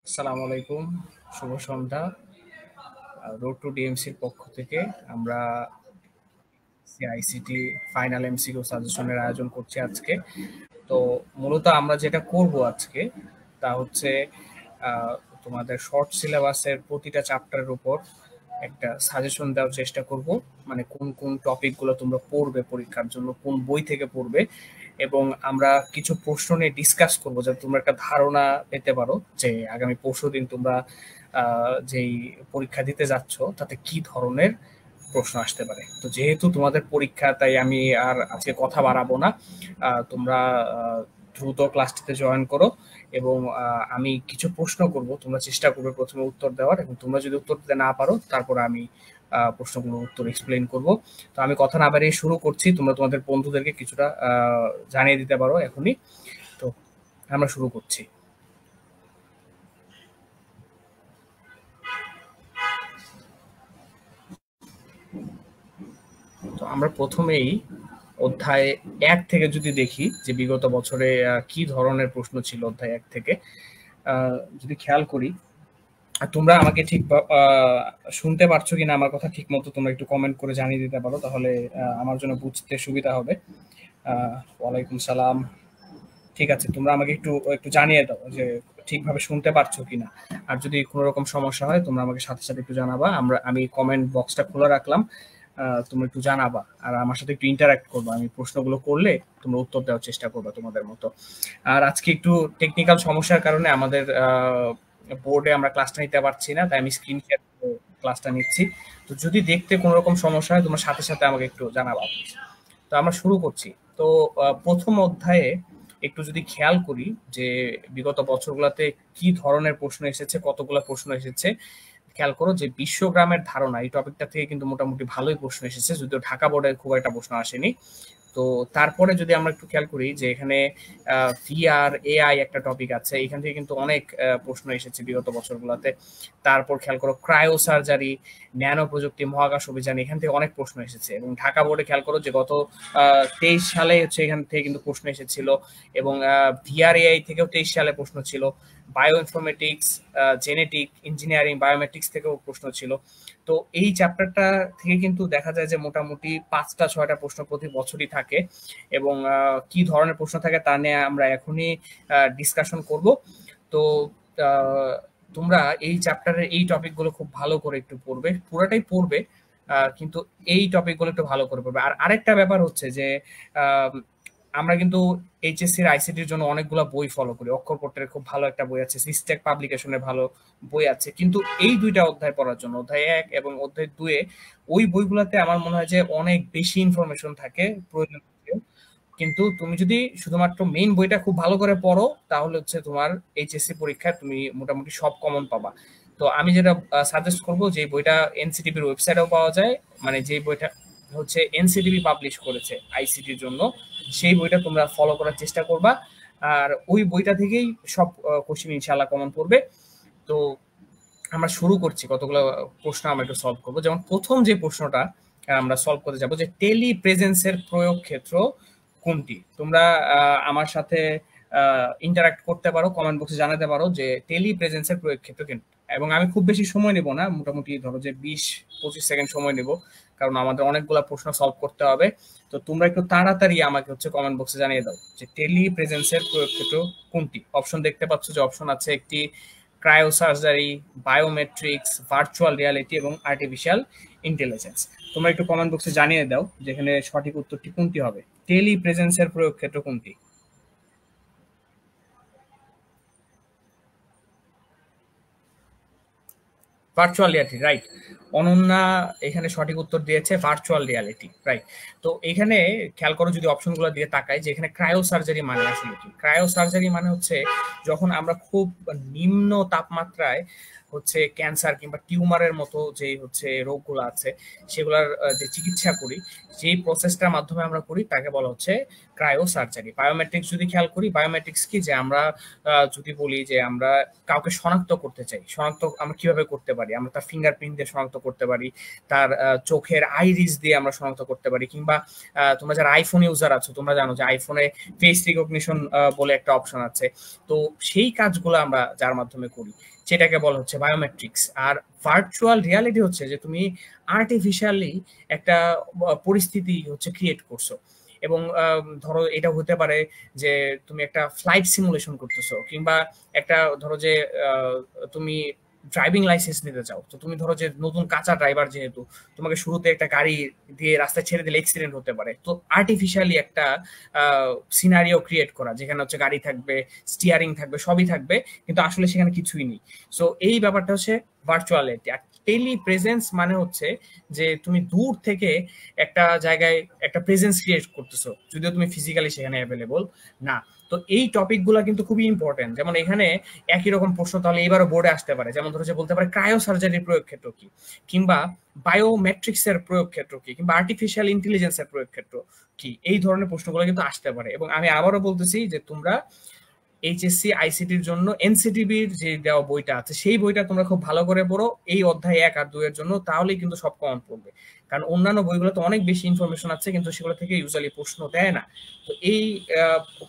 আসসালামু আলাইকুম, শুভ সন্ধ্যা। Road two ডিএমসির পক্ষ থেকে আমরা আইসিটি ফাইনাল এমসিকিউ সাজেশনের আয়োজন করছি আজকে। তো মূলত আমরা যেটা করব আজকে তা হচ্ছে আহ, তোমাদের শর্ট সিলেবাসের প্রতিটা চ্যাপ্টারের উপর একটা সাজেশন দেওয়ার চেষ্টা করব। মানে কোন কোন টপিকগুলো তোমরা পড়বে পরীক্ষার জন্য, কোন বই থেকে পড়বে, এবং আমরা কিছু প্রশ্ন নিয়ে ডিসকাস করবো যাতে তোমরা একটা ধারণা পেতে পারো যে আগামী পরশুদিন তোমরা যেই পরীক্ষা দিতে যাচ্ছ তাতে কি ধরনের প্রশ্ন আসতে পারে। তো যেহেতু তোমাদের পরীক্ষা, তাই আমি আর আজকে কথা বাড়াবো না। তোমরা দ্রুত ক্লাসটিতে জয়েন করো, এবং আমি কিছু প্রশ্ন করব, তোমরা চেষ্টা করবে প্রথমে উত্তর দেওয়ার, এবং তোমরা যদি উত্তর দিতে না পারো তারপর আমি প্রশ্নগুলোর উত্তর এক্সপ্লেইন করব। তো আমি কথা না বাড়িয়ে শুরু করছি, তোমরা তোমাদের বন্ধুদেরকে কিছুটা জানিয়ে দিতে পারো এখনই। তো আমরা শুরু করছি। তো আমরা প্রথমেই অধ্যায় 1 থেকে যদি দেখি যে বিগত বছরে কি ধরনের প্রশ্ন ছিল অধ্যায় 1 থেকে, যদি খেয়াল করি। আর তোমরা আমাকে ঠিক শুনতে পারছো কিনা আমার কথা ঠিক মতো তোমরা একটু কমেন্ট করে জানিয়ে দিতে পারো, তাহলে আমার জন্য বুঝতে সুবিধা হবে। ওয়ালাইকুম সালাম। ঠিক আছে, তোমরা আমাকে একটু একটু জানিয়ে দাও যে ঠিকভাবে শুনতে পারছো কিনা। আর যদি কোনো রকম সমস্যা হয় তোমরা আমাকে সাথে সাথে একটু জানাবা। আমি কমেন্ট বক্সটা খোলা রাখলাম, তোমরা একটু জানাবা আর আমার সাথে একটু ইন্টারাক্ট করবা। আমি প্রশ্নগুলো করলে তোমরা উত্তর দেওয়ার চেষ্টা করবা তোমাদের মতো। আর আজকে একটু টেকনিক্যাল সমস্যার কারণে আমাদের বোর্ডে আমরা ক্লাসটা নিতে পারছি না, তাই আমি স্ক্রিন শেয়ার করে ক্লাসটা নিচ্ছি। তো যদি দেখতে কোনো রকম সমস্যা হয় তোমরা সাথে সাথে আমাকে একটু জানাবা। তো আমরা শুরু করছি। তো প্রথম অধ্যায়ে একটু যদি খেয়াল করি যে বিগত বছরগুলোতে কি ধরনের প্রশ্ন এসেছে, কতগুলো প্রশ্ন এসেছে, খেয়াল করো যে বিশ্বগ্রামের ধারণা এই টপিকটা থেকে কিন্তু মোটামুটি ভালোই প্রশ্ন এসেছে, যদিও ঢাকা বোর্ডে খুব একটা প্রশ্ন আসেনি। তো তারপরে যদি আমরা একটু খেয়াল করি যে এখানে ভিআর এআই একটা টপিক আছে, এখান থেকে কিন্তু অনেক প্রশ্ন এসেছে বিগত বছরগুলোতে। তারপর খেয়াল করো ক্রায়ো সার্জারি, ন্যানো প্রযুক্তি, মহাকাশ অভিযান, এখান থেকে অনেক প্রশ্ন এসেছে। এবং ঢাকা বোর্ডে খেয়াল করো যে গত 23 সালে হচ্ছে এখান থেকে কিন্তু প্রশ্ন এসেছিল, এবং ভিআর এআই থেকেও 23 সালে প্রশ্ন ছিল। Bio informatics, genetic engineering, biometrics থেকেও প্রশ্ন ছিল। তো এই চ্যাপ্টারটা থেকে কিন্তু দেখা যায় যে মোটামুটি 5টা 6টা প্রশ্ন প্রতি বছরই থাকে, এবং কি ধরনের প্রশ্ন থাকে তা নিয়ে আমরা এখনই ডিসকাশন করব। তো আহ, তোমরা এই চ্যাপ্টারের এই টপিকগুলো খুব ভালো করে একটু পড়বে, পুরোটাই পড়বে, কিন্তু এই টপিকগুলো একটু ভালো করে পড়বে। আর আরেকটা ব্যাপার হচ্ছে যে আহ, আমরা কিন্তু এইচএসসি এর আইসিটির জন্য অনেকগুলো বই ফলো করি। অক্ষরপত্রের খুব ভালো একটা বই আছে, সিস্টেক পাবলিকেশনের ভালো বই আছে, কিন্তু এই দুইটা অধ্যায় পড়ার জন্য অধ্যায় 1 এবং অধ্যায় 2 এ ওই বইগুলোতে আমার মনে হয় যে অনেক বেশি ইনফরমেশন থাকে প্রয়োজন। কিন্তু তুমি যদি শুধুমাত্র মেইন বইটা খুব ভালো করে পড়ো তাহলে হচ্ছে তোমার এইচএসসি পরীক্ষায় তুমি মোটামুটি সব কমন পাবা। তো আমি যেটা সাজেস্ট করবো, যে বইটা এনসিটিভির ওয়েবসাইটেও পাওয়া যায়, মানে যে বইটা হচ্ছে এনসিটিভি পাবলিশ করেছে আইসিটির জন্য, সেই বইটা তোমরা ফলো করার চেষ্টা করবা। আর ওই বইটা থেকেই সব কোশ্চেন ইনশাআল্লাহ কমন পড়বে। তো আমরা শুরু করছি, কতগুলো প্রশ্ন আমরা একটু সলভ করবো। যেমন প্রথম যে প্রশ্নটা আমরা সলভ করতে যাবো, যে টেলি প্রেজেন্সের প্রয়োগ ক্ষেত্র কোনটি। তোমরা আমার সাথে ইন্টারাক্ট করতে পারো, কমেন্ট বক্সে জানাতে পারো যে টেলি প্রেজেন্সের প্রয়োগ ক্ষেত্র কোনটি। এবং আমি খুব বেশি সময় নেব না, মোটামুটি ধরো যে 20-25 সেকেন্ড সময় নেব, কারণ আমাদের অনেকগুলো প্রশ্ন সলভ করতে হবে। তো তোমরা একটু তাড়াতাড়ি আমাকে হচ্ছে কমেন্ট বক্সে জানিয়ে দাও যে টেলি প্রেজেন্সের প্রয়োগ ক্ষেত্র কোনটি। অপশন দেখতে পাচ্ছ যে অপশন আছে একটি ক্রায়োসার্জারি, বায়োমেট্রিক্স, ভার্চুয়াল রিয়ালিটি এবং আর্টিফিশিয়াল ইন্টেলিজেন্স। তোমরা একটু কমেন্ট বক্সে জানিয়ে দাও যেখানে সঠিক উত্তরটি কোনটি হবে, টেলি প্রেজেন্সের প্রয়োগ ক্ষেত্র কোনটি। Virtual reality, right. অনন্যা এখানে সঠিক উত্তর দিয়েছে ভার্চুয়াল রিয়ালিটি, রাইট। তো এখানে খেয়াল করো, যদি অপশনগুলো দিয়ে তাকাই, যে এখানে ক্রায়ো সার্জারি মানে আসলে কি। ক্রায়ো সার্জারি মানে হচ্ছে যখন আমরা খুব নিম্ন তাপমাত্রায় হচ্ছে ক্যান্সার কিংবা টিউমারের মতো যে হচ্ছে রোগগুলো আছে সেগুলোর যে চিকিৎসা করি, যেই প্রসেসটার মাধ্যমে আমরা করি তাকে বলা হচ্ছে ক্রায়ো সার্জারি। বায়োমেট্রিক্স যদি খেয়াল করি, বায়োমেট্রিক্স কি, যে আমরা যদি বলি যে আমরা কাউকে শনাক্ত করতে চাই, শনাক্ত আমরা কিভাবে করতে পারি, পারি, আমরা তার ফিঙ্গারপ্রিন্ট দিয়ে শনাক্ত করতে পারি, তার চোখের আইরিস দিয়ে আমরা শনাক্ত করতে পারি, কিংবা তোমরা যারা আইফোন ইউজার আছো তোমরা জানো যে আইফোনে ফেস রিকগনিশন বলে একটা অপশন আছে। তো সেই কাজগুলো আমরা যার মাধ্যমে করি সেটাকে বলা হচ্ছে বায়োমেট্রিক্স। আর ভার্চুয়াল রিয়ালিটি হচ্ছে যে তুমি আর্টিফিশিয়ালি একটা পরিস্থিতি হচ্ছে ক্রিয়েট করছো, এবং ধরো এটা হতে পারে যে তুমি একটা ফ্লাইট সিমুলেশন করতেছো, কিংবা একটা ধরো যে তুমি ড্রাইভিং লাইসেন্স নিতে চাও। তো তুমি ধরো যে নতুন কাঁচা ড্রাইভার, যেহেতু তোমাকে শুরুতে একটা গাড়ি দিয়ে রাস্তায় ছেড়ে দিলে অ্যাক্সিডেন্ট হতে পারে, তো আর্টিফিশিয়ালি একটা সিনারিও ক্রিয়েট করা যেখানে হচ্ছে গাড়ি থাকবে, স্টিয়ারিং থাকবে, সবই থাকবে, কিন্তু আসলে সেখানে কিছুই নেই। সো এই ব্যাপারটা হচ্ছে ভার্চুয়ালিটি। আর টেলি প্রেজেন্স মানে হচ্ছে যে তুমি দূর থেকে একটা জায়গায় একটা প্রেজেন্স ক্রিয়েট করতেছো, যদিও তুমি ফিজিক্যালি সেখানে অ্যাভেলেবল না। তো এই টপিকগুলো কিন্তু খুবই ইম্পর্টেন্ট। যেমন এখানে একই রকম প্রশ্ন তাহলে এবারও বোর্ডে আসতে পারে, যেমন ধরো যে বলতে পারে ক্রায়ো সার্জারির প্রয়োগ ক্ষেত্র কি, কিংবা বায়োমেট্রিক্সের প্রয়োগ ক্ষেত্র কি, কিংবা আর্টিফিশিয়াল ইন্টেলিজেন্সের প্রয়োগ ক্ষেত্র কি। এই ধরনের প্রশ্নগুলো কিন্তু আসতে পারে। এবং আমি আবারও বলতেছি যে তোমরা এইচএসসি আইসিটির জন্য এনসিটিভির যে দেওয়া বইটা আছে সেই বইটা তোমরা খুব ভালো করে পড়ো এই অধ্যায় 1 আর 2 এর জন্য, তাহলেই কিন্তু সব কমন পড়বে। কারণ অন্যান্য বইগুলো তো অনেক বেশি ইনফরমেশন আছে, কিন্তু সেগুলো থেকে ইউজুয়ালি প্রশ্ন দেয় না। তো এই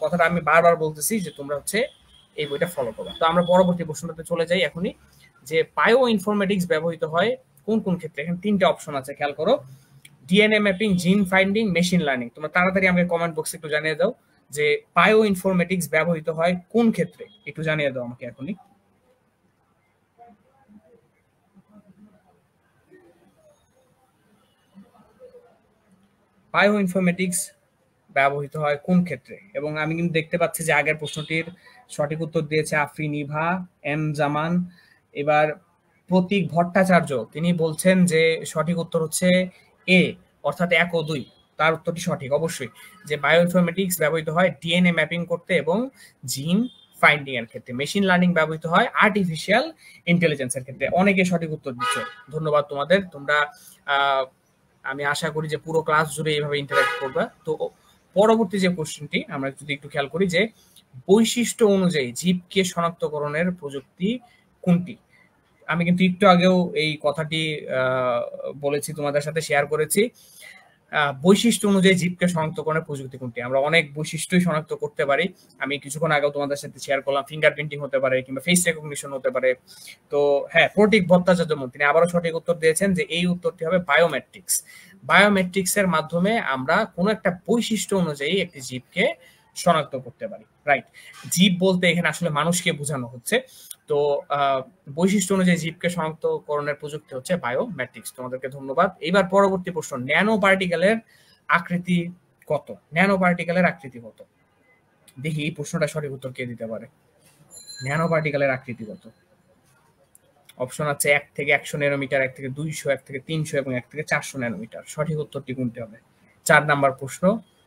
কথাটা আমি বারবার বলতেছি যে তোমরা হচ্ছে এই বইটা ফলো করো। তো আমরা পরবর্তী প্রশ্নটাতে চলে যাই এখনই, যে বায়ো ইনফরমেটিক্স ব্যবহৃত হয় কোন কোন ক্ষেত্রে। এখানে 3টে অপশন আছে, খেয়াল করো। ডিএনএ ম্যাপিং, জিন ফাইন্ডিং, মেশিন লার্নিং। তোমরা তাড়াতাড়ি আমাকে কমেন্ট বক্সে একটু জানিয়ে দাও যে বায়ো ইনফরমেটিক্স ব্যবহৃত হয় কোন ক্ষেত্রে, একটু জানিয়ে দাও আমাকে এখনই। বায়ো ইনফরমেটিক্স ব্যবহৃত হয় কোন ক্ষেত্রে? এবং আমি কিন্তু দেখতে পাচ্ছি যে আগের প্রশ্নটির সঠিক উত্তর দিয়েছে আফরিন ইভা, এম জামান। এবার প্রতীক ভট্টাচার্য তিনি বলছেন যে সঠিক উত্তর হচ্ছে এ, অর্থাৎ 1 ও 2। তার উত্তরটি সঠিক অবশ্যই, যে বায়ো ইনফরমেটিক্স ব্যবহৃত হয় ডিএনএ ম্যাপিং করতে এবং জিন ফাইন্ডিং এর ক্ষেত্রে। মেশিন লার্নিং ব্যবহৃত হয় আর্টিফিশিয়াল ইন্টেলিজেন্সের ক্ষেত্রে। অনেকে সঠিক উত্তর দিচ্ছে, ধন্যবাদ তোমাদের। তোমরা আমি আশা করি যে পুরো ক্লাস জুড়ে এইভাবে ইন্টারঅ্যাক্ট করবা। তো পরবর্তী যে কোশ্চেনটি আমরা যদি একটু খেয়াল করি, যে বৈশিষ্ট্য অনুযায়ী জীবকে শনাক্তকরণের প্রযুক্তি কোনটি? আমি কিন্তু একটু আগেও এই কথাটি বলেছি, তোমাদের সাথে শেয়ার করেছি। বৈশিষ্ট্য অনুযায়ী জীবকে শনাক্তকরণের প্রযুক্তি কোনটি? আমরা অনেক বৈশিষ্ট্যই শনাক্ত করতে পারি। আমি কিছুক্ষণ আগেও তোমাদের সাথে শেয়ার করলাম, ফিঙ্গারপ্রিন্টিং হতে পারে, কিংবা ফেস রেকগনিশন হতে পারে। তো হ্যাঁ, প্রতীক ভট্টাচার্য তিনি আবারও সঠিক উত্তর দিয়েছেন যে এই উত্তরটি হবে বায়োমেট্রিক্স। বায়োমেট্রিক্স এর মাধ্যমে আমরা কোনো একটা বৈশিষ্ট্য অনুযায়ী একটি জীবকে শনাক্ত করতে পারি। রাইট, জীব বলতে এখানে আসলে মানুষকে বোঝানো হচ্ছে। তো বৈশিষ্ট্য অনুযায়ী জীবকে শনাক্তকরণের প্রযুক্তি হচ্ছে বায়োমেট্রিক্স। তোমাদেরকে ধন্যবাদ। এবার পরবর্তী প্রশ্ন, ন্যানো পার্টিকেলের আকৃতি কত? ন্যানো পার্টিকেলের আকৃতি কত? দেখি এই প্রশ্নটা সঠিক উত্তর কে দিতে পারে। ন্যানো পার্টিকেলের আকৃতি কত? অপশন আছে 1 থেকে 100 ন্যানোমিটার, 1 থেকে 200, 1 থেকে 300 এবং 1 থেকে 400 ন্যানোমিটার। সঠিক উত্তরটি কোনটি হবে? 4 নাম্বার প্রশ্ন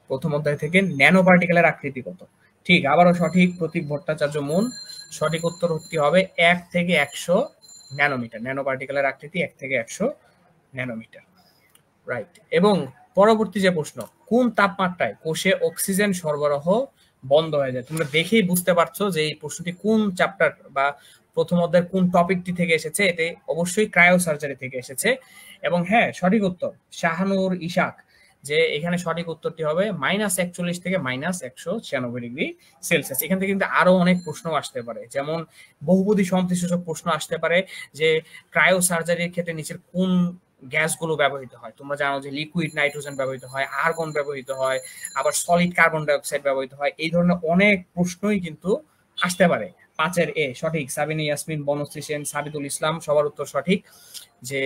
প্রথম অধ্যায় থেকে, ন্যানো পার্টিকেলের আকৃতি কত? ঠিক, আবারও সঠিক, প্রতীক ভট্টাচার্য মন। সঠিক উত্তরটি হবে 1 থেকে 100 ন্যানোমিটার। ন্যানো পার্টিকেলের আকৃতি 1 থেকে 100 ন্যানোমিটার। রাইট। এবং পরবর্তী যে প্রশ্ন, কোন তাপমাত্রায় কোষে অক্সিজেন সরবরাহ বন্ধ হয়ে যায়? তোমরা দেখেই বুঝতে পারছো যে এই প্রশ্নটি কোন চ্যাপ্টার বা প্রথম অধ্যায়ের কোন টপিকটি থেকে এসেছে। এতে অবশ্যই ক্রায়ো সার্জারি থেকে এসেছে। এবং হ্যাঁ, সঠিক উত্তর শাহানুর ইশাক, যে এখানে সঠিক উত্তরটি হবে -41 থেকে -196 ডিগ্রি সেলসিয়াস। এখান থেকে কিন্তু আরো অনেক প্রশ্ন আসতে পারে, যেমন বহুপদী সূচক প্রশ্ন আসতে পারে, যে ক্রায়ো সার্জারির ক্ষেত্রে নিচের কোন গ্যাসগুলো ব্যবহৃত হয়? তোমরা জানো যে লিকুইড নাইট্রোজেন ব্যবহৃত হয়, আর্গন ব্যবহৃত হয়, আবার সলিড কার্বন ডাইঅক্সাইড ব্যবহৃত হয়। এই ধরনের অনেক প্রশ্নই কিন্তু আসতে পারে। 5-এর এ সঠিক, সাবিনা ইয়াসমিন, বনশ্রী সেন, সাবিদুল ইসলাম, সবার উত্তর সঠিক। যে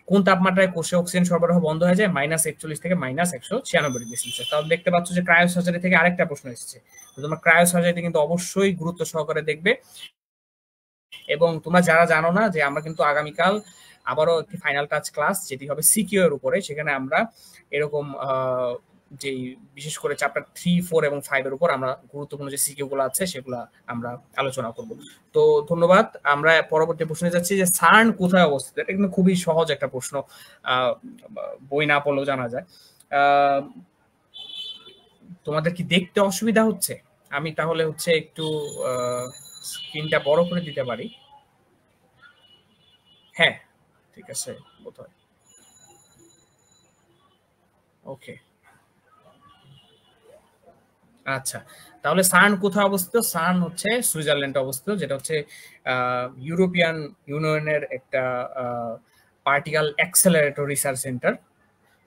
কোন তাপমাত্রায় কোষে অক্সিজেন সরবরাহ বন্ধ হয়ে যায়? -41 থেকে -196 ডিগ্রি সেলসিয়াস। তাহলে দেখতে পাচ্ছ যে ক্রায়ো সার্জারি থেকে আরেকটা প্রশ্ন এসেছে। তো তোমরা ক্রায়ো সার্জারিটি কিন্তু অবশ্যই গুরুত্ব সহকারে দেখবে। এবং তোমরা যারা জানো না, যে আমরা কিন্তু আগামীকাল আবারও একটি ফাইনাল টাচ ক্লাস, যেটি হবে সিকিউ এর উপরে। সেখানে আমরা এরকম যে বিশেষ করে চ্যাপ্টার 3, 4 এবং 5 এর উপর আমরা গুরুত্বপূর্ণ যে সিকিউ গুলো আছে সেগুলো আমরা আলোচনা করব। তো ধন্যবাদ। আমরা পরবর্তী প্রশ্নে যাচ্ছি, যে সার্ন কোথায় অবস্থিত? এটা কিন্তু খুবই সহজ একটা প্রশ্ন, বই না পড়লেও জানা যায়। তোমাদের কি দেখতে অসুবিধা হচ্ছে? আমি তাহলে হচ্ছে একটু স্ক্রিনটা বড় করে দিতে পারি। হ্যাঁ, ঠিক আছে বোধহয়। ওকে, আচ্ছা, তাহলে সার্ন কোথায় অবস্থিত? সার্ন হচ্ছে সুইজারল্যান্ডে অবস্থিত, যেটা হচ্ছে ইউরোপিয়ান ইউনিয়নের একটা particle accelerator research centre.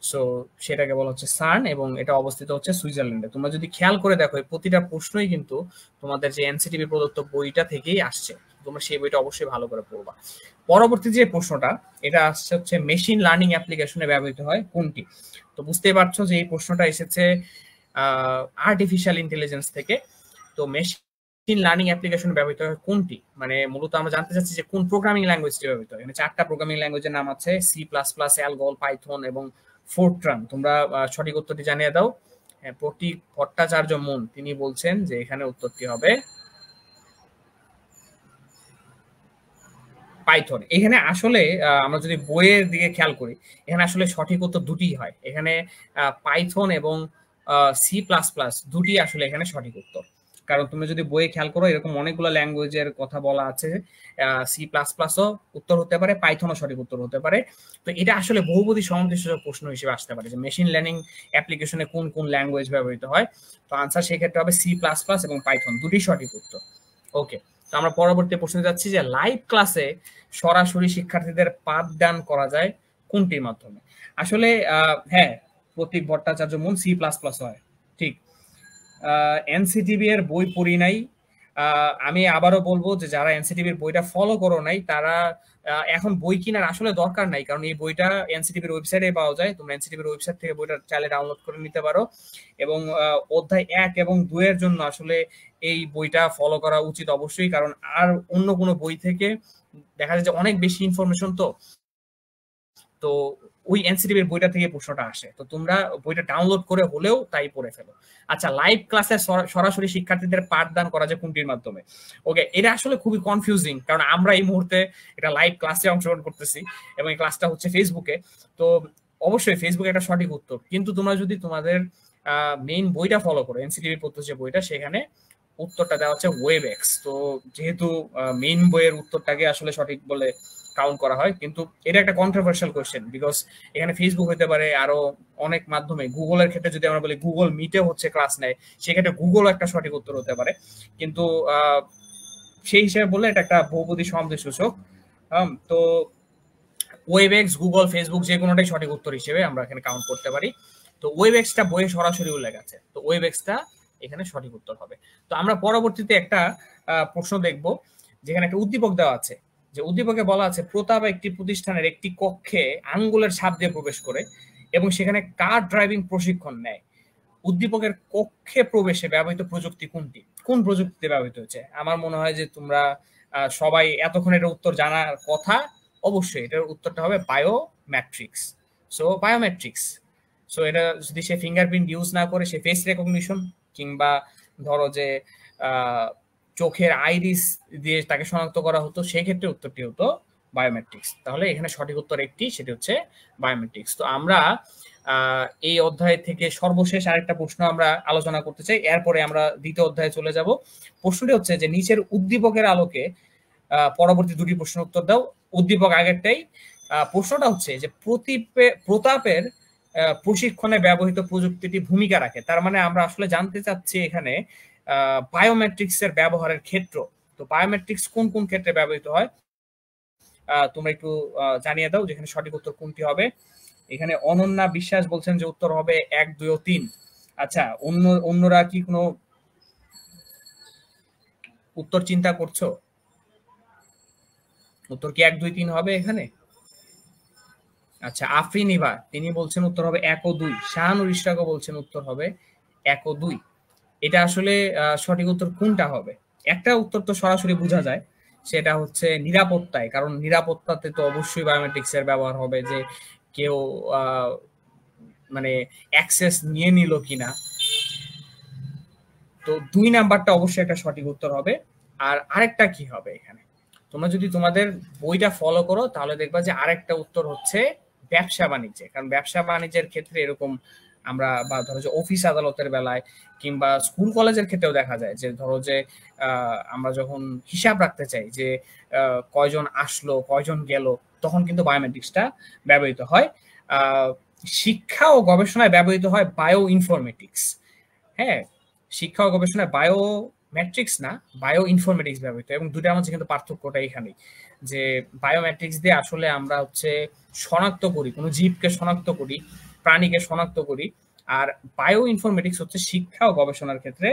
So সেটাকে বলা হচ্ছে সার্ন, এবং এটা অবস্থিত হচ্ছে সুইজারল্যান্ডে। তোমরা যদি খেয়াল করে দেখো প্রতিটা প্রশ্নই কিন্তু তোমাদের যে এনসিটিভি প্রদত্ত বইটা থেকেই আসছে, তোমরা সেই বইটা অবশ্যই ভালো করে পড়বা। পরবর্তী যে প্রশ্নটা, এটা আসছে হচ্ছে মেশিন লার্নিং অ্যাপ্লিকেশনে ব্যবহৃত হয় কোনটি? তো বুঝতেই পারছো যে এই প্রশ্নটা এসেছে আর্টিফিশিয়াল ইন্টেলিজেন্স থেকে। তো মেশিন লার্নিং অ্যাপ্লিকেশনে ব্যবহৃত হয় কোনটি, মানে মূলত আমরা জানতে চাচ্ছি যে কোন প্রোগ্রামিং ল্যাঙ্গুয়েজটি ব্যবহৃত হয়। এখানে 4টা প্রোগ্রামিং ল্যাঙ্গুয়েজের নাম আছে, C plus plus, ALGOL, Python এবং ফোরট্রান। তোমরা সঠিক উত্তরটি জানিয়ে দাও। প্রতীক ভট্টাচার্য মন তিনি বলছেন যে এখানে উত্তরটি হবে পাইথন। এখানে আসলে আমরা যদি বইয়ের দিকে খেয়াল করি, এখানে আসলে সঠিক উত্তর দুটিই হয়। এখানে পাইথন এবং সি প্লাস প্লাস দুটি আসলে এখানে সঠিক উত্তর। কারণ তুমি যদি বইয়ে খেয়াল করো, এরকম অনেকগুলো ল্যাঙ্গুয়েজের কথা বলা আছে। সি প্লাস প্লাসও উত্তর হতে পারে, পাইথনও সঠিক উত্তর হতে পারে। তো এটা আসলে বহুপদী সমাবেশসূচক প্রশ্ন হিসেবে আসতে পারে যে মেশিন লার্নিং অ্যাপ্লিকেশনে কোন কোন ল্যাঙ্গুয়েজ ব্যবহৃত হয়। তো আনসার সেক্ষেত্রে হবে সি প্লাস প্লাস এবং পাইথন, দুটি সঠিক উত্তর। ওকে, তো আমরা পরবর্তী প্রশ্নে যাচ্ছি যে লাইভ ক্লাসে সরাসরি শিক্ষার্থীদের পাঠদান করা যায় কোনটির মাধ্যমে? আসলে হ্যাঁ, প্রতীক ভট্টাচার্য মূল সি প্লাস প্লাস হয়, ঠিক। এনসিটিভি এর বই পড়ি নাই। আমি আবারও বলবো যে যারা এনসিটিভির বইটা ফলো করো নাই, তারা এখন বই কেনার আসলে দরকার নাই, কারণ এই বইটা এনসিটিভির ওয়েবসাইটে পাওয়া যায়। তোমরা এনসিটিভির ওয়েবসাইট থেকে বইটা চাইলে ডাউনলোড করে নিতে পারো। এবং অধ্যায় 1 এবং 2 এর জন্য আসলে এই বইটা ফলো করা উচিত অবশ্যই, কারণ আর অন্য কোনো বই থেকে দেখা যায় যে অনেক বেশি ইনফরমেশন। তো তো ওই এনসিটিভির বইটা থেকে প্রশ্নটা আসে, তো তোমরা বইটা ডাউনলোড করে হলেও তাই পড়ে ফেলো। আচ্ছা, লাইভ ক্লাসে সরাসরি শিক্ষার্থীদের পাঠদান করা যায় কোনটির মাধ্যমে? ওকে, এটা আসলে খুবই কনফিউজিং, কারণ আমরা এই মুহূর্তে এটা লাইভ ক্লাসে অংশগ্রহণ করতেছি এবং এই ক্লাসটা হচ্ছে ফেসবুকে। তো অবশ্যই ফেসবুকে একটা সঠিক উত্তর, কিন্তু তোমরা যদি তোমাদের মেইন বইটা ফলো করো, এনসিটিভি পড়তে যে বইটা, সেখানে উত্তরটা দেওয়া হচ্ছে ওয়েবএক্স। তো যেহেতু মেইন বইয়ের উত্তরটাকে আসলে সঠিক বলে কাউন্ট করা হয়, কিন্তু এটা একটা কন্ট্রোভার্সিয়াল কোশ্চেন, বিকজ এখানে ফেসবুক হতে পারে, আরো অনেক মাধ্যমে। গুগলের ক্ষেত্রে যদি আমরা বলি গুগল মিটে হচ্ছে ক্লাস নেয়, সেক্ষেত্রে গুগল একটা সঠিক উত্তর হতে পারে, কিন্তু সেই হিসেবে বললে এটা একটা বহুপদী সমাবেশ সূচক। তো ওয়েবএক্স, গুগল, ফেসবুক যে কোনোটাই সঠিক উত্তর হিসেবে আমরা এখানে কাউন্ট করতে পারি। তো ওয়েবএক্সটা বইয়ে সরাসরি উল্লেখ আছে, তো ওয়েবএক্সটা এখানে সঠিক উত্তর হবে। তো আমরা পরবর্তীতে একটা প্রশ্ন দেখব, যেখানে একটা উদ্দীপক দেওয়া আছে। যে উদ্দীপকে বলা আছে প্রতাপ একটি প্রতিষ্ঠানের একটি কক্ষে আঙ্গুলের ছাপ দিয়ে প্রবেশ করে এবং সেখানে কার ড্রাইভিং প্রশিক্ষণ নেয়। উদ্দীপকের কক্ষে প্রবেশে ব্যবহৃত প্রযুক্তি কোনটি? কোন প্রযুক্তিতে ব্যবহৃত হচ্ছে? আমার মনে হয় যে তোমরা সবাই এতক্ষণ এটার উত্তর জানার কথা। অবশ্যই এটার উত্তরটা হবে বায়োমেট্রিক্স। সো বায়োমেট্রিক্স, সো এটা যদি সে ফিঙ্গারপ্রিন্ট ইউজ না করে সে ফেস রেকগনিশন, কিংবা ধরো যে চোখের আইরিস দিয়ে তাকে শনাক্ত করা হতো, সেক্ষেত্রে উত্তরটি হতো বায়োমেট্রিক্স। তাহলে এখানে সঠিক উত্তর একটি, সেটি হচ্ছে বায়োমেট্রিক্স। তো আমরা এই অধ্যায় থেকে সর্বশেষ আরেকটা প্রশ্ন আমরা আলোচনা করতে চাই, এরপরে আমরা দ্বিতীয় অধ্যায়ে চলে যাব। প্রশ্নটি হচ্ছে যে নিচের উদ্দীপকের আলোকে পরবর্তী দুটি প্রশ্ন উত্তর দাও। উদ্দীপক আগেরটাই। প্রশ্নটা হচ্ছে যে প্রতাপের প্রশিক্ষণে ব্যবহৃত প্রযুক্তিটি ভূমিকা রাখে। তার মানে আমরা আসলে জানতে চাচ্ছি এখানে বায়োমেট্রিক্স এর ব্যবহারের ক্ষেত্র। তো বায়োমেট্রিক্স কোন কোন ক্ষেত্রে ব্যবহৃত হয় তোমরা একটু জানিয়ে দাও, যেখানে সঠিক উত্তর কোনটি হবে। এখানে অনন্যা বিশ্বাস বলছেন যে উত্তর হবে 1, 2 ও 3। আচ্ছা, অন্যরা কি কোনো উত্তর চিন্তা করছো? উত্তর কি 1, 2, 3 হবে এখানে? আচ্ছা, আফরিন ইভা তিনি বলছেন উত্তর হবে 1 ও 2। শাহানুর ইশরাকও বলছেন উত্তর হবে 1 ও 2। এটা আসলে সঠিক উত্তর কোনটা হবে? একটা উত্তর তো সরাসরি বোঝা যায়, সেটা হচ্ছে নিরাপত্তায়, কারণ নিরাপত্তাতে তো অবশ্যই বায়োমেট্রিক্স এর ব্যবহার হবে, যে কেউ মানে অ্যাক্সেস নিয়ে নিল কিনা। তো 2 নাম্বারটা অবশ্যই একটা সঠিক উত্তর হবে। আর আরেকটা কি হবে এখানে, তোমরা যদি তোমাদের বইটা ফলো করো তাহলে দেখবা যে আরেকটা উত্তর হচ্ছে ব্যবসা বাণিজ্যে, কারণ ব্যবসা বাণিজ্যের ক্ষেত্রে এরকম আমরা বা ধরো যে অফিস আদালতের বেলায় কিংবা স্কুল কলেজের ক্ষেত্রেও দেখা যায় যে ধরো যে আমরা যখন হিসাব রাখতে চাই যে কয়জন আসলো কয়জন গেল, তখন কিন্তু বায়োমেট্রিক্সটা ব্যবহৃত হয়। শিক্ষা ও গবেষণায় ব্যবহৃত হয় বায়ো ইনফরমেটিক্স। হ্যাঁ, শিক্ষা ও গবেষণায় বায়ো ম্যাট্রিক্স না, বায়ো ইনফরমেটিক্স ব্যবহৃত, এবং দুটার মধ্যে কিন্তু পার্থক্যটা এখানেই যে বায়োমেট্রিক্স দিয়ে আসলে আমরা হচ্ছে শনাক্ত করি, কোনো জীবকে শনাক্ত করি, প্রাণীকে শনাক্ত করি, আর বায়ো ইনফরমেটিক্স হচ্ছে শিক্ষা ও গবেষণার ক্ষেত্রে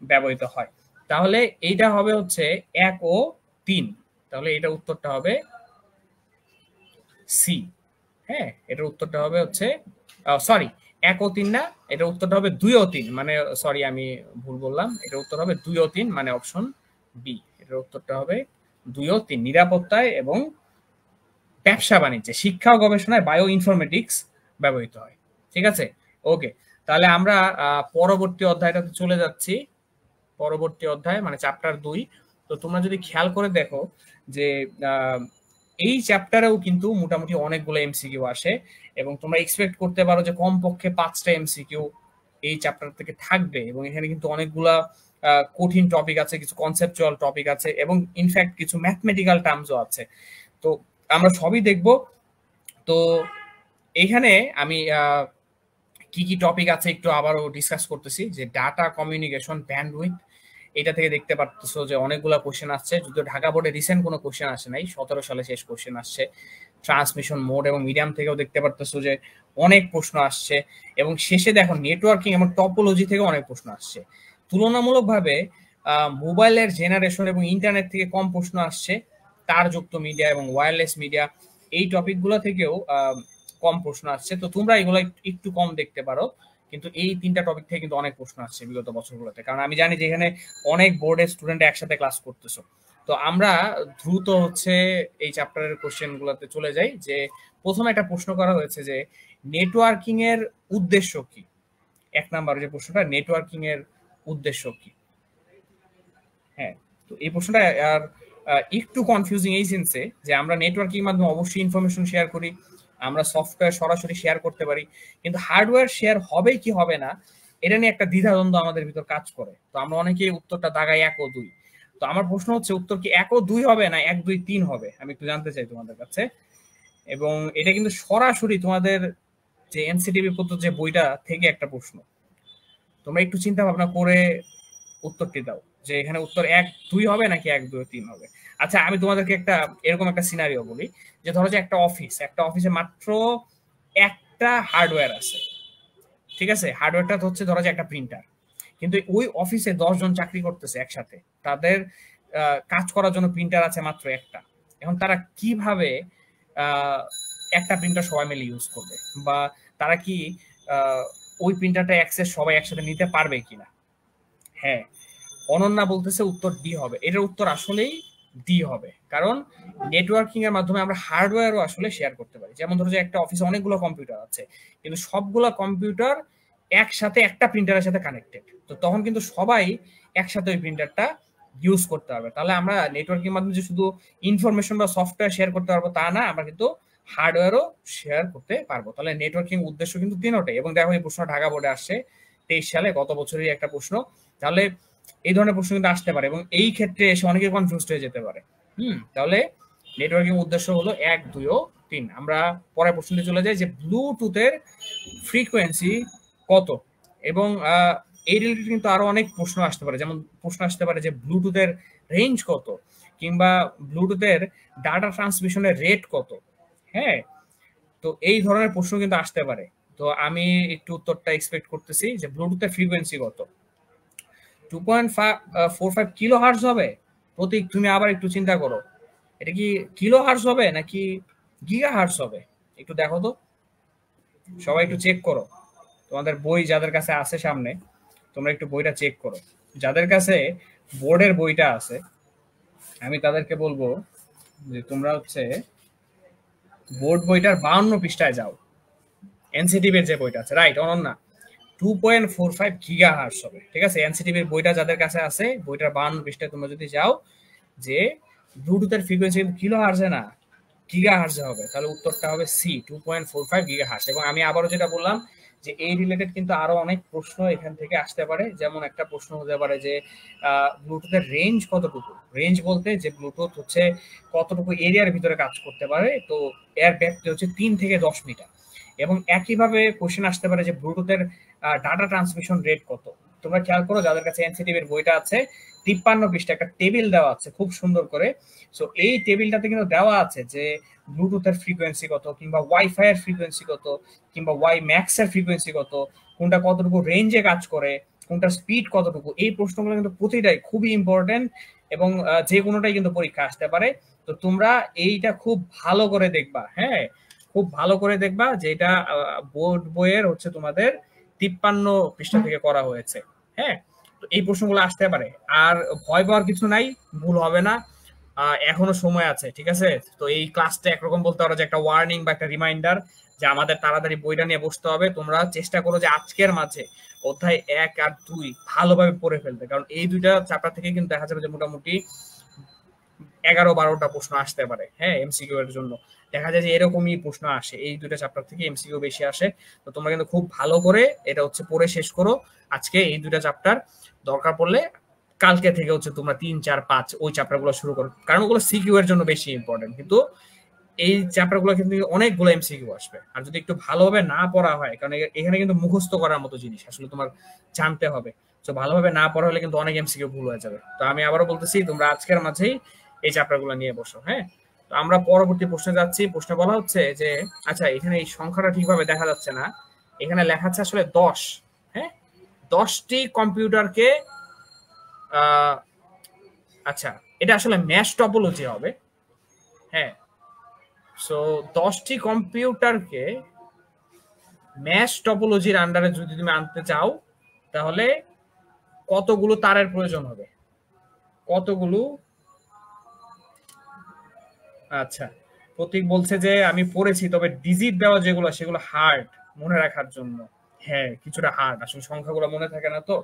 ব্যবহৃত হয়। তাহলে এইটা হবে হচ্ছে 1 ও 3, তাহলে এটা উত্তরটা হবে সি। হ্যাঁ, এটার উত্তরটা হবে হচ্ছে সরি 1 ও 3 না, এটার উত্তরটা হবে 2 ও 3, মানে সরি আমি ভুল বললাম, এটার উত্তর হবে 2 ও 3, মানে অপশন বি। এটার উত্তরটা হবে 2 ও 3, নিরাপত্তায় এবং ব্যবসা বাণিজ্যে শিক্ষা ও গবেষণায় বায়ো ইনফরমেটিক্স ব্যবহৃত হয়। ঠিক আছে, ওকে। তাহলে আমরা পরবর্তী অধ্যায়টাতে চলে যাচ্ছি। পরবর্তী অধ্যায় মানে চ্যাপ্টার 2। তো তোমরা যদি খেয়াল করে দেখো যে এই চ্যাপ্টারেও কিন্তু মোটামুটি অনেকগুলো এমসিকিউ আসে, এবং তোমরা এক্সপেক্ট করতে পারো যে কমপক্ষে 5টা এমসিকিউ এই চ্যাপ্টার থেকে থাকবে, এবং এখানে কিন্তু অনেকগুলা কঠিন টপিক আছে, কিছু কনসেপচুয়াল টপিক আছে, এবং ইনফ্যাক্ট কিছু ম্যাথমেটিক্যাল টার্মসও আছে। তো আমরা সবই দেখব। তো এখানে আমি কি কি টপিক আছে একটু আবারও ডিসকাস করতেছি, যে ডাটা কমিউনিকেশন ব্যান্ডউইথ, এটা থেকে দেখতে পারতেছো যে অনেকগুলো কোশ্চেন আসছে, যদিও ঢাকা বোর্ডে রিসেন্ট কোনো কোশ্চেন আসে নাই, 17 সালে শেষ কোশ্চেন আসছে। ট্রান্সমিশন মোড এবং মিডিয়াম থেকেও দেখতে পারতেছো যে অনেক প্রশ্ন আসছে, এবং শেষে দেখো নেটওয়ার্কিং এবং টপোলজি থেকে অনেক প্রশ্ন আসছে। তুলনামূলকভাবে মোবাইলের জেনারেশন এবং ইন্টারনেট থেকে কম প্রশ্ন আসছে, তারযুক্ত মিডিয়া এবং ওয়্যারলেস মিডিয়া এই টপিকগুলো থেকেও কম প্রশ্ন আসছে। তো তোমরা এগুলো একটু কম দেখতে পারো, কিন্তু এই 3টা টপিক থেকে কিন্তু অনেক প্রশ্ন আসছে বিগত বছরগুলোতে, কারণ আমি জানি যে এখানে অনেক বোর্ডের স্টুডেন্ট একসাথে ক্লাস করতেছো। তো আমরা দ্রুত হচ্ছে এই চ্যাপ্টারের কোশ্চেন গুলোতে চলে যাই। যে প্রথমে একটা প্রশ্ন করা হয়েছে যে নেটওয়ার্কিং এর উদ্দেশ্য কি। 1 নাম্বার যে প্রশ্নটা, নেটওয়ার্কিং এর উদ্দেশ্য কি। হ্যাঁ, তো এই প্রশ্নটা আর একটু কনফিউজিং এই সেন্সে যে আমরা নেটওয়ার্কিং মাধ্যমে অবশ্যই ইনফরমেশন শেয়ার করি, আমরা সফটওয়্যার সরাসরি শেয়ার করতে পারি, কিন্তু হার্ডওয়্যার শেয়ার হবে কি হবে না এটা নিয়ে একটা দ্বিধাদ্বন্দ্ব আমাদের ভিতর কাজ করে। তো আমরা অনেকেই উত্তরটা দাগাই 1 ও 2। তো আমার প্রশ্ন হচ্ছে উত্তর কি 1 ও 2 হবে না 1 2 3 হবে, আমি একটু জানতে চাই তোমাদের কাছে। এবং এটা কিন্তু সরাসরি তোমাদের যে এনসিটিভি পদ্ধতি যে বইটা থেকে একটা প্রশ্ন, তোমরা একটু চিন্তা ভাবনা করে উত্তরটি দাও যে এখানে উত্তর 1 2 হবে নাকি 1 2 3 হবে। আচ্ছা, আমি তোমাদেরকে একটা এরকম একটা সিনারিও বলি, যে ধরো যে একটা অফিসে মাত্র একটা হার্ডওয়্যার আছে। ঠিক আছে, হার্ডওয়্যারটা হচ্ছে ধরো যে একটা প্রিন্টার, কিন্তু ওই অফিসে 10 জন চাকরি করতেছে একসাথে, তাদের কাজ করার জন্য প্রিন্টার আছে মাত্র একটা। এখন তারা কিভাবে একটা প্রিন্টার সবাই মিলে ইউজ করবে, বা তারা কি ওই প্রিন্টারটা অ্যাক্সেস সবাই একসাথে নিতে পারবে কিনা। হ্যাঁ, অনন্যা বলতেছে উত্তর ডি হবে। এটার উত্তর আসলেই ডি হবে, কারণ নেটওয়ার্কিং এর মাধ্যমে আমরা হার্ডওয়্যারও আসলে শেয়ার করতে পারি। যেমন ধরো যে একটা অফিসে অনেকগুলো কম্পিউটার আছে, কিন্তু সবগুলো কম্পিউটার একসাথে একটা প্রিন্টারের সাথে কানেক্টেড, তো তখন কিন্তু সবাই একসাথে ওই প্রিন্টারটা ইউজ করতে পারবে। তাহলে আমরা নেটওয়ার্কিং এর মাধ্যমে যে শুধু ইনফরমেশন বা সফটওয়্যার শেয়ার করতে পারবো তা না, আমরা কিন্তু হার্ডওয়্যারও শেয়ার করতে পারবো। তাহলে নেটওয়ার্কিং উদ্দেশ্য কিন্তু তিনটাই। এবং দেখো এই প্রশ্ন ঢাকা বোর্ডে আসছে 23 সালে, গত বছরই একটা প্রশ্ন। তাহলে এই ধরনের প্রশ্ন কিন্তু আসতে পারে, এবং এই ক্ষেত্রে এসে অনেকে কনফিউজ হয়ে যেতে পারে। তাহলে নেটওয়ার্কিং উদ্দেশ্য হলো 1 2 ও 3। আমরা পরের প্রশ্নটি চলে যাই যে ব্লুটুথের ফ্রিকোয়েন্সি কত। এবং এই রিলেটেড কিন্তু আরো অনেক প্রশ্ন আসতে পারে, যেমন প্রশ্ন আসতে পারে যে ব্লুটুথের রেঞ্জ কত, কিংবা ব্লুটুথের ডাটা ট্রান্সমিশনের রেট কত। হ্যাঁ, তো এই ধরনের প্রশ্ন কিন্তু আসতে পারে। তো আমি একটু উত্তরটা এক্সপেক্ট করতেছি যে ব্লুটুথের ফ্রিকোয়েন্সি কত। 2.45 কিলো হার্জ হবে। প্রতীক, তুমি আবার একটু চিন্তা করো, এটা কি কিলো হার্জ হবে নাকি গিগা হার্জ হবে, একটু দেখো তো। সবাই একটু চেক করো, তোমাদের বই যাদের কাছে আছে সামনে, তোমরা একটু বইটা চেক করো। যাদের কাছে বোর্ডের বইটা আছে আমি তাদেরকে বলবো যে তোমরা হচ্ছে বোর্ড বইটার 52 পৃষ্ঠায় যাও। এনসিটিভির যে বইটা আছে, রাইট অনন্যা, 2.45 গিগা হার্স হবে। ঠিক আছে, এনসিটিভির বইটা যাদের কাছে আছে, বইটার 52 পৃষ্ঠায় তোমরা যদি যাও যে ব্লুটুথের ফ্রিকোয়েন্সি কিন্তু কিলো হার্জে না গিগা হার্জে হবে, তাহলে উত্তরটা হবে সি, 2.45 গিগা হার্স। এবং আমি আবারও যেটা বললাম যে এই রিলেটেড কিন্তু আরো অনেক প্রশ্ন এখান থেকে আসতে পারে। যেমন একটা প্রশ্ন হতে পারে যে ব্লুটুথের রেঞ্জ কতটুকু, রেঞ্জ বলতে যে ব্লুটুথ হচ্ছে কতটুকু এরিয়ার ভিতরে কাজ করতে পারে, তো এর ব্যাপ্তি হচ্ছে 3 থেকে 10 মিটার। এবং একইভাবে কোশ্চেন আসতে পারে যে ব্লুটুথের ডাটা ট্রান্সমিশন রেট কত। তোমরা খেয়াল করো, যাদের কাছে এনসিটিভি এর বইটা আছে, 53 পৃষ্ঠা একটা টেবিল দেওয়া আছে খুব সুন্দর করে। সো এই টেবিলটাতে কিন্তু দেওয়া আছে যে ব্লুটুথের ফ্রিকোয়েন্সি কত, কিংবা ওয়াইফাই এর ফ্রিকোয়েন্সি কত, কিংবা ওয়াই ম্যাক্স এর ফ্রিকোয়েন্সি কত, কোনটা কতটুকু রেঞ্জে কাজ করে, কোনটা স্পিড কতটুকু। এই প্রশ্নগুলো কিন্তু প্রতিটাই খুবই ইম্পর্টেন্ট, এবং যে কোনোটাই কিন্তু পরীক্ষা আসতে পারে। তো তোমরা এইটা খুব ভালো করে দেখবা, হ্যাঁ, খুব ভালো করে দেখবা যে এটা বোর্ড বইয়ের হচ্ছে তোমাদের 53 পৃষ্ঠা থেকে করা হয়েছে। হ্যাঁ, তো এই প্রশ্নগুলো আসতে পারে। আর ভয় পাওয়ার কিছু নাই, ভুল হবে না, এখনো সময় আছে, ঠিক আছে। তো এই ক্লাসটা একরকম বলতে পারো যে একটা ওয়ার্নিং বা একটা রিমাইন্ডার যে আমাদের তাড়াতাড়ি বইটা নিয়ে বসতে হবে। তোমরা চেষ্টা করো যে আজকের মাঝে অধ্যায় 1 আর 2 ভালোভাবে পড়ে ফেলতে, কারণ এই দুইটা চ্যাপ্টার থেকে কিন্তু দেখা যাবে যে মোটামুটি 11-12টা প্রশ্ন আসতে পারে। হ্যাঁ, এমসিকিউ এর জন্য দেখা যায় যে এরকমই প্রশ্ন আসে, এই দুইটা চ্যাপ্টার থেকে এমসিকিউ বেশি আসে। তো তোমরা কিন্তু খুব ভালো করে এটা হচ্ছে পড়ে শেষ করো আজকে এই দুইটা চ্যাপ্টার। দরকার পড়লে কালকে থেকে হচ্ছে তোমরা 3, 4, 5 ওই চ্যাপ্টার গুলো শুরু করো, কারণ ওগুলো সিকিউ এর জন্য বেশি ইম্পর্টেন্ট। কিন্তু এই চ্যাপ্টার গুলো কিন্তু অনেকগুলো এমসিকিউ আসবে, আর যদি একটু ভালোভাবে না পড়া হয়, কারণ এখানে কিন্তু মুখস্থ করার মতো জিনিস আসলে তোমার জানতে হবে। তো ভালোভাবে না পড়া হলে কিন্তু অনেক এমসিকিউ ভুল হয়ে যাবে। তো আমি আবারও বলতেছি, তোমরা আজকের মাঝেই এই চ্যাপ্টার গুলো নিয়ে বসো। হ্যাঁ, তো আমরা পরবর্তী প্রশ্নে যাচ্ছি। প্রশ্নে বলা হচ্ছে যে, আচ্ছা এখানে এই সংখ্যাটা ঠিকভাবে দেখা যাচ্ছে না, এখানে লেখা আছে আসলে 10। হ্যাঁ, 10টি কম্পিউটারকে আচ্ছা এটা আসলে ম্যাশ টপোলজি হবে। হ্যাঁ, সো 10টি কম্পিউটারকে ম্যাশ টপোলজির আন্ডারে যদি তুমি আনতে চাও, তাহলে কতগুলো তারের প্রয়োজন হবে, কতগুলো। আচ্ছা, প্রতীক বলছে যে আমি পড়েছি, তবে ডিজিট দেওয়া যেগুলো সেগুলো হার্ড মনে রাখার জন্য। হ্যাঁ, কিছুটা হার্ড, আসলে সংখ্যাগুলো মনে থাকে না। তো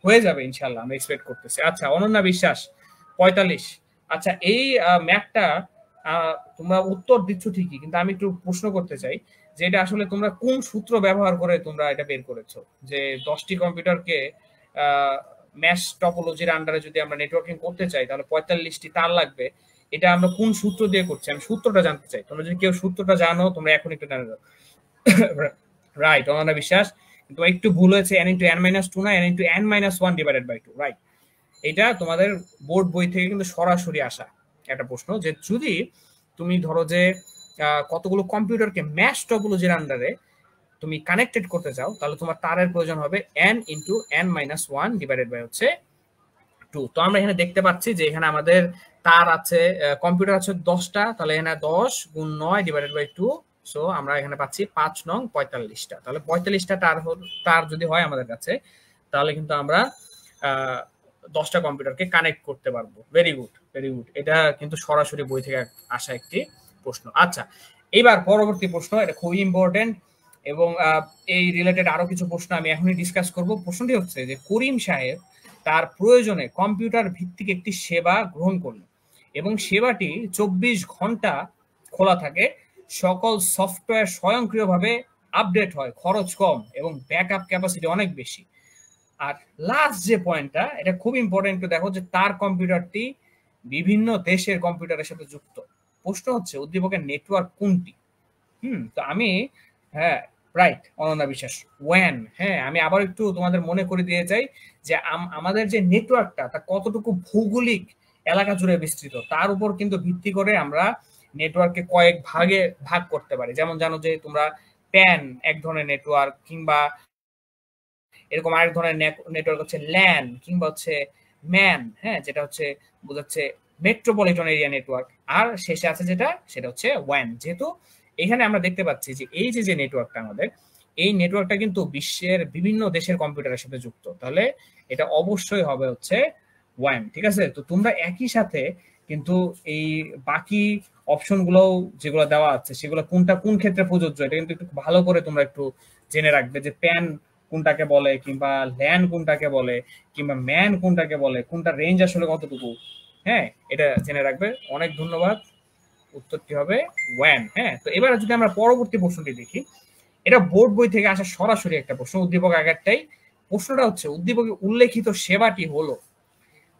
হয়ে যাবে ইনশাল্লাহ, আমি এক্সপেক্ট করতেছি। আচ্ছা, অনন্যা বিশ্বাস 45। আচ্ছা, এই ম্যাপটা তোমরা উত্তর দিচ্ছ ঠিকই, কিন্তু আমি একটু প্রশ্ন করতে চাই যে এটা আসলে তোমরা কোন সূত্র ব্যবহার করে তোমরা এটা বের করেছো, যে 10টি কম্পিউটারকে ম্যাশ টপোলজির আন্ডারে যদি আমরা নেটওয়ার্কিং করতে চাই তাহলে 45টি তার লাগবে। এটা আমরা কোন সূত্র দিয়ে করছি, আমি সূত্রটা জানতে চাই। তোমরা যদি কেউ সূত্রটা জানো, তোমরা এখন একটু জানে দাও। রাইট, অনন্যা বিশ্বাস, তো একটু ভুল হয়েছে, n into n minus two না, n into n minus one divided by two. Right, এটা তোমাদের বোর্ড বই থেকে কিন্তু সরাসরি আসা একটা প্রশ্ন, যে যদি তুমি ধরো যে কতগুলো কম্পিউটারকে ম্যাশ টপোলজির আন্ডারে তুমি কানেক্টেড করতে চাও, তাহলে তোমার তারের প্রয়োজন হবে n into n minus one divided by হচ্ছে 2। তো আমরা এখানে দেখতে পাচ্ছি যে এখানে আমাদের তার আছে, কম্পিউটার আছে 10টা, তাহলে এখানে 10 গুণ 9 ডিভাইডেড বাই 2। সো আমরা এখানে পাচ্ছি 5 নং 45টা। তাহলে 45টা তার যদি হয় আমাদের কাছে, তাহলে কিন্তু আমরা 10টা কম্পিউটারকে কানেক্ট করতে পারবো। ভেরি গুড, ভেরি গুড, এটা কিন্তু সরাসরি বই থেকে আসা একটি প্রশ্ন। আচ্ছা, এবার পরবর্তী প্রশ্ন, এটা খুবই ইম্পর্টেন্ট, এবং এই রিলেটেড আরো কিছু প্রশ্ন আমি এখনই ডিসকাস করব। প্রশ্নটি হচ্ছে যে করিম সাহেব তার প্রয়োজনে কম্পিউটার ভিত্তিক একটি সেবা গ্রহণ করল, এবং সেবাটি 24 ঘন্টা খোলা থাকে, সকল সফটওয়্যার স্বয়ংক্রিয়ভাবে আপডেট হয়, খরচ কম এবং ব্যাকআপ ক্যাপাসিটি অনেক বেশি। আর লাস্ট যে পয়েন্টটা, এটা খুব ইম্পর্টেন্ট, দেখো যে তার কম্পিউটারটি বিভিন্ন দেশের কম্পিউটারের সাথে যুক্ত। প্রশ্ন হচ্ছে উদ্দীপকের নেটওয়ার্ক কোনটি? তো আমি, হ্যাঁ রাইট অনন্যা বিশ্বাস, ওয়ান। হ্যাঁ, আমি আবার একটু তোমাদের মনে করে দিয়ে চাই যে আমাদের যে নেটওয়ার্কটা তা কতটুকু ভৌগোলিক এলাকা জুড়ে বিস্তৃত, তার উপর কিন্তু ভিত্তি করে আমরা নেটওয়ার্ককে কয়েক ভাগে ভাগ করতে পারি। যেমন জানো যে তোমরা প্যান এক ধরনের নেটওয়ার্ক, কিংবা এরকম আরেক ধরনের নেটওয়ার্ক হচ্ছে ল্যান, কিংবা হচ্ছে ম্যান, হ্যাঁ, যেটা হচ্ছে বোঝাচ্ছে মেট্রোপলিটন এরিয়া নেটওয়ার্ক। আর শেষে আছে যেটা, সেটা হচ্ছে ওয়ান। যেহেতু এখানে আমরা দেখতে পাচ্ছি যে এই যে নেটওয়ার্কটা আমাদের, এই নেটওয়ার্কটা কিন্তু বিশ্বের বিভিন্ন দেশের কম্পিউটারের সাথে যুক্ত, তাহলে এটা অবশ্যই হবে হচ্ছে ওয়ান। ঠিক আছে, তো তোমরা একই সাথে কিন্তু এই বাকি অপশনগুলো যেগুলো দেওয়া আছে সেগুলো কোনটা কোন ক্ষেত্রে প্রযোজ্য, এটা কিন্তু একটু ভালো করে তোমরা একটু জেনে রাখবে, যে প্যান কোনটাকে বলে, কিংবা ল্যান কোনটাকে বলে, কিংবা ম্যান কোনটাকে বলে, কোনটা রেঞ্জ আসলে কতটুকু। হ্যাঁ, এটা জেনে রাখবে। অনেক ধন্যবাদ, উত্তরটি হবে ওয়ান। হ্যাঁ, তো এবার যদি আমরা পরবর্তী প্রশ্নটি দেখি, এটা বোর্ড বই থেকে আসা সরাসরি একটা প্রশ্ন, উদ্দীপক আগেরটাই। প্রশ্নটা হচ্ছে উদ্দীপকে উল্লেখিত সেবাটি হলো,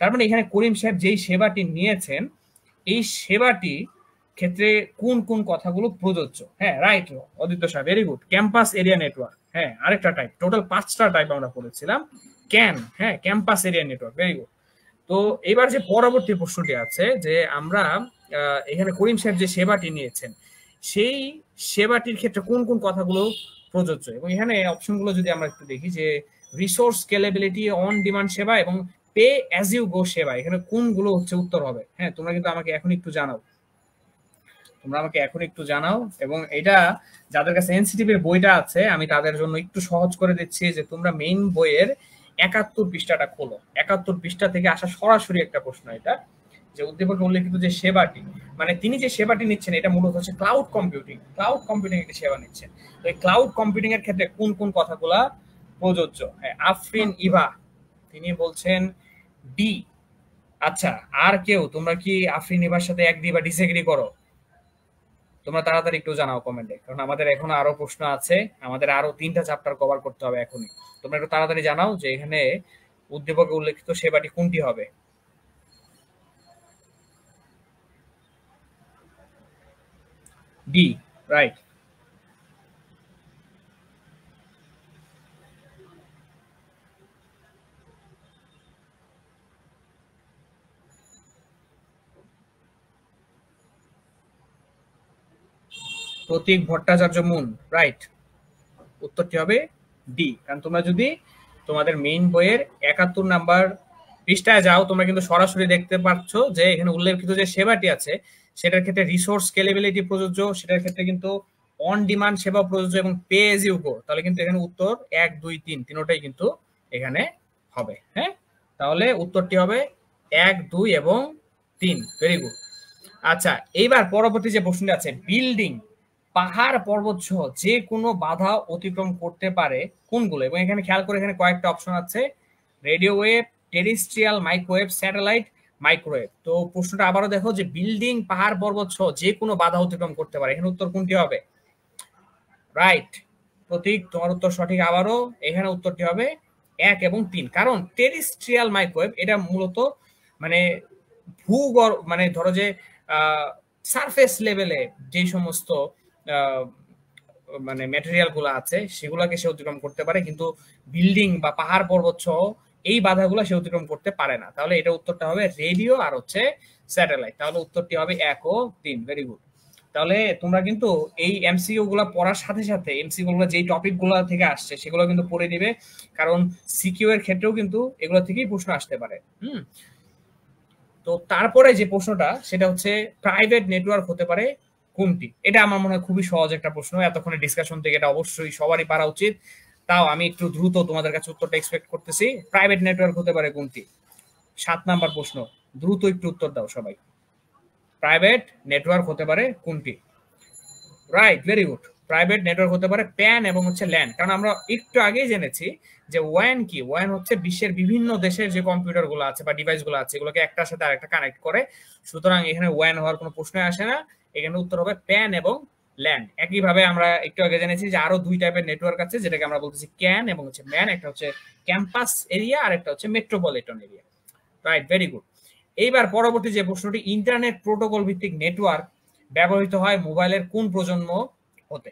তার মানে এখানে করিম সাহেব যেই সেবাটি নিয়েছেন এই সেবাটি ক্ষেত্রে কোন কোন কথাগুলো প্রযোজ্য। হ্যাঁ রাইট অদিত্য সাহেব, very good. Campus area network, হ্যাঁ আরেকটা টাইপ, টোটাল 5টা টাইপ আমরা পড়েছিলাম। ক্যান, হ্যাঁ campus area network, very good. তো এবার যে পরবর্তী প্রশ্নটি আছে যে আমরা এখানে করিম সাহেব যে সেবাটি নিয়েছেন সেই সেবাটির ক্ষেত্রে কোন কোন কথাগুলো প্রযোজ্য, এবং এখানে অপশনগুলো যদি আমরা একটু দেখি যে রিসোর্স স্কেলেবিলিটি, অন ডিমান্ড সেবা এবং পে অ্যাজ ইউ গো সেবা, এখানে কোনগুলো হচ্ছে উত্তর হবে। হ্যাঁ তোমরা কিন্তু আমাকে এখন একটু জানাও, তোমরা আমাকে এখন একটু জানাও। এবং এটা যাদের কাছে এনসিটিভ এর বইটা আছে আমি তাদের জন্য একটু সহজ করে দিচ্ছি যে তোমরা মেইন বইয়ের 71 পৃষ্ঠাটা খোলো। 71 পৃষ্ঠা থেকে আসা সরাসরি একটা প্রশ্ন এটা, যে উদ্দীপকে উল্লেখিত যে সেবাটি, মানে তিনি যে সেবাটি নিচ্ছেন এটা মূলত হচ্ছে ক্লাউড কম্পিউটিং, ক্লাউড কম্পিউটিং একটি সেবা নিচ্ছেন। তো এই ক্লাউড কম্পিউটিং এর ক্ষেত্রে কোন কোন কথাগুলা প্রযোজ্য। হ্যাঁ আফরিন ইভা তিনি বলছেন ডি। আচ্ছা আর কেউ, তোমরা কি আফরিন ইভার সাথে এক বা ডিসএগ্রি করো? তোমরা তাড়াতাড়ি একটু জানাও কমেন্টে, কারণ আমাদের এখনো আরো প্রশ্ন আছে, আমাদের আরো 3টা চ্যাপ্টার কভার করতে হবে এখনই। তোমরা একটু তাড়াতাড়ি জানাও যে এখানে উদ্দীপকে উল্লেখিত সেবাটি কোনটি হবে। D, right. Pratik Bhattacharya Mun, right. উত্তরটি হবে ডি। কারণ তোমরা যদি তোমাদের মেইন বইয়ের 71 নাম্বার পৃষ্ঠায় যাও তোমরা কিন্তু সরাসরি দেখতে পাচ্ছ যে এখানে উল্লেখিত যে সেবাটি আছে সেটার ক্ষেত্রে রিসোর্স স্কেলেবিলিটি প্রযোজ্য, সেটার ক্ষেত্রে কিন্তু অন ডিমান্ড সেবা প্রযোজ্য এবং পে এজ ইউ গো। তাহলে কিন্তু এখানে উত্তর 1 2 3 তিনটাই কিন্তু এখানে হবে। হ্যাঁ তাহলে উত্তরটি হবে 1 2 এবং 3, ভেরি গুড। আচ্ছা এইবার পরবর্তী যে প্রশ্নটি আছে, বিল্ডিং, পাহাড় পর্বত সহ যে কোনো বাধা অতিক্রম করতে পারে কোনগুলো, এবং এখানে খেয়াল করে এখানে কয়েকটা অপশন আছে, radio wave, terrestrial microwave, satellite microwave. তো প্রশ্নটা আবারও দেখো যে বিল্ডিং, পাহাড় পর্বত সহ যে কোনো বাধা অতিক্রম করতে পারে, এখানে উত্তর কোনটি হবে? রাইট প্রতীক, তোমার উত্তর সঠিক। আবারও এখানে উত্তরটি হবে 1 এবং 3, কারণ টেরিস্ট্রিয়াল মাইক্রোওয়েভ এটা মূলত মানে ভূগর্ভ, মানে ধরো যে সারফেস লেভেলে যে সমস্ত মানে ম্যাটেরিয়াল গুলো আছে সেগুলোকে সে অতিক্রম করতে পারে, কিন্তু বিল্ডিং বা পাহাড় পর্বত সহ এই বাধাগুলো সে অতিক্রম করতে পারে না। তাহলে এটা উত্তরটা হবে রেডিও আর হচ্ছে স্যাটেলাইট। তাহলে উত্তরটি হবে 1 ও 3, ভেরি গুড। তাহলে তোমরা কিন্তু এই এমসিকিউ গুলা পড়ার সাথে সাথে এমসিকিউ গুলো যেই টপিক গুলো থেকে আসছে সেগুলো কিন্তু পড়ে দিবে, কারণ সিকিউ এর ক্ষেত্রেও কিন্তু এগুলো থেকেই প্রশ্ন আসতে পারে। তো তারপরে যে প্রশ্নটা সেটা হচ্ছে প্রাইভেট নেটওয়ার্ক হতে পারে কোনটি। এটা আমার মনে হয় খুবই সহজ একটা প্রশ্ন, এতক্ষণে ডিসকাশন থেকে এটা অবশ্যই সবারই পারা উচিত। তাও আমি একটু দ্রুত তোমাদের কাছে উত্তরটা এক্সপেক্ট করতেছি। প্রাইভেট নেটওয়ার্ক হতে পারে কোনটি? 7 নাম্বার প্রশ্ন, দ্রুত একটু উত্তর দাও সবাই। প্রাইভেট নেটওয়ার্ক হতে পারে কোনটি? Right, very good. Private network হতে পারে প্যান এবং হচ্ছে ল্যান্ড, কারণ আমরা একটু আগেই জেনেছি যে ওয়ান কি, ওয়ান হচ্ছে বিশ্বের বিভিন্ন দেশের যে কম্পিউটার গুলো আছে বা ডিভাইস গুলো আছে এগুলোকে একটার সাথে আরেকটা কানেক্ট করে। সুতরাং এখানে ওয়ান হওয়ার কোনো প্রশ্নই আসে না, এখানে উত্তর হবে প্যান এবং ল্যান্ড। একইভাবে আমরা একটু আগে জেনেছি যে আরো 2 টাইপের নেটওয়ার্ক আছে যেটাকে আমরা বলতেছি ক্যান এবং হচ্ছে ম্যান, একটা হচ্ছে ক্যাম্পাস এরিয়া আর একটা হচ্ছে metropolitan area. Right, very good. এইবার পরবর্তী যে প্রশ্নটি, ইন্টারনেট প্রোটোকল ভিত্তিক নেটওয়ার্ক ব্যবহৃত হয় মোবাইলের কোন প্রজন্ম হতে?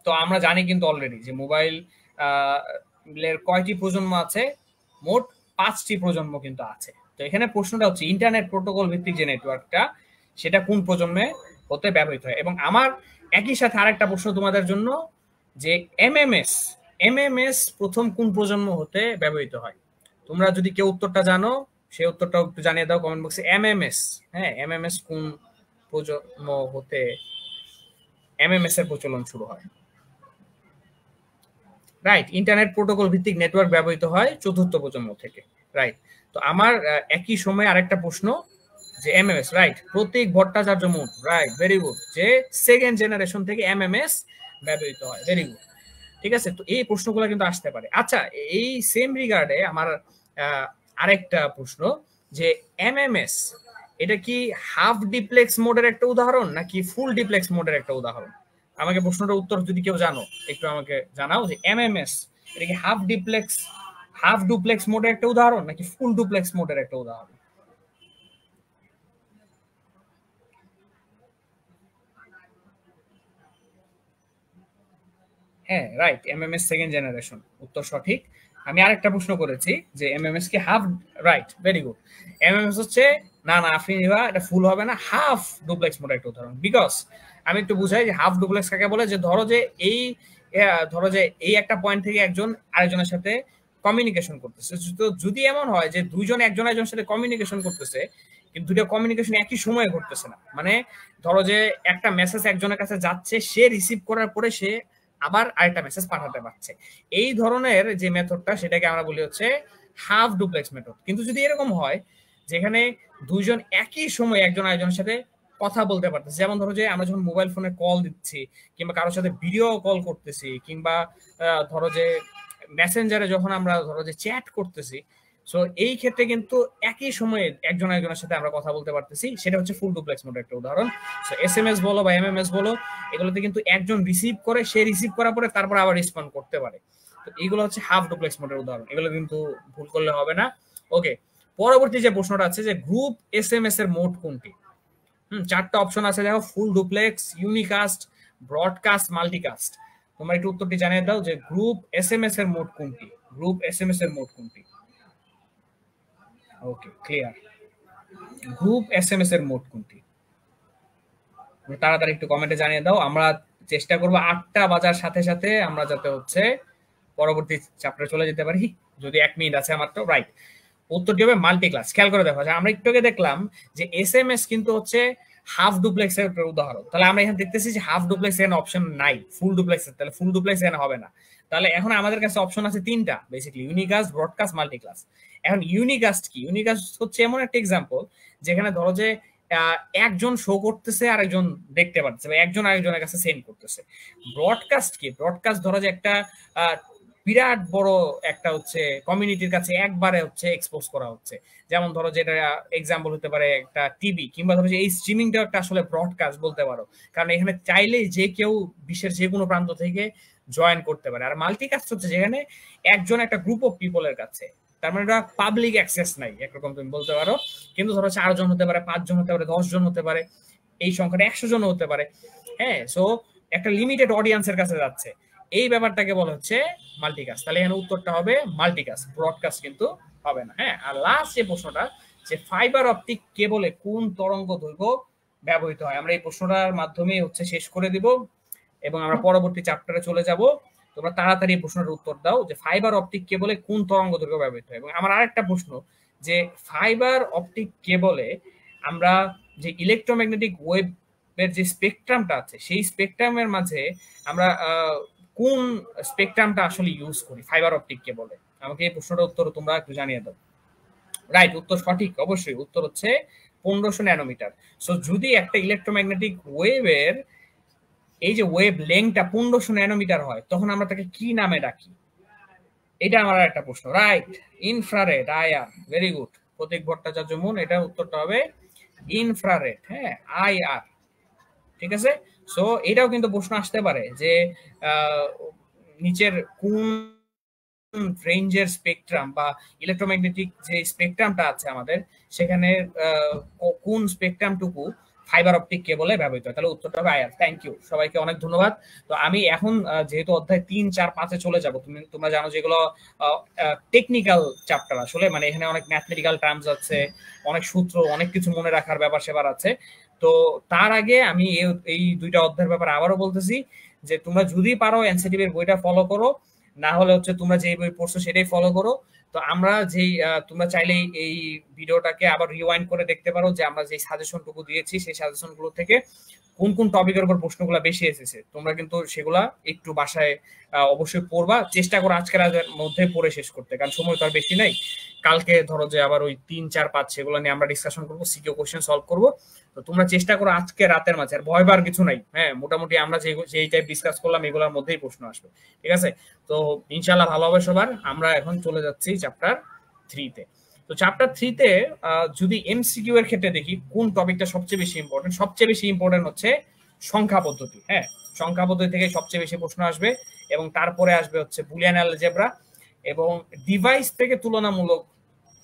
তো আমরা জানি কিন্তু অলরেডি যে মোবাইল এর কয়টি প্রজন্ম আছে, মোট 5টি প্রজন্ম কিন্তু আছে। তো এখানে প্রশ্নটা হচ্ছে ইন্টারনেট প্রোটোকল ভিত্তিক যে নেটওয়ার্কটা সেটা কোন প্রজন্মে হতে ব্যবহৃত হয়। এবং আমার একই সাথে আরেকটা প্রশ্ন তোমাদের জন্য, যে এমএমএস, এমএমএস প্রথম কোন প্রজন্ম হতে ব্যবহৃত হয়? তোমরা যদি কেউ উত্তরটা জানো সেই উত্তরটাও একটু জানিয়ে দাও কমেন্ট বক্সে। এমএমএস, হ্যাঁ এমএমএস কোন প্রজন্ম হতে এমএমএস এর প্রচলন শুরু হয়? রাইট, ইন্টারনেট প্রোটোকল ভিত্তিক নেটওয়ার্ক ব্যবহৃত হয় 4র্থ প্রজন্ম থেকে। রাইট। তো আমার একই সময় আরেকটা প্রশ্ন, যে MMS, right, Pratik Bhattacharya Mun, right, very good, যে সেকেন্ড জেনারেশন থেকে এমএমএস ব্যবহৃত হয়, ভেরি গুড। ঠিক আছে, তো এই প্রশ্নগুলো কিন্তু আসতে পারে। আচ্ছা এই সেম রিগার্ডে আমার আরেকটা প্রশ্ন, যে এমএমএস এটা কি হাফ ডিপ্লেক্স মোডের একটা উদাহরণ নাকি ফুল ডিপ্লেক্স মোডের একটা উদাহরণ? আমাকে প্রশ্নটার উত্তর যদি কেউ জানো একটু আমাকে জানাও যে এমএমএস এটা কি হাফ ডুপ্লেক্স মোডের একটা উদাহরণ নাকি ফুল ডুপ্লেক্স মোডের একটা উদাহরণ? হ্যাঁ রাইট, এমএমএস সেকেন্ড জেনারেশন, উত্তর সঠিক। আমি আরেকটা প্রশ্ন করেছি যে এমএমএস কি half, right, very good. MMS হচ্ছে না না আফরিন, এটা ফুল হবে না, হাফ ডুপ্লেক্স মোডের একটা উদাহরণ। বিকজ আমি একটু বুঝাই যে হাফ ডুপ্লেক্স কাকে বলে, যে ধরো যে এই একটা পয়েন্ট থেকে একজন আরেকজনের সাথে কমিউনিকেশন করতেছে। তো যদি এমন হয় যে দুইজন একজন একজনের সাথে কমিউনিকেশন করতেছে কিন্তু দুটো কমিউনিকেশন একই সময়ে ঘটতেছে না, মানে ধরো যে একটা মেসেজ একজনের কাছে যাচ্ছে, সে রিসিভ করার পরে সে আবার আরেকটা মেসেজ পাঠাতে পারছে, এই ধরনের যে মেথডটা সেটাকে আমরা বলি হচ্ছে হাফ ডুপ্লেক্স মেথড। কিন্তু যদি এরকম হয় যেখানে দুইজন একই সময় একজন আরেকজনের সাথে কথা বলতে পারতেছে, যেমন ধরো যে আমরা যখন মোবাইল ফোনে কল দিচ্ছি কিংবা কারোর সাথে ভিডিও কল করতেছি কিংবা ধরো যে মেসেঞ্জারে যখন আমরা ধরো যে চ্যাট করতেছি, সো এই ক্ষেত্রে কিন্তু একই সময়ে একজন একজনের সাথে আমরা কথা বলতে পারতেছি, সেটা হচ্ছে ফুল ডুপ্লেক্স মোডের একটা উদাহরণ। সো এসএমএস বলো বা এমএমএস বলো, এগুলোতে কিন্তু একজন রিসিভ করে, সে রিসিভ করার পরে তারপর আবার রেসপন্ড করতে পারে। তো এইগুলো হচ্ছে হাফ ডুপ্লেক্স মোডের উদাহরণ, এগুলো কিন্তু ভুল করলে হবে না। ওকে, পরবর্তী যে প্রশ্নটা আছে যে গ্রুপ এসএমএস এর মোড কোনটি? চারটা অপশন আছে দেখো, full duplex, unicast, broadcast, multicast. তোমরা একটু উত্তরটি জানিয়ে দাও যে গ্রুপ এসএমএস এর মোড কোনটি, গ্রুপ এসএমএস এর মোড কোনটি? ওকে, ক্লিয়ার। গ্রুপ এসএমএস এর মোড কোনটি? তাড়াতাড়ি একটু কমেন্টে জানিয়ে দাও। আমরা চেষ্টা করব 8টা বাজার সাথে সাথে আমরা যাতে হচ্ছে পরবর্তী চ্যাপ্টারে চলে যেতে পারি, যদি 1 মিনিট আছে মাত্র। রাইট, উত্তরটি হবে মাল্টি ক্লাস। খেয়াল করে দেখো, আমরা একটু আগে দেখলাম যে এসএমএস কিন্তু হচ্ছে হাফ ডুপ্লেক্স এর উদাহরণ, তাহলে আমরা এখানে দেখতেছি যে হাফ ডুপ্লেক্স এর অপশন নাই, ফুল ডুপ্লেক্স, তাহলে ফুল ডুপ্লেক্স এখানে হবে না। তাহলে এখন আমাদের কাছে অপশন আছে 3টা basically, unicast, broadcast, multi class. এখন ইউনিকাস্ট কি? ইউনিকাস্ট হচ্ছে এমন একটা এক্সাম্পল যেখানে ধরো যে একজন শো করতেছে আর একজন দেখতে পাচ্ছে, বা একজন আরেকজনের কাছে সেন্ড করতেছে। ব্রডকাস্ট কি? ব্রডকাস্ট ধরো যে একটা বিরাট বড় একটা হচ্ছে কমিউনিটির কাছে একবারে হচ্ছে এক্সপোজ করা হচ্ছে, যেমন ধরো যেটা এক্সাম্পল হতে পারে একটা টিভি, কিংবা ধরো যে এই স্ট্রিমিংটা একটা আসলে ব্রডকাস্ট বলতে পারো, কারণ এখানে চাইলেই যে কেউ বিশ্বের যে কোনো প্রান্ত থেকে জয়েন করতে পারে। আর মাল্টিকাস্ট হচ্ছে যেখানে একজন একটা গ্রুপ অফ পিপলের কাছে, তার মানে এটা পাবলিক অ্যাক্সেস নাই একরকম তুমি বলতে পারো, কিন্তু ধরো 4 জন হতে পারে, 5 জন হতে পারে, 10 জন হতে পারে, এই সংখ্যাটা 100 জন হতে পারে। হ্যাঁ, সো একটা লিমিটেড অডিয়েন্সের কাছে যাচ্ছে, এই ব্যাপারটাকে বলা হচ্ছে মাল্টিকাস্ট। তাহলে এখানে উত্তরটা হবে মাল্টিকাস্ট, ব্রডকাস্ট কিন্তু হবে না। হ্যাঁ, আর লাস্ট যে প্রশ্নটা, যে ফাইবার অপটিক কেবলে কোন তরঙ্গ দৈর্ঘ্য ব্যবহৃত হয়, আমরা এই প্রশ্নটার মাধ্যমে হচ্ছে শেষ করে দিব এবং আমরা পরবর্তী চ্যাপ্টারে চলে যাব। তোমরা তাড়াতাড়ি প্রশ্নের উত্তর দাও যে ফাইবার অপটিক কেবলে কোন তরঙ্গ দৈর্ঘ্য ব্যবহৃত হয়। এবং আমার আরেকটা প্রশ্ন, যে ফাইবার অপটিক কেবলে আমরা যে ইলেকট্রোম্যাগনেটিক ওয়েভের যে স্পেকট্রামটা আছে, সেই স্পেকট্রামের মাঝে আমরা কোন স্পেকট্রামটা আসলে ইউজ করি ফাইবার অপটিক কেবলে? আমাকে এই প্রশ্নটার উত্তর তোমরা একটু জানিয়ে দাও। রাইট, উত্তর সঠিক, অবশ্যই উত্তর হচ্ছে 1500 ন্যানোমিটার। সো যদি একটা ইলেকট্রোম্যাগনেটিক ওয়েভের এই যে ওয়েভ লেংথটা 1500 ন্যানোমিটার হয়, তখন আমরা তাকে কি নামে ডাকি? এটা আমার একটা প্রশ্ন। Right, infrared IR, very good Pratik Bhattacharya Mun, এটা উত্তরটা হবে ইনফ্রারেড। হ্যাঁ, আইআর, ঠিক আছে। সো এটাও কিন্তু প্রশ্ন আসতে পারে যে নিচের কোন রেঞ্জের স্পেকট্রাম বা ইলেকট্রোম্যাগনেটিক যে স্পেকট্রামটা আছে আমাদের, সেখানে কোন স্পেকট্রামটুকু ফাইবার অপটিক কেবলে ব্যবহৃত হয়, তাহলে উত্তরটা হবে আইআর। থ্যাংক ইউ, সবাইকে অনেক ধন্যবাদ। তো আমি এখন যেহেতু অধ্যায় 3, 4, 5-এ চলে যাব, তোমরা জানো যেগুলো টেকনিক্যাল চ্যাপ্টার আসলে, মানে এখানে অনেক ম্যাথমেটিক্যাল টার্মস আছে, অনেক সূত্র, অনেক কিছু মনে রাখার ব্যাপার সেবার আছে। তো তার আগে আমি এই 2টা অধ্যায়ের ব্যাপারে আবারও বলতেছি যে তোমরা যদি পারো এনসিটিভি এর বইটা ফলো করো, না হলে হচ্ছে তোমরা যে বই পড়ছো সেটাই ফলো করো। তো আমরা যেই তোমরা চাইলেই এই ভিডিওটাকে আবার রিওয়াইন্ড করে দেখতে পারো যে আমরা যে সাজেশনটুকু দিয়েছি সেই সাজেশনগুলো থেকে কোন কোন টপিকের উপর প্রশ্নগুলো বেশি এসেছে, তোমরা কিন্তু সেগুলা একটু বাসায় অবশ্যই পড়বা, চেষ্টা করো আজকের রাতের মধ্যে পড়ে শেষ করতে, কারণ সময় তো আর বেশি নাই। কালকে ধরো যে আবার ওই 3, 4, 5 সেগুলো নিয়ে আমরা ডিসকাশন করবো, সিকিউ কোশ্চেন সলভ করবো। তো তোমরা চেষ্টা করো আজকে রাতের মাঝে, আর ভয় পাওয়ার কিছু নাই। হ্যাঁ, মোটামুটি আমরা যেই টাইপ ডিসকাস করলাম এগুলোর মধ্যেই প্রশ্ন আসবে, ঠিক আছে। তো ইনশাল্লাহ ভালো হবে সবার। আমরা এখন চলে যাচ্ছি চ্যাপ্টার 3-তে। তো চ্যাপ্টার 3-তে যদি এমসিকিউ এর ক্ষেত্রে দেখি কোন টপিকটা সবচেয়ে বেশি ইম্পর্টেন্ট, সবচেয়ে বেশি ইম্পর্টেন্ট হচ্ছে সংখ্যা পদ্ধতি। হ্যাঁ, সংখ্যা পদ্ধতি থেকে সবচেয়ে বেশি প্রশ্ন আসবে এবং তারপরে আসবে হচ্ছে বুলিয়ান অ্যালজেব্রা এবং ডিভাইস থেকে তুলনামূলক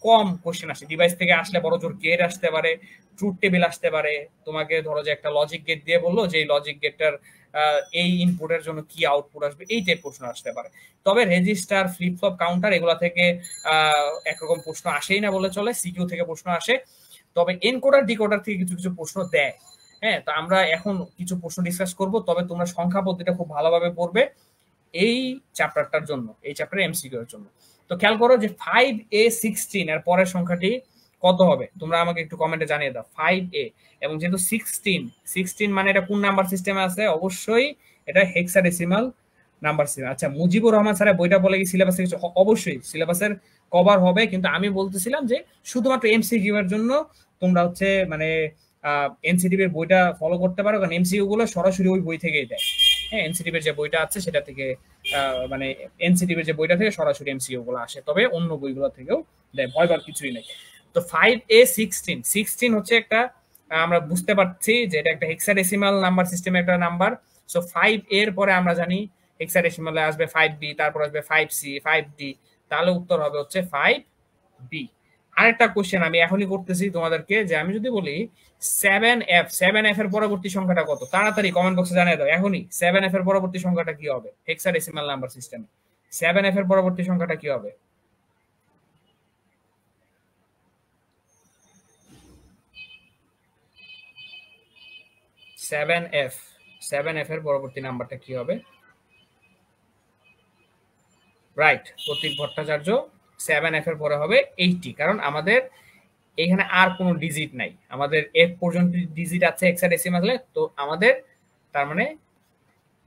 কম কোশ্চেন আসে। ডিভাইস থেকে আসলে বড় জোর গেট আসতে পারে, ট্রুথ টেবিল আসতে পারে। তোমাকে ধরো যে একটা লজিক গেট দিয়ে বললো যে এই লজিক গেটটার এই ইনপুটের জন্য কি আউটপুট আসবে, এই টাইপ প্রশ্ন আসতে পারে। তবে রেজিস্টার, ফ্লিপ ফ্লপ, কাউন্টার এগুলা থেকে একরকম প্রশ্ন আসেই না বলে চলে, সিকিউ থেকে প্রশ্ন আসে। তবে এনকোডার ডিকোডার থেকে কিছু কিছু প্রশ্ন দেয়। হ্যাঁ, তো আমরা এখন কিছু প্রশ্ন ডিসকাস করব, তবে তোমরা সংখ্যা পদ্ধতিটা খুব ভালোভাবে পড়বে এই চ্যাপ্টারটার জন্য, এই চ্যাপ্টারে এমসিকিউ এর জন্য। তো খেয়াল করো যে 5A16 এর পরের সংখ্যাটি কত হবে, তোমরা আমাকে একটু কমেন্টে জানিয়ে দাও। 5A এবং যেহেতু 16 মানে এটা কোন নাম্বার সিস্টেমে আছে, অবশ্যই এটা হেক্সাডেসিমাল নাম্বার সিস্টেম। আচ্ছা, মুজিবুর রহমান স্যারের বইটা বলে কি সিলেবাসে কিছু, অবশ্যই সিলেবাসের কভার হবে, কিন্তু আমি বলতেছিলাম যে শুধুমাত্র এমসিকিউ এর জন্য তোমরা হচ্ছে মানে এনসিটিভি এর বইটা ফলো করতে পারো, কারণ এমসিকিউ গুলো সরাসরি ওই বই থেকেই দেয়। হ্যাঁ, এনসিটিভি এর যে বইটা আছে সেটা থেকে মানে এনসিটিভি এর যে বইটা থেকে সরাসরি এমসিকিউ গুলো আসে, তবে অন্য বইগুলো থেকেও দেয়, ভয় পাওয়ার কিছুই নেই। তো 5A16 হচ্ছে একটা, আমরা বুঝতে পারছি যে এটা একটা হেক্সাডেসিমাল নাম্বার সিস্টেমের একটা নাম্বার। সো 5 এর পরে আমরা জানি হেক্সাডেসিমালে আসবে 5B, তারপর আসবে 5C, 5D, তাহলে উত্তর হবে হচ্ছে 5B। আরেকটা কোশ্চেন আমি এখনই করতেছি তোমাদেরকে, যে আমি যদি বলি 7F এর পরবর্তী সংখ্যাটা কত, তাড়াতাড়ি কমেন্ট বক্সে জানিয়ে দাও এখনই। 7F এর পরবর্তী সংখ্যাটা কি হবে হেক্সাডেসিমাল নাম্বার সিস্টেমে? 7F এর পরবর্তী সংখ্যাটা কি হবে? 7F এর পরবর্তী নাম্বারটা কি হবে? রাইট, প্রতীক ভট্টাচার্য। 7F এর পরে হবে 80, কারণ আমাদের এখানে আর কোনো ডিজিট নাই, আমাদের F পর্যন্ত ডিজিট আছে হেক্সাডেসিমালে, তো আমাদের তার মানে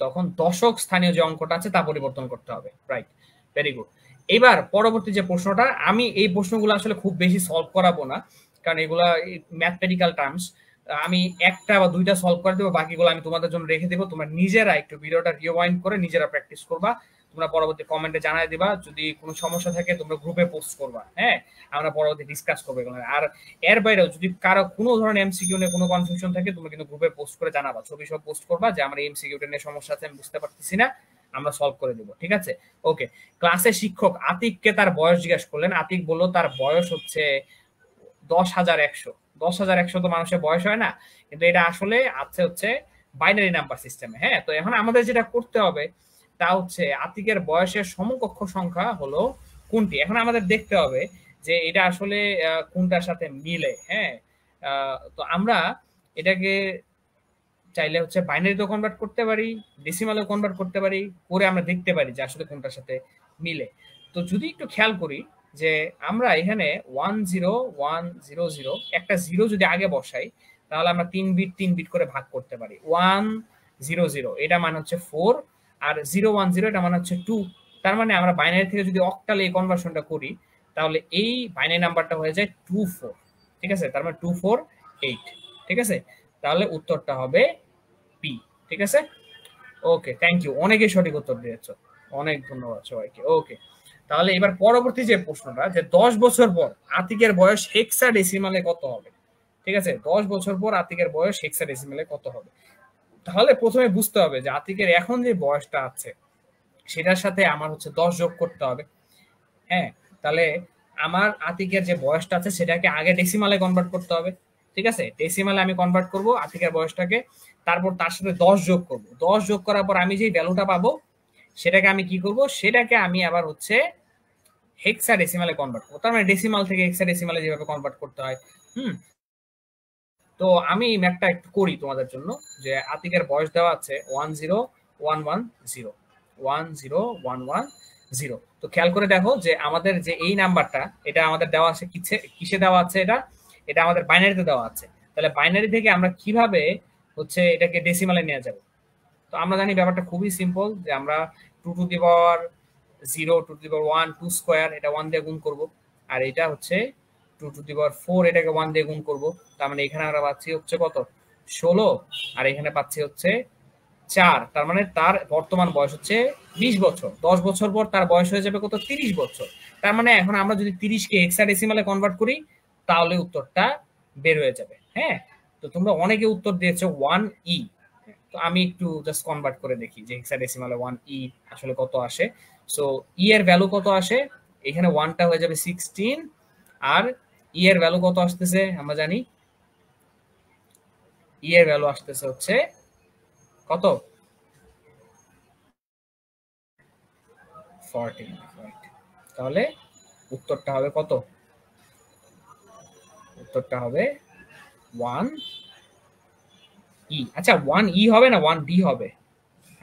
তখন দশক স্থানীয় যে অঙ্কটা আছে তা পরিবর্তন করতে হবে। Right, very good. এবার পরবর্তী যে প্রশ্নটা, আমি এই প্রশ্নগুলো আসলে খুব বেশি সলভ করাবো না, কারণ এগুলা ম্যাথমেটিক্যাল টার্মস। আমি একটা বা দুইটা সলভ করে দেবো, বাকিগুলো আমি তোমাদের জন্য রেখে দেবো, তোমরা নিজেরা একটু ভিডিওটা রিওয়াইন্ড করে নিজেরা প্র্যাকটিস করবা। তোমরা পরবর্তী কমেন্টে জানাই দিবা, যদি কোনো সমস্যা থাকে তোমরা গ্রুপে পোস্ট করবা। হ্যাঁ, আমরা পরবর্তী ডিসকাস করবো এগুলো। আর এর বাইরেও যদি কারো কোনো ধরনের এমসিকিউ নিয়ে কোনো কনফিউশন থাকে, তোমরা কিন্তু গ্রুপে পোস্ট করে জানাবা, ছবি সব পোস্ট করবা যে আমার এমসিকিউটা নিয়ে সমস্যা আছে, আমি বুঝতে পারতেছি না, আমরা সলভ করে দেবো। ঠিক আছে, ওকে। ক্লাসে শিক্ষক আতিককে তার বয়স জিজ্ঞাসা করলেন। আতিক বলল তার বয়স হচ্ছে 10,100। 10,100 তো মানুষের বয়স হয় না, কিন্তু এটা আসলে আছে হচ্ছে বাইনারি নাম্বার সিস্টেমে। হ্যাঁ, তো এখন আমাদের যেটা করতে হবে তা হচ্ছে আতিকের বয়সের সমকক্ষ সংখ্যা হলো কোনটি। এখন আমাদের দেখতে হবে যে এটা আসলে কোনটার সাথে মিলে। হ্যাঁ, তো আমরা এটাকে চাইলে হচ্ছে বাইনারিতেও কনভার্ট করতে পারি, ডেসিমালেও কনভার্ট করতে পারি, করে আমরা দেখতে পারি যে আসলে কোনটার সাথে মিলে। তো যদি একটু খেয়াল করি যে আমরা এখানে 10100 একটা জিরো যদি আগে বসাই, তাহলে আমরা 3 বিট করে ভাগ করতে পারি। 100 এটা মানে হচ্ছে 4, আর 010 এটা মানে হচ্ছে 2। তার মানে আমরা বাইনারি থেকে যদি অক্টালে এই কনভার্সনটা করি, তাহলে এই বাইনারি নাম্বারটা হয়ে যায় 24। ঠিক আছে, তার মানে 248। ঠিক আছে, তাহলে উত্তরটা হবে পি। ঠিক আছে, ওকে, থ্যাংক ইউ, অনেকেই সঠিক উত্তর দিয়েছো, অনেক ধন্যবাদ সবাইকে। ওকে, তাহলে এবার পরবর্তী যে প্রশ্নটা, যে 10 বছর পর আতিকের বয়স হেক্সাডেসিমালে কত হবে? ঠিক আছে, 10 বছর পর আতিকের বয়স হেক্সাডেসিমালে কত হবে? তাহলে প্রথমে বুঝতে হবে যে আতিকের এখন যে বয়সটা আছে সেটার সাথে আমার হচ্ছে 10 যোগ করতে হবে। হ্যাঁ, তাহলে আমার আতিকের যে বয়সটা আছে সেটাকে আগে ডেসিমালে কনভার্ট করতে হবে। ঠিক আছে, ডেসিমালে আমি কনভার্ট করব আতিকের বয়সটাকে, তারপর তার সাথে 10 যোগ করব। 10 যোগ করার পর আমি যে ভ্যালুটা পাবো সেটাকে আমি কি করব, সেটাকে আমি আবার হচ্ছে হেক্সাডেসিমালে কনভার্ট করব। তার মানে ডেসিমাল থেকে হেক্সাডেসিমালে যেভাবে কনভার্ট করতে হয়। তো আমি ম্যাথটা একটু করি তোমাদের জন্য, যে আতিকের বয়স দেওয়া আছে 10110। 10110। তো খেয়াল করে দেখো যে আমাদের যে এই নাম্বারটা, এটা আমাদের দেওয়া আছে কিসে দেওয়া আছে, এটা এটা আমাদের বাইনারিতে দেওয়া আছে। তাহলে বাইনারি থেকে আমরা কিভাবে হচ্ছে এটাকে ডেসিমালে নিয়ে যাব? তো আমরা জানি ব্যাপারটা খুবই সিম্পল, যে আমরা 2 টু দি পাওয়ার 1 2 স্কোয়ার, এটা 1 দিয়ে গুণ করব, আর এটা হচ্ছে 2 টু দি পাওয়ার 4, এটাকে 1 দিয়ে গুণ করব। তার মানে এখানে আমরা পাচ্ছি হচ্ছে কত, 16, আর এখানে পাচ্ছি হচ্ছে 4। তার মানে তার বর্তমান বয়স হচ্ছে 20 বছর। 10 বছর পর তার বয়স হয়ে যাবে কত, 30 বছর। তার মানে এখন আমরা যদি 30কে হেক্সাডেসিমালে কনভার্ট করি, তাহলে উত্তরটা বের হয়ে যাবে। হ্যাঁ, তো তোমরা অনেকে উত্তর দিয়েছো 1E। তো আমি একটু জাস্ট কনভার্ট করে দেখি যে হেক্সাডেসিমালে 1e আসলে কত আসে। সো ই এর ভ্যালু কত আসে, এখানে 1টা হয়ে যাবে 16, আর ই এর ভ্যালু কত আসতেছে আমরা জানি, ই এর ভ্যালু আসতেছে হচ্ছে কত, 14, রাইট। তাহলে উত্তরটা হবে কত, উত্তরটা হবে 1e। আচ্ছা 1e হবে না 1d হবে,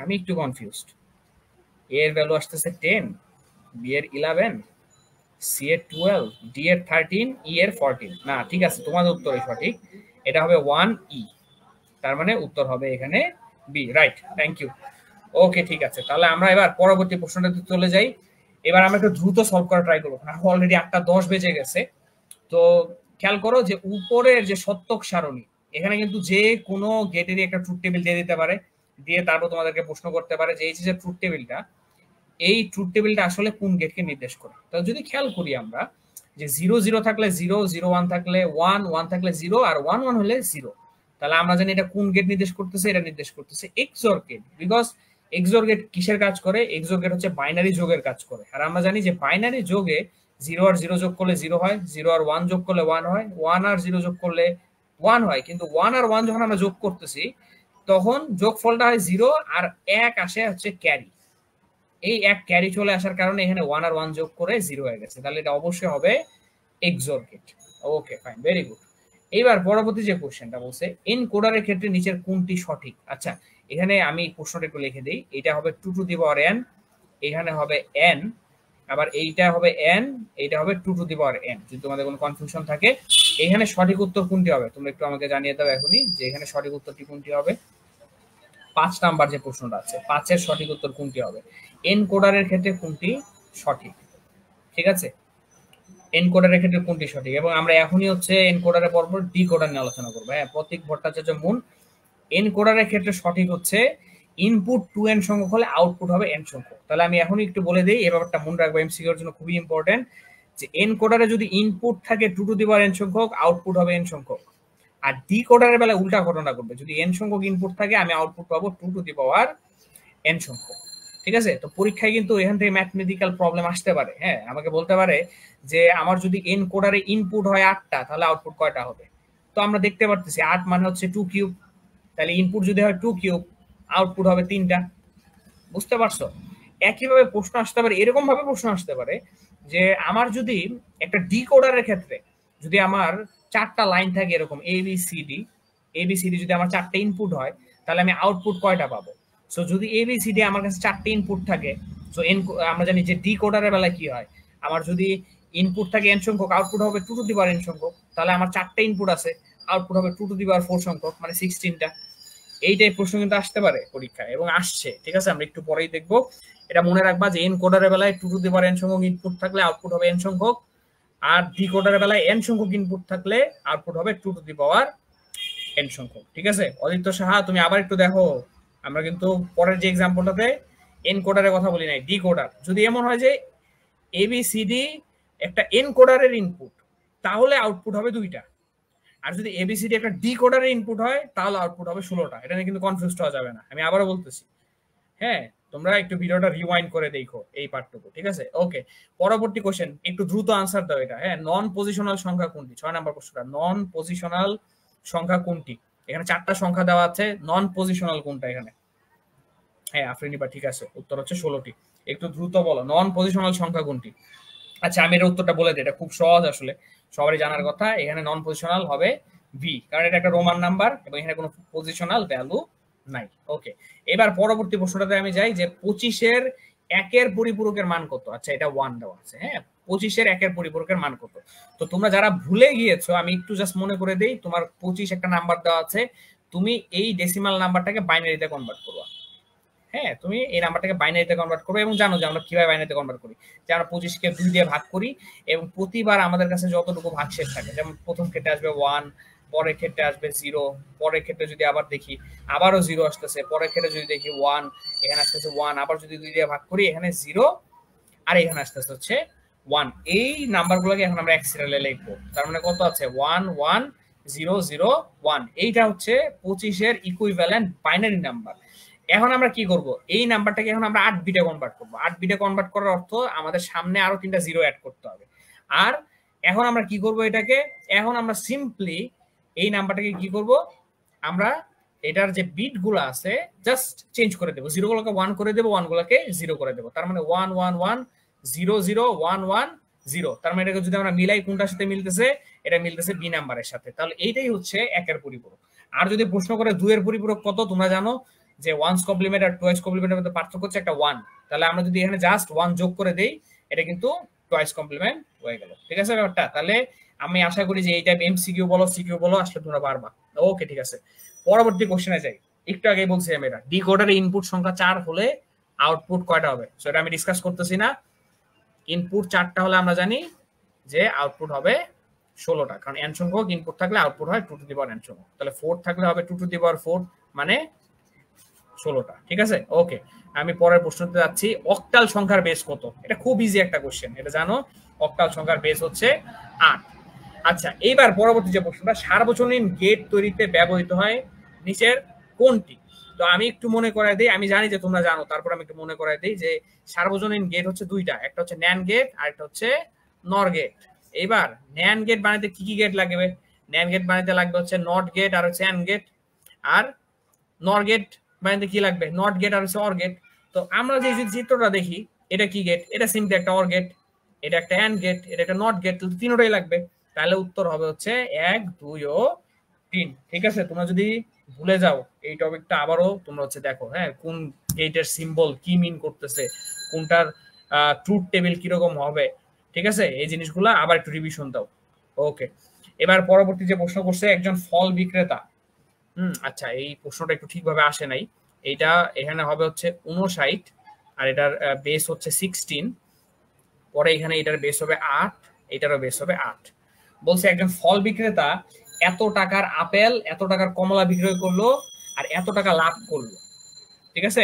আমি একটু কনফিউজড। এ এর ভ্যালু আসতেছে 10, বি এর 11, সি এর 12, ডি এর 13, ই এর 14। না ঠিক আছে, তোমাদের উত্তরই সঠিক, এটা হবে 1e। তার মানে উত্তর হবে এখানে বি, রাইট, থ্যাংক ইউ। ওকে ঠিক আছে, তাহলে আমরা এবার পরবর্তী প্রশ্নটাতে চলে যাই। এবার আমরা একটু দ্রুত সলভ করা ট্রাই করবো, অলরেডি 8:10 বেজে গেছে। তো খেয়াল করো যে উপরের যে সত্যক সারণী, এখানে কিন্তু যে কোনো গেটেরই একটা ট্রুথ টেবিল দিয়ে দিতে পারে, দিয়ে তারপর তোমাদেরকে প্রশ্ন করতে পারে যে এই যে ট্রুথ টেবিলটা, এই ট্রুথ টেবিলটা আসলে কোন গেটকে নির্দেশ করে। তো যদি খেয়াল করি আমরা যে 0 0 থাকলে 0, 0 1 থাকলে 1, 1 থাকলে 0, আর 1 1 হলে 0, তাহলে আমরা জানি এটা কোন গেট নির্দেশ করতেছে, এটা নির্দেশ করতেছে এক্সঅর গেট। বিকজ এক্সঅর গেট কিসের কাজ করে, এক্সঅর গেট হচ্ছে বাইনারি যোগের কাজ করে। আর আমরা জানি যে বাইনারি যোগে 0 আর 0 যোগ করলে 0 হয়, 0 আর 1 যোগ করলে 1 হয়, 1 আর 0 যোগ করলে 1 হয়। কিন্তু 1 আর 1 যখন আমরা যোগ করতেছি তখন যোগফলটা হয় 0, আর 1 আসে হচ্ছে ক্যারি। এই এক ক্যারি চলে আসার কারণে এখানে 1 আর 1 যোগ করে 0 হয়ে গেছে, তাহলে এটা অবশ্যই হবে XOR gate. Okay fine, very good. এইবার পরবর্তী যে কোশ্চেনটা বলছে এনকোডারের ক্ষেত্রে নিচের কোনটি সঠিক। আচ্ছা এখানে আমি প্রশ্নটা একটু লিখে দিই, এটা হবে 2 টু দি পাওয়ার n, এখানে হবে n, আবার এইটা হবে n, এইটা হবে 2 টু দি পাওয়ার n। যদি তোমাদের কোনো কনফিউশন থাকে এখানে সঠিক উত্তর কোনটি হবে তোমরা একটু আমাকে জানিয়ে দাও এখনই, যে এখানে সঠিক উত্তরটি কোনটি হবে। 5 নাম্বার যে প্রশ্নটা আছে 5 এর সঠিক উত্তর কোনটি হবে, এনকোডারের ক্ষেত্রে কোনটি সঠিক। ঠিক আছে, এনকোডারের ক্ষেত্রে কোনটি সঠিক, এবং আমরা এখনই হচ্ছে এনকোডারের পরপর ডিকোডার নিয়ে আলোচনা করবো। হ্যাঁ, প্রতীক ভট্টাচার্য মুন। এনকোডারের ক্ষেত্রে সঠিক হচ্ছে ইনপুট 2n সংখ্যক হলে আউটপুট হবে n সংখ্যক। তাহলে আমি এখনই একটু বলে দিই, এই ব্যাপারটা মনে রাখবো, এমসিকিউর জন্য খুবই ইম্পর্টেন্ট, যে এনকোডারে যদি ইনপুট থাকে 2 টু দি পাওয়ার n সংখ্যক, আউটপুট হবে n সংখ্যক। আর ডিকোডারের বেলায় উল্টা ঘটনা ঘটবে, যদি n সংখ্যক ইনপুট থাকে আমি আউটপুট পাবো 2 টু দি পাওয়ার n সংখ্যক। ঠিক আছে, তো পরীক্ষায় কিন্তু এখান থেকে ম্যাথমেটিক্যাল প্রবলেম আসতে পারে। হ্যাঁ, আমাকে বলতে পারে যে আমার যদি এনকোডারে ইনপুট হয় 8টা তাহলে আউটপুট কয়টা হবে। তো আমরা দেখতে পারতেছি 8 মানে হচ্ছে 2 কিউব, তাহলে ইনপুট যদি হয় 2 কিউব, আউটপুট হবে 3টা। বুঝতে পারছো? একইভাবে প্রশ্ন আসতে পারে, এরকম ভাবে প্রশ্ন আসতে পারে যে আমার যদি একটা ডিকোডারের ক্ষেত্রে যদি আমার 4টা লাইন থাকে এরকম এবিসিডি, যদি আমার 4টা ইনপুট হয় তাহলে আমি আউটপুট কয়টা পাবো। সো যদি এবিসিডি আমার কাছে 4টা ইনপুট থাকে, সো আমরা জানি যে ডিকোডারের বেলায় কি হয়, আমার যদি ইনপুট থাকে n সংখ্যক, আউটপুট হবে 2 টু দি পাওয়ার n সংখ্যক, তাহলে আমার 4টা ইনপুট আছে, আউটপুট হবে 2 টু দি পাওয়ার 4 সংখ্যক, মানে 16টা। এইটাই প্রশ্ন কিন্তু আসতে পারে পরীক্ষায়, এবং আসছে। ঠিক আছে, আমরা একটু পরেই দেখবো। এটা মনে রাখবা যে এনকোডারের বেলায় 2 টু দি পাওয়ার n সংখ্যক ইনপুট থাকলে আউটপুট হবে n সংখ্যক, আর ডিকোডারের বেলায় n সংখ্যক ইনপুট থাকলে আউটপুট হবে 2 টু দি পাওয়ার n সংখ্যক। ঠিক আছে, অদিত্য সাহা তুমি আবার একটু দেখো, আমরা কিন্তু পরের যে এক্সাম্পলটাতে এনকোডারের কথা বলি নাই, ডিকোডার। যদি এমন হয় যে এবিসিডি একটা এনকোডারের ইনপুট, তাহলে আউটপুট হবে 2টা। আর যদি এবিসিডি একটা ডিকোডারের ইনপুট হয় তাহলে আউটপুট হবে 16টা। এটা নিয়ে কিন্তু কনফিউজ হওয়া যাবে না, আমি আবারও বলতেছি। হ্যাঁ, তোমরা একটু ভিডিওটা রিওয়াইন্ড করে দেখো এই পার্টটুকু। ঠিক আছে, ওকে। পরবর্তী কোশ্চেন, একটু দ্রুত আনসার দাও এটা। হ্যাঁ, নন পজিশনাল সংখ্যা কোনটি, 6 নাম্বার প্রশ্নটা, নন পজিশনাল সংখ্যা কোনটি। এখানে 4টা সংখ্যা দেওয়া আছে, নন পজিশনাল কোনটা এখানে। হ্যাঁ আফরিনিবা, ঠিক আছে, উত্তর হচ্ছে 16টি। একটু দ্রুত বলো নন পজিশনাল সংখ্যা কোনটি। আচ্ছা আমি এর উত্তরটা বলে দিই, এটা খুব সহজ আসলে, সবারই জানার কথা। এখানে নন পজিশনাল হবে ভি, কারণ এটা একটা রোমান নাম্বার এবং এখানে কোনো পজিশনাল ভ্যালু নাই। ওকে, এবার পরবর্তী প্রশ্নটাতে আমি যাই যে 25-এর 1-এর পরিপূরকের মান কত। আচ্ছা এটা 1 দেওয়া আছে। হ্যাঁ, 25-এর 1-এর পরিপূরকের মান কত। তো তোমরা যারা ভুলে গিয়েছো আমি একটু জাস্ট মনে করে দেই, তোমার 25 একটা নাম্বার দেওয়া আছে, তুমি এই ডেসিমাল নাম্বারটাকে বাইনারিতে কনভার্ট করবা। হ্যাঁ, তুমি এই নাম্বারটাকে বাইনারিতে কনভার্ট করবে, এবং জানো যে আমরা কিভাবে বাইনারিতে কনভার্ট করি, যে আমরা 25-কে 2 দিয়ে ভাগ করি, এবং প্রতিবার আমাদের কাছে যতটুকু ভাগশেষ থাকে, যেমন প্রথম ক্ষেত্রে আসবে 1, পরের ক্ষেত্রে আসবে 0, পরের ক্ষেত্রে যদি আবার দেখি আবারও 0 আসতেছে, পরের ক্ষেত্রে যদি দেখি 1, এখানে আসতেছে 1, আবার যদি 2 দিয়ে ভাগ করি এখানে 0, আর এখানে আসতেছে হচ্ছে 1। এই নাম্বারগুলোকে এখন আমরা এক সিরিয়ালে লিখবো। তার মানে কত আছে 1 1 001, এইটা হচ্ছে 25-এর ইকুইভ্যালেন্ট বাইনারি নাম্বার। এখন আমরা কি করব, এই নাম্বারটাকে এখন আমরা 8 বিটে কনভার্ট করব। 8 বিটে কনভার্ট করার অর্থ আমাদের সামনে আরো 3টা জিরো অ্যাড করতে হবে। আর এখন আমরা কি করব এটাকে, এখন আমরা সিম্পলি এই নাম্বারটাকে কি করব, আমরা এটার যে বিট গুলো আছে জাস্ট চেঞ্জ করে দেবো, জিরো গুলোকে 1 করে দেবো, 1 গুলোকে 0 করে দেবো। তার মানে 1 1 1 0 0 1 1 0। তার মানে এটাকে যদি আমরা মিলাই কোনটার সাথে মিলতেছে, এটা মিলতেছে বি নাম্বারের সাথে। তাহলে এইটাই হচ্ছে একের পরিপূরক। আর যদি প্রশ্ন করে 2 এর পরিপূরক কত, তোমরা জানো যে ওয়ান্স কমপ্লিমেন্ট আর টুয়াইস কমপ্লিমেন্টের মধ্যে পার্থক্য হচ্ছে একটা 1। তাহলে আমরা যদি এখানে জাস্ট 1 যোগ করে দেই, এটা কিন্তু টুয়াইস কমপ্লিমেন্ট হয়ে গেল। ঠিক আছে ব্যাপারটা? তাহলে আমি আশা করি যে এই টাইপ এমসিকিউ বলো সিকিউ বলো আসলে তোমরা পারবা। ওকে ঠিক আছে, পরবর্তী কোশ্চেনে যাই। একটু আগে বলছি আমি, এটা ডিকোডারে ইনপুট সংখ্যা 4 হলে আউটপুট কয়টা হবে, সো এটা আমি ডিসকাস করতেছি না। ইনপুট 4টা হলে আমরা জানি যে আউটপুট হবে 16টা, কারণ n সংখ্যক ইনপুট থাকলে আউটপুট হয় 2 টু দি পাওয়ার n সংখ্যক। তাহলে 4 থাকলে হবে 2 টু দি পাওয়ার 4 মানে 16টা। ঠিক আছে, ওকে। আমি পরের প্রশ্নতে যাচ্ছি। অক্টাল সংখ্যার বেস কত? এটা খুব ইজি একটা কোশ্চেন, এটা জানো। অক্টাল সংখ্যার বেস হচ্ছে 8। আচ্ছা, এইবার পরবর্তী যে প্রশ্নটা, সার্বজনীন গেট তৈরিতে ব্যবহৃত হয় নিচের কোনটি? তো আমি একটু মনে করাই দিই, আমি জানি যে তোমরা জানো, তারপর আমি একটু মনে করাই দিই যে সার্বজনীন গেট হচ্ছে দুইটা, একটা হচ্ছে ন্যান্ড গেট আর একটা হচ্ছে নর গেট। এইবার ন্যান্ড গেট বানাতে কি কি গেট লাগবে? ন্যান্ড গেট বানাতে লাগবে হচ্ছে নট গেট আর হচ্ছে অ্যান্ড গেট। আর নর গেট বানাতে কি লাগবে? নট গেট আর হচ্ছে অর গেট। তো আমরা যে চিত্রটা দেখি, এটা কি গেট? এটা সিম্পলি একটা অর গেট, এটা একটা অ্যান্ড গেট, এটা একটা নট গেট, তিনটাই লাগবে। তাহলে উত্তর হবে হচ্ছে 1 2 ও 3। ঠিক আছে, তোমরা যদি ভুলে যাও এই টপিকটা আবারও তোমরা হচ্ছে দেখো, হ্যাঁ, কোন গেটের সিম্বল কি মিন করতেছে, কোনটার ট্রুথ টেবিল কিরকম হবে। ঠিক আছে, এই জিনিসগুলো আবার একটু রিভিশন দাও। ওকে, এবার পরবর্তী যে প্রশ্ন করছে, একজন ফল বিক্রেতা। আচ্ছা, এই প্রশ্নটা একটু ঠিকভাবে আসে নাই। এইটা এখানে হবে হচ্ছে 59 আর এটার বেস হচ্ছে 16। পরে এখানে এটার বেস হবে 8, এটারও বেস হবে 8। বলছে একজন ফল বিক্রেতা এত টাকার আপেল এত টাকার কমলা বিক্রয় করলো আর এত টাকা লাভ করলো। ঠিক আছে,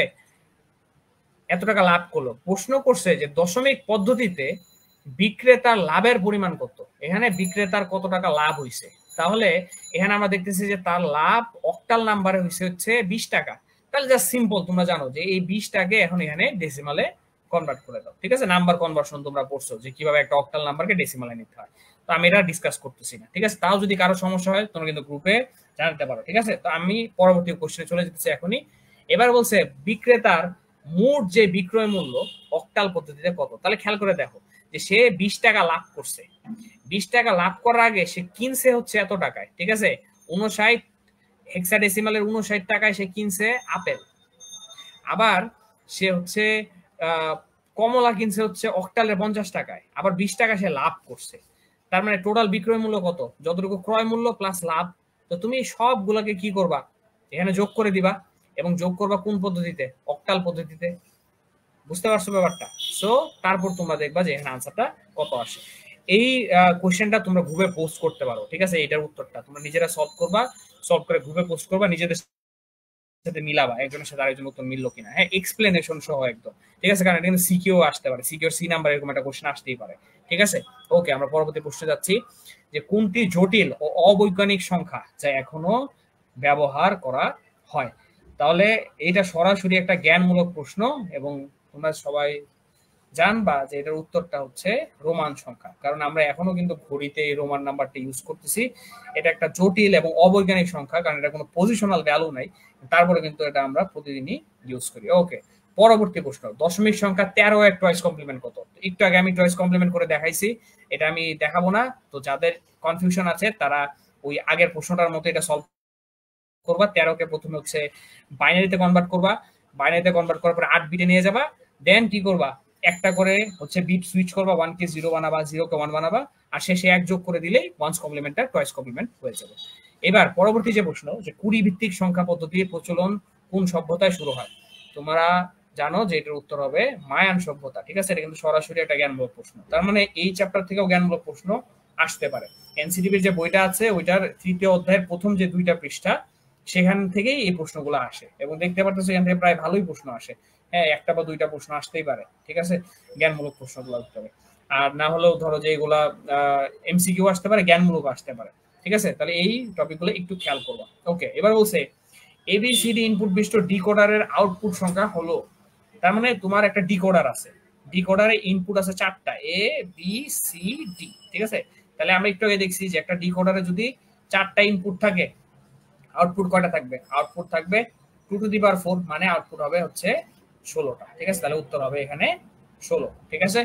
এত টাকা লাভ করলো। প্রশ্ন করছে যে দশমিক পদ্ধতিতে বিক্রেতার লাভের পরিমাণ কত। এখানে বিক্রেতার কত টাকা লাভ হয়েছে, তাহলে এখানে আমরা দেখতেছি যে তার লাভ অক্টাল নাম্বারে হয়েছে হচ্ছে 20 টাকা। তাহলে জাস্ট সিম্পল, তোমরা জানো যে এই 20 টাকে এখন এখানে ডেসিমালে কনভার্ট করে দাও। ঠিক আছে, নাম্বার কনভার্সন তোমরা পড়ছো যে কিভাবে একটা অক্টাল নাম্বারকে ডেসিমালে নিতে হয়। তো আমি এটা ডিসকাস করতেছি না। ঠিক আছে, তাও যদি কারো সমস্যা হয় তোমরা কিন্তু গ্রুপে জানাতে পারো। ঠিক আছে, তো আমি পরবর্তী কোশ্চেনে চলে যেতেছি এখনই। এবার বলছে বিক্রেতার মোট যে বিক্রয় মূল্য অক্টাল পদ্ধতিতে কত। তাহলে খেয়াল করে দেখো যে সে 20 টাকা লাভ করছে। 20 টাকা লাভ করার আগে সে কিনছে হচ্ছে এত টাকায়। ঠিক আছে, 59 হেক্সাডেসিমালের 59 টাকায় সে কিনছে আপেল। আবার সে হচ্ছে কমলা কিনছে হচ্ছে অক্টালের 50 টাকায়, আবার 20 টাকা সে লাভ করছে। তার মানে টোটাল বিক্রয় মূল্য কত? যতটুকু ক্রয় মূল্য প্লাস লাভ। তো তুমি সবগুলোকে কি করবা, এখানে যোগ করে দিবা, এবং যোগ করবা কোন পদ্ধতিতে? অক্টাল পদ্ধতিতে। বুঝতে পারছো ব্যাপারটা? সো তারপর তোমরা দেখবা যে এখানে আনসারটা কত আসে। এই কোশ্চেনটা তোমরা গ্রুপে পোস্ট করতে পারো। ঠিক আছে, এটার উত্তরটা তোমরা নিজেরা সলভ করবা, সলভ করে গ্রুপে পোস্ট করবা, নিজেদের সাথে মিলাবা একজনের সাথে আরেকজন উত্তর মিললো কিনা, হ্যাঁ, এক্সপ্লেনেশন সহ একদম। ঠিক আছে, কারণ এটা কিন্তু সিকিউ আসতে পারে, সিকিউর সি নাম্বার এরকম একটা কোশ্চেন আসতেই পারে। ঠিক আছে, ওকে, আমরা পরবর্তী প্রশ্নে যাচ্ছি যে কোনটি জটিল ও অবৈজ্ঞানিক সংখ্যা যা এখনো ব্যবহার করা হয়। তাহলে এটা সরাসরি একটা জ্ঞানমূলক প্রশ্ন, এবং তোমরা সবাই জানবা যে এটার উত্তরটা হচ্ছে রোমান সংখ্যা, কারণ আমরা এখনো কিন্তু ঘড়িতে এই রোমান নাম্বারটা ইউজ করতেছি। এটা একটা জটিল এবং অবৈজ্ঞানিক সংখ্যা, কারণ এটা কোনো পজিশনাল ভ্যালু নাই, তারপরে কিন্তু এটা আমরা প্রতিদিনই ইউজ করি। ওকে, পরবর্তী প্রশ্ন, দশমিক সংখ্যা 13 এর টয়েস কমপ্লিমেন্ট কত? একটু আগে আমি টয়েস কমপ্লিমেন্ট করে দেখাইছি, এটা আমি দেখাবো না। তো যাদের কনফিউশন আছে তারা ওই আগের প্রশ্নটার মতো এটা সলভ করবা। 13 কে প্রথমে হচ্ছে বাইনারিতে কনভার্ট করবা, বাইনারিতে কনভার্ট করার পরে 8 বিটে নিয়ে যাবা, দেন কি করবা, একটা করে হচ্ছে বিট সুইচ করবা, 1 কে 0 বানাবা, 0 কে 1 বানাবা, আর শেষে এক যোগ করে দিলেই ওয়ান্স কমপ্লিমেন্টটা টয়েস কমপ্লিমেন্ট হয়ে যাবে। এবার পরবর্তী যে প্রশ্ন, যে কুড়ি ভিত্তিক সংখ্যা পদ্ধতির প্রচলন কোন সভ্যতায় শুরু হয়? তোমরা জানো যে এটার উত্তর হবে মায়ান সভ্যতা। ঠিক আছে, এটা কিন্তু সরাসরি একটা জ্ঞানমূলক প্রশ্ন, তার মানে এই চ্যাপ্টার থেকেও জ্ঞানমূলক প্রশ্ন আসতে পারে। এনসিটিভির যে বইটা আছে ওইটার 3য় অধ্যায়ের প্রথম যে 2টা পৃষ্ঠা, সেখান থেকেই এই প্রশ্নগুলো আসে, এবং দেখতে পারতেছো এখান থেকে প্রায় ভালোই প্রশ্ন আসে। হ্যাঁ, একটা বা দুইটা প্রশ্ন আসতেই পারে। ঠিক আছে, জ্ঞানমূলক প্রশ্নগুলো আসতে পারে, আর না হলেও ধরো যে এগুলা এমসিকিউ আসতে পারে, জ্ঞানমূলক আসতে পারে। ঠিক আছে, তাহলে এই টপিকগুলো একটু খেয়াল করবা। ওকে, এবার বলছে এবিসিডি ইনপুট বিশিষ্ট ডিকোডারের আউটপুট সংখ্যা হলো, তার মানে তোমার একটা ডিকোডার আছে, ডিকোডারে ইনপুট আছে 4টা, এ বি সি ডি। ঠিক আছে, তাহলে আমরা একটু আগে দেখছি যে একটা ডিকোডারে যদি 4টা ইনপুট থাকে, আউটপুট কয়টা থাকবে? আউটপুট থাকবে 2 টু দি পাওয়ার 4, মানে আউটপুট হবে হচ্ছে 16টা। ঠিক আছে, তাহলে উত্তর হবে এখানে 16। ঠিক আছে,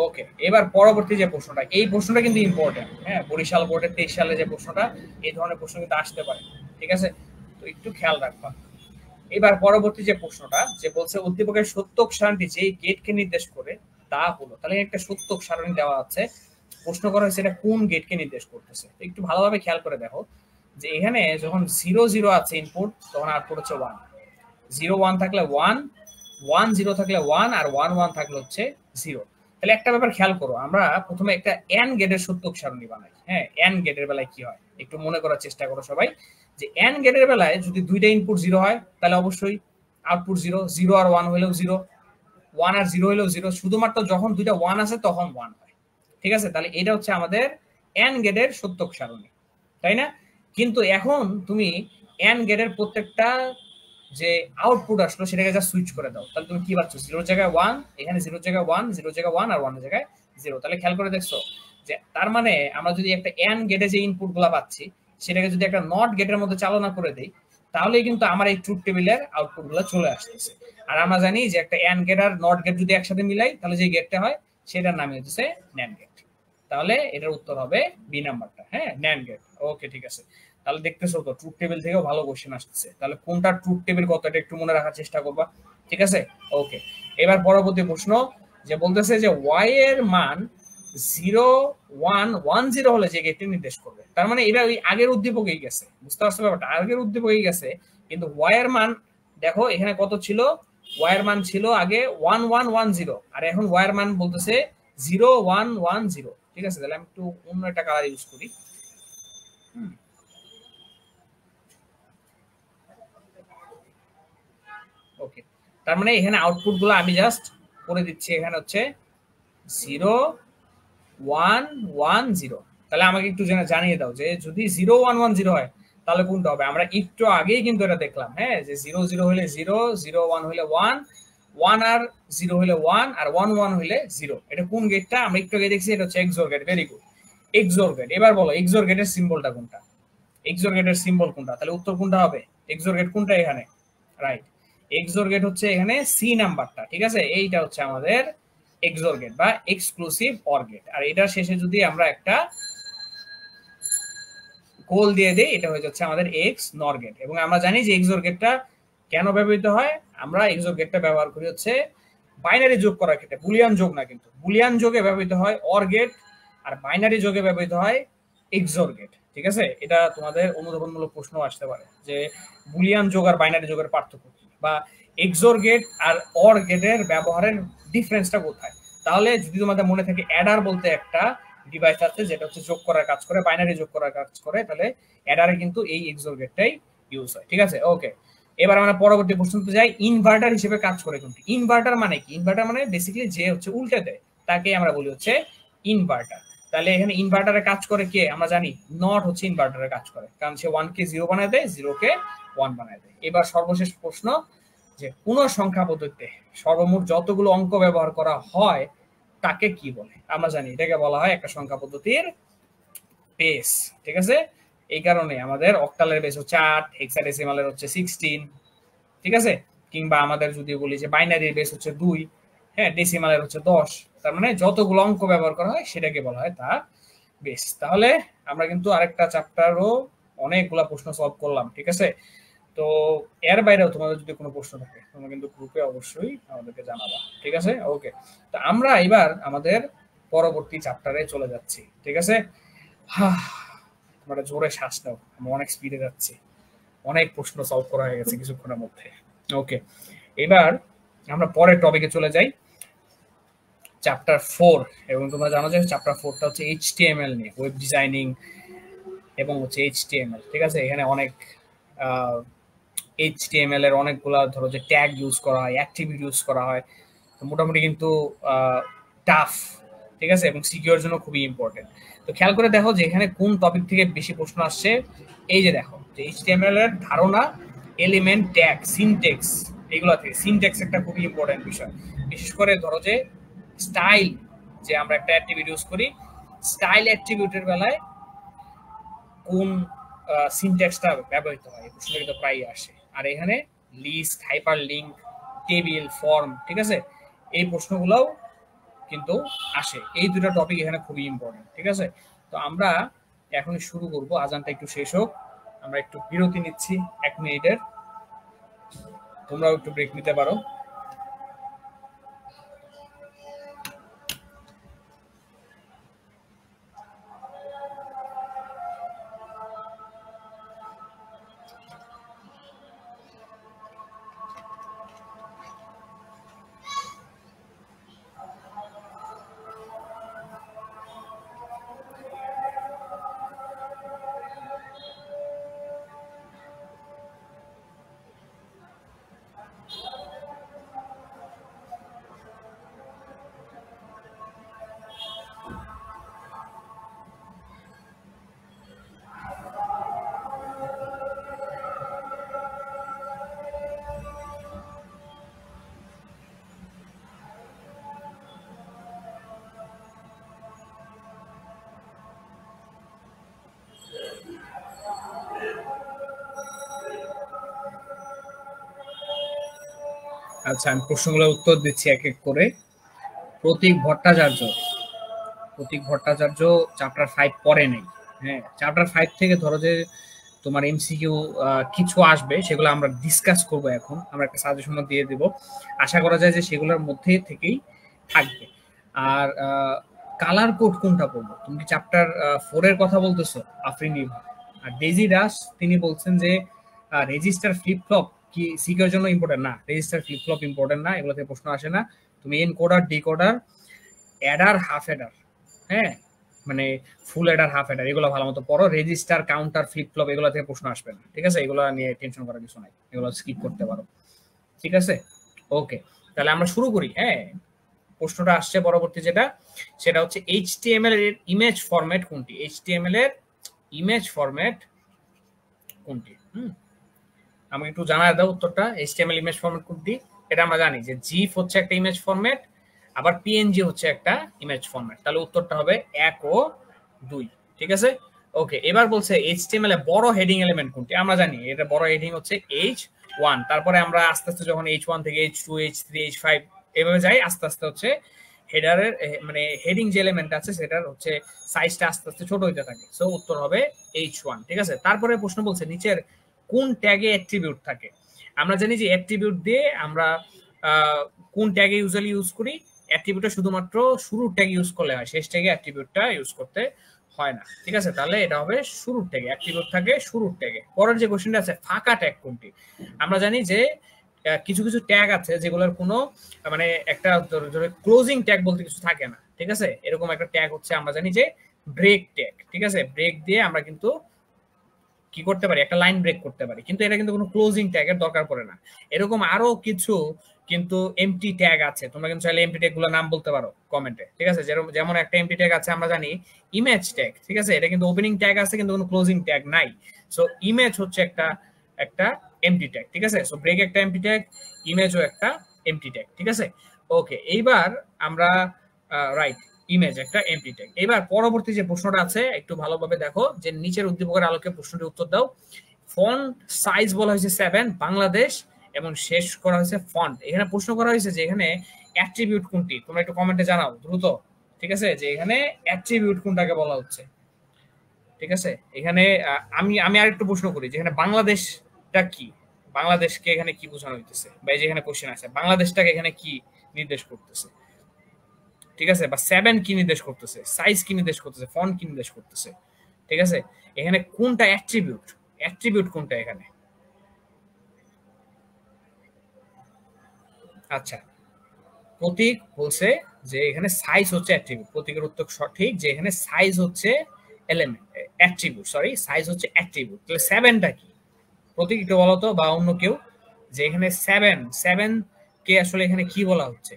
ওকে। এবার পরবর্তী যে প্রশ্নটা, এই প্রশ্নটা কিন্তু ইম্পর্টেন্ট। হ্যাঁ, বরিশাল বোর্ডের 23 সালে যে প্রশ্নটা, এই ধরনের প্রশ্ন কিন্তু আসতে পারে। ঠিক আছে, তো একটু খেয়াল রাখবা। এবার পরবর্তী যে প্রশ্নটা, যে বলছে উদ্দীপকের সত্যক সারণীটি যে গেটকে নির্দেশ করে তা হলো, তাহলে একটা সত্যক সারণী দেওয়া আছে, প্রশ্ন করা হয়েছে এটা কোন গেটকে নির্দেশ করতেছে। একটু ভালোভাবে খেয়াল করে দেখো যে এখানে যখন 0 0 আছে ইনপুট, তখন আউটপুট হচ্ছে 1, 0 1 থাকলে 1, 1 0 থাকলে 1, আর 1 1 থাকলে হচ্ছে 0। তাহলে একটা ব্যাপার খেয়াল করো, আমরা প্রথমে একটা এন গেটের সত্যক সারণী বানাই। হ্যাঁ, এন গেটের বেলায় কি হয় একটু মনে করার চেষ্টা করো সবাই, যে এন গেটের বেলায় যদি দুইটা ইনপুট 0 হয় তাহলে অবশ্যই আউটপুট 0, 0 আর 1 হলেও 0, 1 আর 0 হলেও 0, শুধুমাত্র যখন দুইটা 1 আছে তখন 1 হয়। ঠিক আছে, তাহলে এটা হচ্ছে আমাদের এন গেটের সত্যক সারণী, তাই না? কিন্তু এখন তুমি এন গেটের প্রত্যেকটা যে আউটপুট আসলো সেটাকে যা সুইচ করে দাও, তাহলে তুমি কি পাচ্ছ? 0 জায়গায় 1, এখানে 0 জায়গায় 1, 0 জায়গায় 1, আর 1 জায়গায় 0। তাহলে খেয়াল করে দেখছো যে তার মানে আমরা যদি একটা এন গেটে যে ইনপুট গুলা পাচ্ছি সেটাকে যদি একটা নট গেটের মধ্যে চালনা করে দেই, তাহলেই কিন্তু আমার এই ট্রুথ টেবিলের আউটপুট গুলো চলে আসতেছে। আর আমরা জানি যে একটা এন গেট আর নট গেট যদি একসাথে মিলাই তাহলে যে গেটটা হয় সেটার নাম হচ্ছে ন্যান্ড গেট। তাহলে এটার উত্তর হবে বি নাম্বারটা। হ্যাঁ, ন্যান্ড গেট। ওকে, ঠিক আছে। তাহলে দেখতেছো তো ট্রুথ টেবিল থেকেও ভালো কোশ্চেন আসতেছে, তাহলে কোনটা ট্রুথ টেবিল কত এটা একটু মনে রাখার চেষ্টা করবা। ঠিক আছে, ওকে। এবার পরবর্তী প্রশ্ন, যে বলতেছে যে ওয়াই এর মান 0 1 1 0 হলে যে গেটটি নির্দেশ করবে, তার মানে এটা ওই আগের উদ্দীপকেই গেছে, বুঝতে পারছো ব্যাপারটা? আগের উদ্দীপকেই গেছে, কিন্তু ওয়াই এর মান দেখো এখানে কত ছিল, ওয়াই এর মান ছিল আগে 1 1 1 0, আর এখন ওয়াই এর মান বলতেছে 0 1 1 0। ঠিক আছে, তাহলে আমি একটু অন্য একটা কালার ইউজ করি। ওকে, তার মানে এখানে আউটপুট গুলো আমি জাস্ট করে দিচ্ছি, এখানে হচ্ছে 0 1 1 0। তাহলে আমাকে একটু জানিয়ে দাও যে যদি 0 1 1 0 হয় তাহলে কোনটা হবে? আমরা একটু আগেই কিন্তু এটা দেখলাম, হ্যাঁ, যে 0 0 হলে 0, 0 1 হলে 1, 1 আর 0 হলে 1, আর 1 1 হলে 0। এটা কোন গেটটা? আমরা একটু আগে দেখছি এটা হচ্ছে XOR gate. Very good, XOR gate. এবার বলো এক্সোর গেটের সিম্বলটা কোনটা? এক্সোর গেটের সিম্বল কোনটা? তাহলে উত্তর কোনটা হবে? এক্সোর গেট কোনটা এখানে? রাইট, এক্সোর গেট হচ্ছে এখানে সি নাম্বারটা। ঠিক আছে, এইটা হচ্ছে আমাদের এক্সোর গেট বা এক্সক্লুসিভ অর গেট। আর এটার শেষে যদি আমরা একটা গোল দিয়ে দেই এটা হয়ে যাচ্ছে আমাদের এক্স নর গেট। এবং আমরা জানি যে এক্সোর গেটটা কেন ব্যবহৃত হয়, আমরা এক্সোর গেটটা ব্যবহার করি হচ্ছে বাইনারি যোগ করার ক্ষেত্রে, বুলিয়ান যোগ না, কিন্তু বুলিয়ান যোগে ব্যবহৃত হয় অর গেট, আর বাইনারি যোগে ব্যবহৃত হয় এক্সোর গেট। ঠিক আছে, এটা তোমাদের অনুধাবনমূলক প্রশ্ন আসতে পারে যে বুলিয়ান যোগ আর বাইনারি যোগের পার্থক্য কি, বা এক্সোর গেট আর অর গেটের ব্যবহারের ডিফারেন্সটা কোথায়। তাহলে যদি তোমাদের মনে থাকে অ্যাডার বলতে একটা ডিভাইস আছে যেটা হচ্ছে যোগ করার কাজ করে, বাইনারি যোগ করার কাজ করে, তাহলে অ্যাডারে কিন্তু এই এক্সোর গেটটাই ইউজ হয়। ঠিক আছে, ওকে। এবার আমরা পরবর্তী প্রশ্নতে যাই, ইনভার্টার হিসেবে কাজ করে কোনটি? ইনভার্টার মানে কি? ইনভার্টার মানে বেসিক্যালি যে হচ্ছে উল্টে দেয় তাকে আমরা বলি হচ্ছে ইনভার্টার। তাহলে এখানে ইনভার্টারে কাজ করে কে? আমরা জানি নট হচ্ছে ইনভার্টারে কাজ করে, কারণ সে 1 কে 0 বানায় দেয়, 0 কে 1 বানায় দেয়। এবার সর্বশেষ প্রশ্ন, যে কোন সংখ্যা পদ্ধতিতে সর্বমোট যতগুলো অঙ্ক ব্যবহার করা হয় তাকে কি বলে? আমরা জানি এটাকে বলা হয় একটা সংখ্যা পদ্ধতির বেস। ঠিক আছে, এই কারণে আমাদের অক্টালের বেস হচ্ছে 8, হেক্সাডেসিমালের হচ্ছে 16। ঠিক আছে, কিংবা আমাদের যদি বলি যে বাইনারির বেস হচ্ছে 2, হ্যাঁ, ডেসিমালের হচ্ছে 10। তার মানে যতগুলো অঙ্ক ব্যবহার করা হয় সেটাকে বলা হয় তা বেস। তাহলে আমরা কিন্তু আরেকটা চ্যাপ্টারও অনেকগুলা প্রশ্ন সলভ করলাম। ঠিক আছে, তো এর বাইরেও তোমাদের যদি কোনো প্রশ্ন থাকে তোমরা কিন্তু গ্রুপে অবশ্যই আমাদেরকে জানাবা। ঠিক আছে, ওকে। তো আমরা এবার আমাদের পরবর্তী চ্যাপ্টারে চলে যাচ্ছি। ঠিক আছে, তোমরা জোরে শ্বাস নাও, আমরা অনেক স্পিডে যাচ্ছি, অনেক প্রশ্ন সলভ করা হয়ে গেছে কিছুক্ষণের মধ্যে। ওকে, এবার আমরা পরের টপিকে চলে যাই, চ্যাপ্টার 4। এবং তোমরা জানো যে চ্যাপ্টার 4টা হচ্ছে এইচটিএমএল নিয়ে, ওয়েব ডিজাইনিং এবং হচ্ছে এইচটিএমএল। ঠিক আছে, এখানে অনেক এইচটিএমএল এর অনেকগুলা ধরো যে ট্যাগ ইউজ করা হয়, অ্যাট্রিবিউট ইউজ করা হয়, তো মোটামুটি কিন্তু টাফ ঠিক আছে, এবং সিকিউর জন্য খুবই ইম্পর্টেন্ট। তো খেয়াল করে দেখো যে এখানে কোন টপিক থেকে বেশি প্রশ্ন আসছে। এই যে দেখো যে এইচটিএমএল এর ধারণা, এলিমেন্ট, ট্যাগ, সিনট্যাক্স, এগুলো থেকে সিনট্যাক্স একটা খুবই ইম্পর্টেন্ট বিষয়। বিশেষ করে ধরো যে স্টাইল, যে আমরা একটা অ্যাট্রিবিউট ইউজ করি, স্টাইল অ্যাট্রিবিউটের বেলায় কোন সিনট্যাক্সটা ব্যবহৃত হয়, এই প্রশ্নটা কিন্তু প্রায়ই আসে। আর এখানে list, hyperlink, table, form, ঠিক আছে, এই প্রশ্নগুলোও কিন্তু আসে। এই দুটো টপিক এখানে খুবই ইম্পর্টেন্ট, ঠিক আছে। তো আমরা এখন শুরু করব, আজানটা একটু শেষ হোক, আমরা একটু বিরতি নিচ্ছি 1 মিনিটের, তোমরাও একটু ব্রেক নিতে পারো। আচ্ছা, আমি প্রশ্নগুলোর উত্তর দিচ্ছি এক এক করে। প্রতীক ভট্টাচার্য, প্রতীক ভট্টাচার্য চ্যাপ্টার 5 পড়ে নেই। হ্যাঁ, চ্যাপ্টার 5 থেকে ধরো যে তোমার এমসিকিউ কিছু আসবে, সেগুলো আমরা ডিসকাস করব। এখন আমরা একটা সাজেশনও দিয়ে দেব, আশা করা যায় যে সেগুলোর মধ্যে থেকেই থাকবে। আর কালার কোড কোনটা পড়বো, তুমি কি চ্যাপ্টার 4 এর কথা বলতেছো? আফরিন ইভা আর ডেজি দাস তিনি বলছেন যে রেজিস্টার ফ্লিপ ফ্লপ কি সিকিউর জন্য ইম্পর্টেন্ট না, রেজিস্টার ফ্লিপ ফ্লপ ইম্পর্টেন্ট না, এগুলো থেকে প্রশ্ন আসে না। তুমি encoder, decoder, Eder, half Eder, হ্যাঁ মানে ফুল অ্যাডার, হাফ অ্যাডার, এগুলো ভালো মতো পড়ো। রেজিস্টার, কাউন্টার, ফ্লিপ ফ্লপ, এগুলো থেকে প্রশ্ন আসবে না, ঠিক আছে, এগুলো নিয়ে টেনশন করার কিছু নাই, এগুলো স্কিপ করতে পারো, ঠিক আছে। ওকে, তাহলে আমরা শুরু করি। হ্যাঁ, প্রশ্নটা আসছে পরবর্তী যেটা, সেটা হচ্ছে এইচটিএমএল এর ইমেজ ফরম্যাট কোনটি? এইচটিএমএল এর ইমেজ ফরম্যাট কোনটি? আমি একটু জানাই দাও উত্তরটা। এইচটিএমএল ইমেজ ফরম্যাট কোনটি? এটা আমরা জানি যে জিএফ হচ্ছে একটা ইমেজ ফরম্যাট, আবার পিএনজি হচ্ছে একটা ইমেজ ফরম্যাট। তাহলে উত্তরটা হবে 1 ও 2, ঠিক আছে। ওকে, এবার বলছে এইচটিএমএল এর বড় হেডিং এলিমেন্ট কোনটি? আমরা জানি এটা বড় হেডিং হচ্ছে H1, তারপরে আমরা আস্তে আস্তে যখন H1 থেকে H2, H3, H5 এভাবে যাই, আস্তে আস্তে হচ্ছে হেডারের মানে হেডিং যে এলিমেন্ট আছে সেটার হচ্ছে সাইজটা আস্তে আস্তে ছোট হতে থাকে। সো উত্তর হবে H1, ঠিক আছে। তারপরে প্রশ্ন বলছে নিচের কোন ট্যাগে অ্যাট্রিবিউট থাকে? আমরা জানি যে অ্যাট্রিবিউট দিয়ে আমরা কোন ট্যাগে ইউজুয়ালি ইউজ করি? অ্যাট্রিবিউটটা শুধুমাত্র শুরুর ট্যাগ ইউজ করলে হয়, শেষ ট্যাগে অ্যাট্রিবিউটটা ইউজ করতে হয় না, ঠিক আছে। তাহলে এটা হবে শুরুর ট্যাগে, অ্যাট্রিবিউট থাকে শুরুর ট্যাগে। পরের যে কোশ্চেনটা আছে, ফাঁকা ট্যাগ কোনটি? আমরা জানি যে কিছু কিছু ট্যাগ আছে যেগুলোর কোনো মানে একটা ক্লোজিং ট্যাগ বলতে কিছু থাকে না, ঠিক আছে। এরকম একটা ট্যাগ হচ্ছে আমরা জানি যে ব্রেক ট্যাগ, ঠিক আছে। ব্রেক দিয়ে আমরা কিন্তু কি করতে পারি, একটা লাইন ব্রেক করতে পারি, কিন্তু এটা কিন্তু কোনো ক্লোজিং ট্যাগের দরকার পড়ে না। এরকম আরো কিছু কিন্তু এমটি ট্যাগ আছে, তোমরা কিন্তু চাইলে এমটি ট্যাগ গুলোর নাম বলতে পারো কমেন্টে, ঠিক আছে। যেমন একটা এমটি ট্যাগ আছে আমরা জানি ইমেজ ট্যাগ, ঠিক আছে। এটা কিন্তু ওপেনিং ট্যাগ আছে কিন্তু কোনো ক্লোজিং ট্যাগ নাই। সো ইমেজ হচ্ছে একটা একটা এমটি ট্যাগ, ঠিক আছে। সো ব্রেক একটা এমটি ট্যাগ, ইমেজও একটা এমটি ট্যাগ, ঠিক আছে। ওকে, এইবার আমরা রাইট, ইমেজ একটা এমটি ট্যাগ। এবার পরবর্তী যে প্রশ্নটা আছে একটু ভালোভাবে দেখো, যে নিচের উদ্দীপকের আলোকে প্রশ্নটির উত্তর দাও। ফন্ট সাইজ বলা হয়েছে 7 বাংলাদেশ, এবং শেষ করা হয়েছে ফন্ট। এখানে প্রশ্ন করা হয়েছে যে এখানে অ্যাট্রিবিউট কোনটি? তোমরা একটু কমেন্টে জানাও দ্রুত, ঠিক আছে, যে এখানে অ্যাট্রিবিউট কোনটাকে বলা হচ্ছে, ঠিক আছে। এখানে আমি আমি আরেকটু প্রশ্ন করি যে এখানে বাংলাদেশটা কি? বাংলাদেশকে এখানে কি বোঝানো হইতেছে? বা এই যে এখানে কোশ্চেন আছে, বাংলাদেশটাকে এখানে কি নির্দেশ করতেছে, ঠিক আছে। বা 7 কি নির্দেশ করতেছে, সাইজ কি নির্দেশ করতেছে, ফন্ট কি নির্দেশ করতেছে, ঠিক আছে। এখানে কোনটা অ্যাট্রিবিউট? অ্যাট্রিবিউট কোনটা এখানে? আচ্ছা, প্রতীক বলছে যে এখানে সাইজ হচ্ছে অ্যাট্রিবিউট। প্রতীকের উত্তর সঠিক, যে এখানে সাইজ হচ্ছে এলিমেন্ট, অ্যাট্রিবিউট, সরি, সাইজ হচ্ছে অ্যাট্রিবিউট। তাহলে 7টা কি? প্রতীক একটু বলতো, বা অন্য কেউ, যে এখানে 7 কে আসলে এখানে কি বলা হচ্ছে?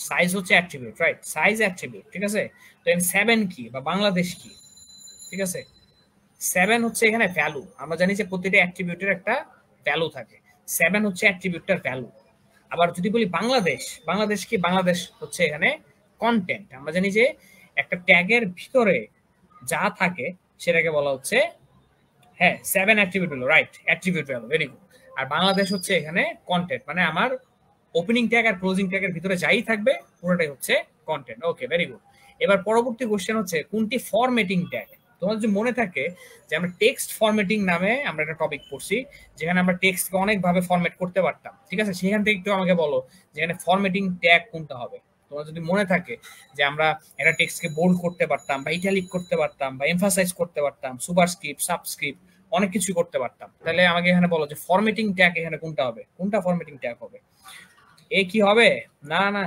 সাইজ হচ্ছে অ্যাট্রিবিউট, রাইট? সাইজ অ্যাট্রিবিউট, ঠিক আছে? তো এম 7 কি বা বাংলাদেশ কি, ঠিক আছে? 7 হচ্ছে এখানে ভ্যালু। আমরা জানি যে প্রতিটা অ্যাট্রিবিউটের একটা ভ্যালু থাকে। 7 হচ্ছে অ্যাট্রিবিউটটার ভ্যালু। আবার যদি বলি বাংলাদেশ, বাংলাদেশ কি? বাংলাদেশ হচ্ছে এখানে কন্টেন্ট। আমরা জানি যে একটা ট্যাগের ভিতরে যা থাকে সেটাকে বলা হচ্ছে, হ্যাঁ, 7 অ্যাট্রিবিউট হলো, right? Attribute value, very good. আর বাংলাদেশ হচ্ছে এখানে কন্টেন্ট, মানে আমার ওপেনিং ট্যাগ আর ক্লোজিং ট্যাগের ভিতরে যাই থাকবে পুরোটাই হচ্ছে কন্টেন্ট। ওকে, ভেরি গুড। এবার পরবর্তী কোশ্চেন হচ্ছে কোনটি ফরম্যাটিং ট্যাগ? তোমার যদি মনে থাকে যে আমরা টেক্সট ফরম্যাটিং নামে আমরা একটা টপিক পড়ছি, যেখানে আমরা টেক্সটকে অনেকভাবে ফরম্যাট করতে পারতাম, ঠিক আছে? সেখান থেকে একটু আমাকে বলো যেখানে ফরম্যাটিং ট্যাগ কোনটা হবে। তোমার যদি মনে থাকে যে আমরা একটা টেক্সটকে বোল্ড করতে পারতাম বা ইটালিক করতে পারতাম বা এমফাসাইজ করতে পারতাম, সুপারস্ক্রিপ্ট, সাবস্ক্রিপ্ট, অনেক কিছু করতে পারতাম, তাহলে আমাকে এখানে বলো যে ফরম্যাটিং ট্যাগ এখানে কোনটা হবে? কোনটা ফরম্যাটিং ট্যাগ হবে? এ কি হবে? না না,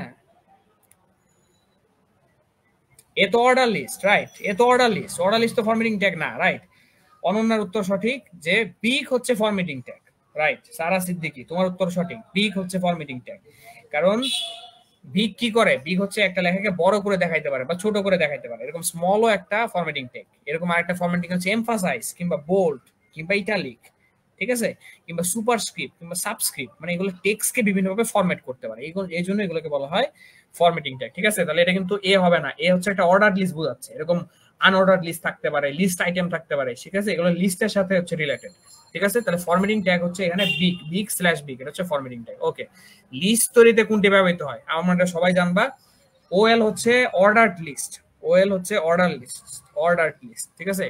এ তো অর্ডার লিস্ট, রাইট? এ তো অর্ডার লিস্ট, অর্ডার লিস্ট তো ফরম্যাটিং ট্যাগ না, রাইট? অনন্যার উত্তর সঠিক যে বিগ হচ্ছে formatting tag, right? Sara Siddiqui, তোমার উত্তর সঠিক, বিগ হচ্ছে ফরম্যাটিং ট্যাগ। কারণ বিগ কি করে? বিগ হচ্ছে একটা লেখাকে বড় করে দেখাইতে পারে বা ছোট করে দেখাইতে পারে, এরকম স্মলও একটা ফরম্যাটিং ট্যাগ। এরকম আরেকটা ফরম্যাটিং হচ্ছে এমফাসাইজ কিংবা বোল্ড কিংবা ইটালিক, ঠিক আছে? কিংবা সুপারস্ক্রিপ্ট কিংবা সাবস্ক্রিপ্ট, মানে এগুলো টেক্সটকে বিভিন্নভাবে ফরম্যাট করতে পারে, এই জন্য এগুলোকে বলা হয় ফরম্যাটিং ট্যাগ, ঠিক আছে? তাহলে এটা কিন্তু এ হবে না, এ হচ্ছে একটা অর্ডার লিস্ট বোঝাচ্ছে। এরকম আনঅর্ডার লিস্ট থাকতে পারে, লিস্ট আইটেম থাকতে পারে, ঠিক আছে? এগুলো লিস্টের সাথে হচ্ছে রিলেটেড, ঠিক আছে? তাহলে ফরম্যাটিং ট্যাগ হচ্ছে এখানে বিগ, বিগ স্ল্যাশ বিগ, এটা হচ্ছে ফরম্যাটিং ট্যাগ। ওকে, লিস্ট তৈরিতে কোনটি ব্যবহৃত হয় আমরা সবাই জানবা। ওএল হচ্ছে অর্ডারড লিস্ট, ওএল হচ্ছে অর্ডার লিস্ট, অর্ডারড লিস্ট, ঠিক আছে?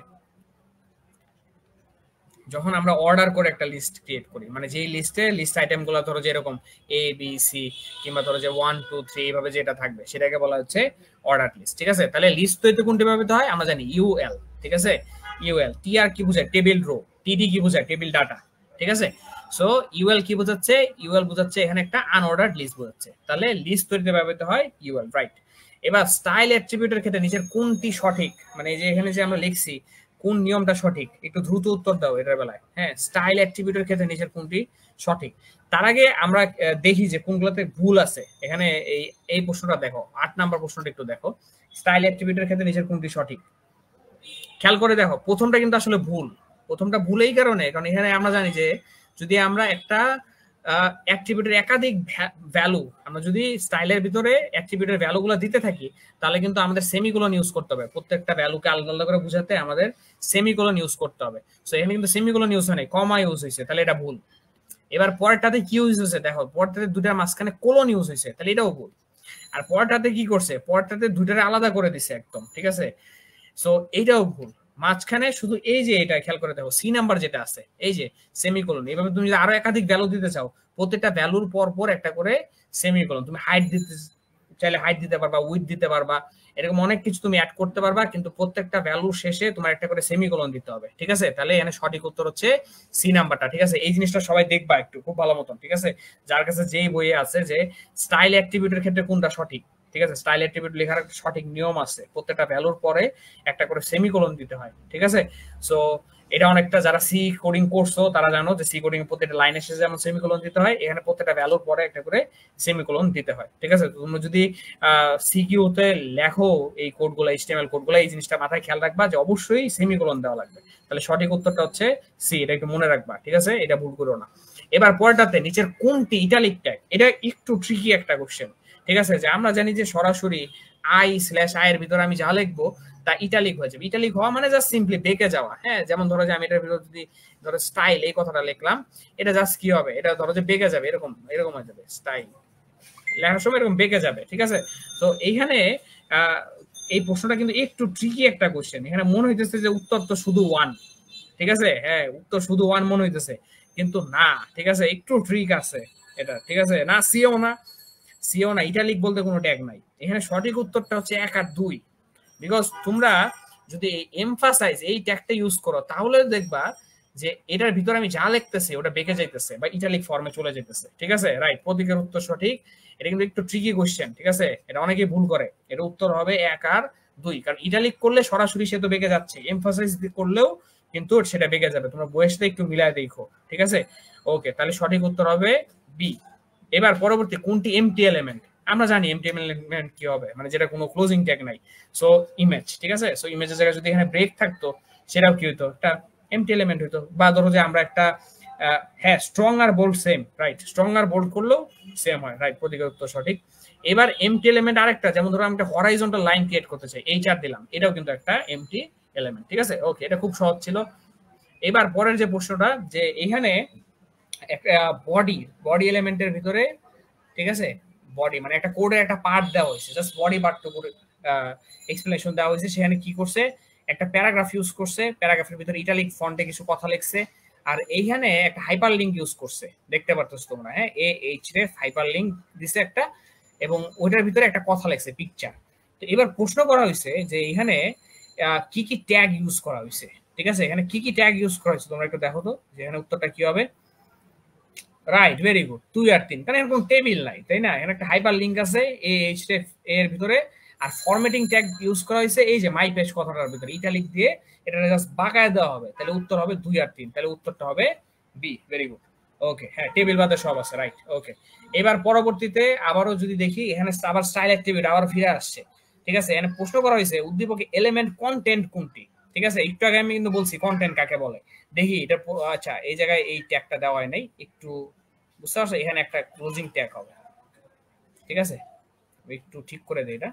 যখন আমরা অর্ডার করে একটা লিস্ট ক্রিয়েট করি, মানে যেই লিস্টে লিস্ট আইটেম গুলো ধরো যে এরকম এ বি সি কিংবা ধরো যে 1 2 3 এইভাবে যেটা থাকবে সেটাকে বলা হচ্ছে অর্ডার লিস্ট, ঠিক আছে? তাহলে লিস্ট তৈরিতে কোনটি ব্যবহৃত হয় আমরা জানি ইউএল, ঠিক আছে? ইউএল। টি আর কি বোঝায়? Table row. টিডি কি বোঝায়? টেবিল ডাটা, ঠিক আছে? সো ইউএল কি বোঝাচ্ছে? ইউএল বোঝাচ্ছে এখানে একটা আনঅর্ডার্ড লিস্ট বোঝাচ্ছে, তাহলে লিস্ট তৈরিতে ব্যবহৃত হয় ইউএল, রাইট? এবার স্টাইল অ্যাট্রিবিউটের ক্ষেত্রে নিচের কোনটি সঠিক? মানে এই যে এখানে যে আমরা লিখছি কোন নিয়মটা সঠিক, একটু দ্রুত উত্তর দাও এটার বেলায়। হ্যাঁ, স্টাইল অ্যাট্রিবিউটের ক্ষেত্রে নিচের কোনটি সঠিক? তার আগে আমরা দেখি যে কোনগুলোতে ভুল আছে। এখানে এই এই প্রশ্নটা দেখো, 8 নাম্বার প্রশ্নটা একটু দেখো, স্টাইল অ্যাট্রিবিউটের ক্ষেত্রে নিচের কোনটি সঠিক? খেয়াল করে দেখো, প্রথমটা কিন্তু আসলে ভুল। প্রথমটা ভুল এই কারণে, কারণ এখানে আমরা জানি যে যদি আমরা একটা অ্যাট্রিবিউটের একাধিক ভ্যালু, আমরা যদি স্টাইলের ভিতরে অ্যাট্রিবিউটের ভ্যালুগুলো দিতে থাকি, তাহলে কিন্তু আমাদের সেমিকোলন ইউজ করতে হবে। প্রত্যেকটা ভ্যালুকে আলাদা আলাদা করে বোঝাতে আমাদের সেমিকোলন ইউজ করতে হবে। সো এখানে কিন্তু সেমিকোলন ইউজ হয় নাই, কমা ইউজ হয়েছে, তাহলে এটা ভুল। এবার পরেরটাতে কি ইউজ হয়েছে দেখো, পরেরটাতে দুটার মাঝখানে কোলন ইউজ হয়েছে, তাহলে এটাও ভুল। আর পরেরটাতে কি করছে? পরেরটাতে দুটারে আলাদা করে দিছে একদম, ঠিক আছে? সো এইটাও ভুল। মাঝখানে শুধু এই যে এটা খেয়াল করে দেখো, সি নাম্বার যেটা আছে এই যে সেমিকোলন, এইভাবে তুমি যদি আরো একাধিক ভ্যালু দিতে চাও, প্রত্যেকটা ভ্যালুর পর পর একটা করে সেমিকোলন। তুমি হাইট দিতে চাইলে হাইট দিতে পারবা, উইথ দিতে পারবা, এরকম অনেক কিছু তুমি অ্যাড করতে পারবা, কিন্তু প্রত্যেকটা ভ্যালুর শেষে তোমার একটা করে সেমিকোলন দিতে হবে, ঠিক আছে? তাহলে এখানে সঠিক উত্তর হচ্ছে সি নাম্বারটা, ঠিক আছে? এই জিনিসটা সবাই দেখবা একটু খুব ভালো মতন, ঠিক আছে? যার কাছে যেই বইয়ে আছে যে স্টাইল অ্যাট্রিবিউটের ক্ষেত্রে কোনটা সঠিক, ঠিক আছে? স্টাইল অ্যাট্রিবিউট লেখার একটা সঠিক নিয়ম আছে, প্রত্যেকটা ভ্যালুর পরে একটা করে সেমিকোলন দিতে হয়, ঠিক আছে? সো এটা অনেকটা যারা সি কোডিং করছো তারা জানো যে সি কোডিং এর প্রত্যেকটা লাইনের শেষে যেমন সেমিকোলন দিতে হয়, এখানে প্রত্যেকটা ভ্যালুর পরে একটা করে সেমিকোলন দিতে হয়, ঠিক আছে? তোমরা যদি সিকিউতে লেখো এই কোডগুলো, এইচটিএমএল কোডগুলো, এই জিনিসটা মাথায় খেয়াল রাখবা যে অবশ্যই সেমিকোলন দেওয়া লাগবে। তাহলে সঠিক উত্তরটা হচ্ছে সি, এটা একটু মনে রাখবা, ঠিক আছে? এটা ভুল করো না। এবার পরেরটাতে নিচের কোনটি ইটালিক ট্যাগ? এটা একটু ট্রিকি একটা কোশ্চেন, ঠিক আছে? যে আমরা জানি যে সরাসরি আই/আই এর ভিতরে আমি যা লিখবো তা ইটালিক হয়ে যাবে। ইটালিক হওয়া মানে জাস্ট সিম্পলি বেঁকে যাওয়া। হ্যাঁ, যেমন ধরো যে আমি এটার ভিতরে যদি ধরো স্টাইল এই কথাটা লিখলাম, এটা জাস্ট কি হবে? এটা ধরো যে বেঁকে যাবে, এরকম এরকম হয়ে যাবে, স্টাইল লেখার সময় এরকম বেঁকে যাবে, ঠিক আছে? তো এইখানে এই প্রশ্নটা কিন্তু একটু ট্রিকি একটা কোশ্চেন। এখানে মনে হইতেছে যে উত্তর তো শুধু 1, ঠিক আছে? হ্যাঁ, উত্তর শুধু 1 মনে হইতেছে, কিন্তু না, ঠিক আছে? একটু ট্রিক আছে এটা, ঠিক আছে? না, সিও না, সিও না, ইটালিক বলতে কোনো ট্যাগ নাই। এখানে সঠিক উত্তরটা হচ্ছে 1 আর 2। বিকজ তোমরা যদি এমফাসাইজ এই ট্যাগটা ইউজ করো তাহলে দেখবা যে এটার ভিতরে আমি যা লিখতেছি ওটা বেঁকে যাইতেছে বা ইটালিক ফর্মে চলে যাইতেছে, ঠিক আছে? রাইট, প্রতীকের উত্তর সঠিক। এটা কিন্তু একটু ট্রিকি কোশ্চেন, ঠিক আছে? এটা অনেকেই ভুল করে। এর উত্তর হবে 1 আর 2, কারণ ইটালিক করলে সরাসরি সে তো বেঁকে যাচ্ছে, এমফাসাইজ করলেও কিন্তু সেটা বেঁকে যাবে। তোমরা বইয়ের সাথে একটু মিলায় দেখো, ঠিক আছে? ওকে, তাহলে সঠিক উত্তর হবে বি। এবার পরবর্তী কোনটি এমটি এলিমেন্ট? আমরা জানি এমটি এলিমেন্ট কি হবে, মানে যেটা কোনো ক্লোজিং ট্যাগ নাই। সো ইমেজ, ঠিক আছে, সো ইমেজের জায়গায় যদি এখানে ব্রেক থাকতো সেটাও কি হতো, একটা এমটি এলিমেন্ট হতো। বা ধরো যে আমরা একটা হ্যাঁ স্ট্রং আর বোল্ড সেম, রাইট, স্ট্রং আর বোল্ড করলেও সেম হয়, রাইট, প্রতীকের উত্তর সঠিক। এবার এমটি এলিমেন্ট আরেকটা, যেমন ধরো আমি একটা হরাইজন্টাল লাইন ক্রিয়েট করতে চাই, এইচআর দিলাম, এটাও কিন্তু একটা এমটি এলিমেন্ট, ঠিক আছে। ওকে, এটা খুব সহজ ছিল। এবার পরের যে প্রশ্নটা, যে এখানে একটা বডি এলিমেন্টের ভিতরে, ঠিক আছে, বডি মানে একটা কোডের একটা পার্ট দেওয়া হয়েছে, জাস্ট বডি পার্টটুকুর এক্সপ্লেনেশন দেওয়া হয়েছে। সেখানে কি করছে, একটা প্যারাগ্রাফ ইউজ করছে, প্যারাগ্রাফের ভিতরে ইটালিক ফন্টে কিছু কথা লিখছে, আর এইখানে একটা হাইপার লিঙ্ক ইউজ করছে, দেখতে পারতেছ তোমরা, হ্যাঁ, এইচ রেফ হাইপার লিঙ্ক দিছে একটা, এবং ওইটার ভিতরে একটা কথা লিখছে পিকচার। তো এবার প্রশ্ন করা হয়েছে যে এখানে কি কি ট্যাগ ইউজ করা হয়েছে, ঠিক আছে, এখানে কি কি ট্যাগ ইউজ করা হয়েছে তোমরা একটু দেখো তো, যে এখানে উত্তরটা কি হবে। রাইট, ভেরি গুড, 2 আর 3, কারণ এরকম টেবিল নাই, তাই না, এখানে একটা হাইপার লিঙ্ক আছে এইচটিএফ এর ভিতরে, আর ফরম্যাটিং ট্যাগ ইউজ করা হয়েছে এই যে মাই পেজ কথাটার ভিতরে ইটালিক দিয়ে, এটা জাস্ট বাঁকায় দেওয়া হবে, তাহলে উত্তর হবে 2 আর 3, তাহলে উত্তরটা হবে বি, ভেরি গুড। ওকে, হ্যাঁ, টেবিল বাদে সব আছে, রাইট। ওকে, এবার পরবর্তীতে আবারও যদি দেখি, এখানে আবার স্টাইল অ্যাক্টিভিটি আবার ফিরে আসছে, ঠিক আছে। এখানে প্রশ্ন করা হয়েছে উদ্দীপকে এলিমেন্ট কন্টেন্ট কোনটি, ঠিক আছে, একটু আগে আমি কিন্তু বলছি কন্টেন্ট কাকে বলে। দেখি এটা, আচ্ছা এই জায়গায় এই ট্যাগটা দেওয়া হয় নাই, একটু বুঝতে পারছো, এখানে একটা ক্লোজিং ট্যাগ হবে, ঠিক আছে, একটু ঠিক করে দেই এটা।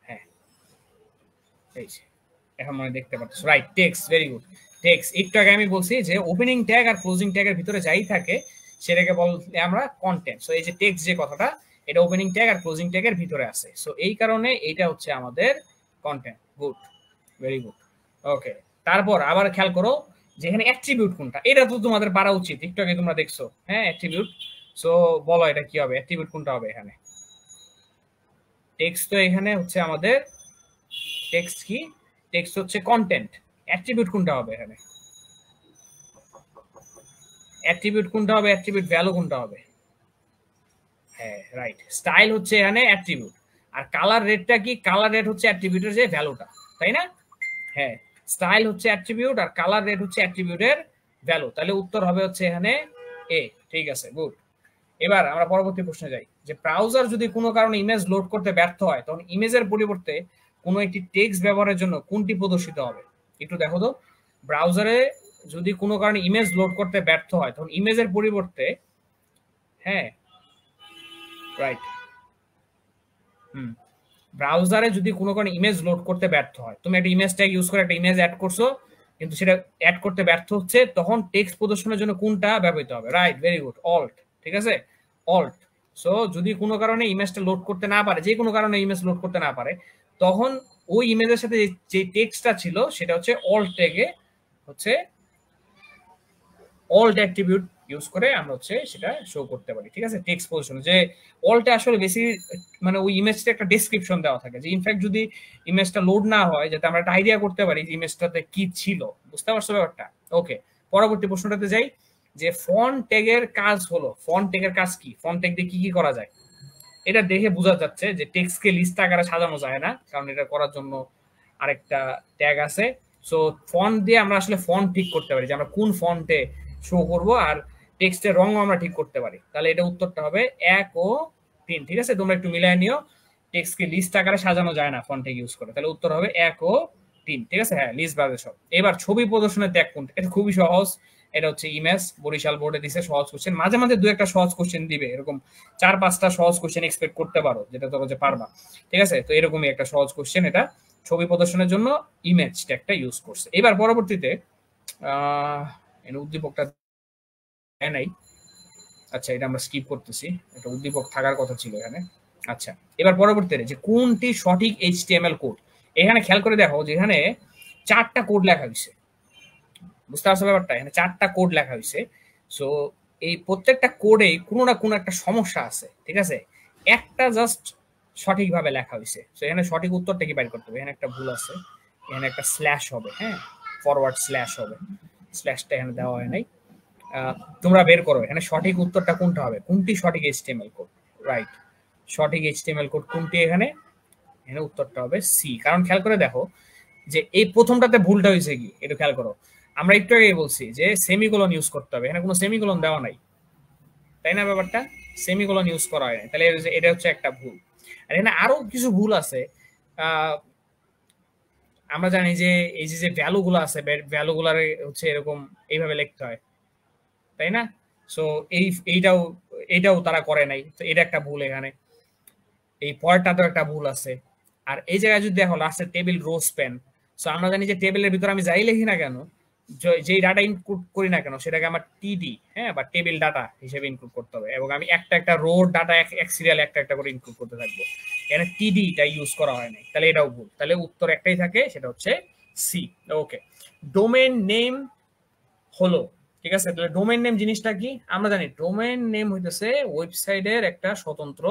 হ্যাঁ, এই যে এখন মনে দেখতে পাচ্ছ, right, text, very good, text. একটু আগে আমি বলছি যে ওপেনিং ট্যাগ আর ক্লোজিং ট্যাগের ভিতরে যাই থাকে সেটাকে বলতে আমরা কন্টেন্ট। সো এই যে টেক্সট যে কথাটা, এটা ওপেনিং ট্যাগ আর ক্লোজিং ট্যাগের ভিতরে আছে, সো এই কারণে এইটা হচ্ছে আমাদের content. Good, very good. Okay, তারপর আবার খেয়াল করো যে এখানে অ্যাট্রিবিউট কোনটা, এটা তো তোমাদের পারা উচিত, একটু আগে তোমরা দেখছো, হ্যাঁ, অ্যাট্রিবিউট। সো বলো এটা কি হবে, অ্যাট্রিবিউট কোনটা হবে এখানে। টেক্সট তো এখানে হচ্ছে আমাদের, টেক্সট কি, টেক্সট হচ্ছে কন্টেন্ট, অ্যাট্রিবিউট কোনটা হবে এখানে, অ্যাট্রিবিউট কোনটা হবে, অ্যাট্রিবিউট ভ্যালু কোনটা হবে। হ্যাঁ, রাইট, স্টাইল হচ্ছে এখানে অ্যাট্রিবিউট, আর কালার রেটটা কি, কালার রেট হচ্ছে অ্যাট্রিবিউটের যে ভ্যালুটা, তাই না। হ্যাঁ, স্টাইল হচ্ছে অ্যাট্রিবিউট আর কালার রেট হচ্ছে অ্যাট্রিবিউটের ভ্যালু, তাহলে উত্তর হবে হচ্ছে এখানে এ, ঠিক আছে, গুড। এবার আমরা পরবর্তী প্রশ্নে যাই, যে ব্রাউজার যদি কোনো কারণে ইমেজ লোড করতে ব্যর্থ হয়, তখন ইমেজের পরিবর্তে কোনো একটি টেক্সট ব্যবহারের জন্য কোনটি প্রদর্শিত হবে। একটু দেখো তো, ব্রাউজারে যদি কোনো কারণে ইমেজ লোড করতে ব্যর্থ হয়, তখন ইমেজের পরিবর্তে, হ্যাঁ, রাইট, ব্রাউজারে যদি কোনো কারণে ইমেজ লোড করতে ব্যর্থ হয়, তুমি একটা ইমেজ ট্যাগ ইউজ করে একটা ইমেজ অ্যাড করছো, কিন্তু সেটা অ্যাড করতে ব্যর্থ হচ্ছে, তখন টেক্সট প্রদর্শনের জন্য কোনটা ব্যবহৃত হবে। রাইট, ভেরি গুড, অল্ট, ঠিক আছে, অল্ট। সো যদি কোনো কারণে ইমেজটা লোড করতে না পারে, যে কোনো কারণে ইমেজ লোড করতে না পারে, তখন ওই ইমেজের সাথে যে টেক্সটটা ছিল সেটা হচ্ছে অল্ট ট্যাগে, হচ্ছে অল্ট অ্যাট্রিবিউট ইউজ করে আমরা হচ্ছে সেটা শো করতে পারি, ঠিক আছে, টেক্সট পজিশনে। যে অলটা আসলে বেশি, মানে ওই ইমেজটা একটা ডেসক্রিপশন দেওয়া থাকে, যে ইনফ্যাক্ট যদি ইমেজটা লোড না হয়, যাতে আমরা একটা আইডিয়া করতে পারি যে ইমেজটাতে কি ছিল, বুঝতে পারছো ব্যাপারটা। ওকে, পরবর্তী প্রশ্নটাতে যাই, যে ফন্ট ট্যাগের কাজ হলো, ফন্ট ট্যাগের কাজ কি, ফন্ট ট্যাগ দিয়ে কি কি করা যায়। এটা দেখে বোঝা যাচ্ছে যে টেক্সটকে লিস্ট আকারে সাজানো যায় না, কারণ এটা করার জন্য আরেকটা ট্যাগ আছে। সো ফন্ট দিয়ে আমরা আসলে ফন্ট ঠিক করতে পারি, যে আমরা কোন ফন্টে শো করব, আর টেক্সটের রঙও আমরা ঠিক করতে পারি। তাহলে এটা উত্তরটা হবে 1 ও 3, ঠিক আছে, তোমরা একটু মিলাই নিও, টেক্সটকে লিস্ট আকারে সাজানো যায় না ফন্ট ট্যাগ ইউজ করে, তাহলে উত্তর হবে 1 ও 3, ঠিক আছে, হ্যাঁ, লিস্ট বাদে সব। এবার ছবি প্রদর্শনের ট্যাগ কোনটা, এটা খুবই সহজ, এটা হচ্ছে ইমেজ, বরিশাল বোর্ডে দিছে সহজ কোশ্চেন, মাঝে মাঝে দু একটা সহজ কোশ্চেন দিবে, এরকম 4-5টা সহজ কোশ্চেন এক্সপেক্ট করতে পারো, যেটা ধরো যে পারবা, ঠিক আছে। তো এরকমই একটা সহজ কোশ্চেন, এটা ছবি প্রদর্শনের জন্য ইমেজ ট্যাগটা ইউজ করছে। এবার পরবর্তীতে উদ্দীপকটা দেয় নাই, আচ্ছা এটা আমরা স্কিপ করতেছি, এটা উদ্দীপক থাকার কথা ছিল এখানে। আচ্ছা, এবার পরবর্তীতে যে কোনটি সঠিক এইচটিএমএল কোড, এখানে খেয়াল করে দেখো যে এখানে 4টা কোড লেখা হয়েছে, বুঝতে পারছো ব্যাপারটা, এখানে 4টা কোড লেখা হয়েছে। সো এই প্রত্যেকটা কোডে কোনো না কোনো একটা সমস্যা আছে, ঠিক আছে, একটা জাস্ট সঠিকভাবে লেখা হয়েছে। সো এখানে সঠিক উত্তরটা কি বাইর করতে হবে, এখানে একটা ভুল আছে, এখানে একটা স্ল্যাশ হবে, হ্যাঁ, ফরওয়ার্ড স্ল্যাশ হবে, স্ল্যাশটা এখানে দেওয়া হয় নাই। তোমরা বের করো এখানে সঠিক উত্তরটা কোনটা হবে, কোনটি সঠিক এইচটিএমএল কোড। রাইট, সঠিক এইচটিএমএল কোড কোনটি, এখানে এখানে উত্তরটা হবে সি, কারণ খেয়াল করে দেখো যে এই প্রথমটাতে ভুলটা হয়েছে কি একটু খেয়াল করো। আমরা একটু আগে বলছি যে সেমিকোলন ইউজ করতে হবে, এখানে কোনো সেমিকোলন দেওয়া নাই, তাই না? ব্যাপারটা সেমিকোলন ইউজ করা হয় না, তাহলে এটা হচ্ছে একটা ভুল। আর এখানে আরো কিছু ভুল আছে। আমরা জানি যে এই যে ভ্যালু গুলো আছে, ভ্যালু গুলার হচ্ছে এরকম এইভাবে লিখতে হয়, তাই না? সো এইটাও এইটাও তারা করে নাই, তো এটা একটা ভুল এখানে। এই পরেরটাতেও একটা ভুল আছে। আর এই জায়গায় যদি দেখো লাস্টে টেবিল রো স্প্যান, সো আমরা জানি যে টেবিলের ভিতরে আমি যাই লিখি না কেন, যেই ডাটা ইনক্লুড করি না কেন, সেটাকে আমার টিডি, হ্যাঁ, বা টেবিল ডাটা হিসেবে ইনক্লুড করতে হবে, এবং আমি একটা একটা রো ডাটা এক সিরিয়াল একটা একটা করে ইনক্লুড করতে থাকবো। এখানে টিডিটা ইউজ করা হয় নাই, তাহলে এটাও ভুল। তাহলে উত্তর একটাই থাকে, সেটা হচ্ছে সি। ওকে, ডোমেন নেম হলো, ঠিক আছে। তাহলে ডোমেন নেম জিনিসটা কি? আমরা জানি ডোমেন নেম হইতেছে ওয়েবসাইটের একটা স্বতন্ত্র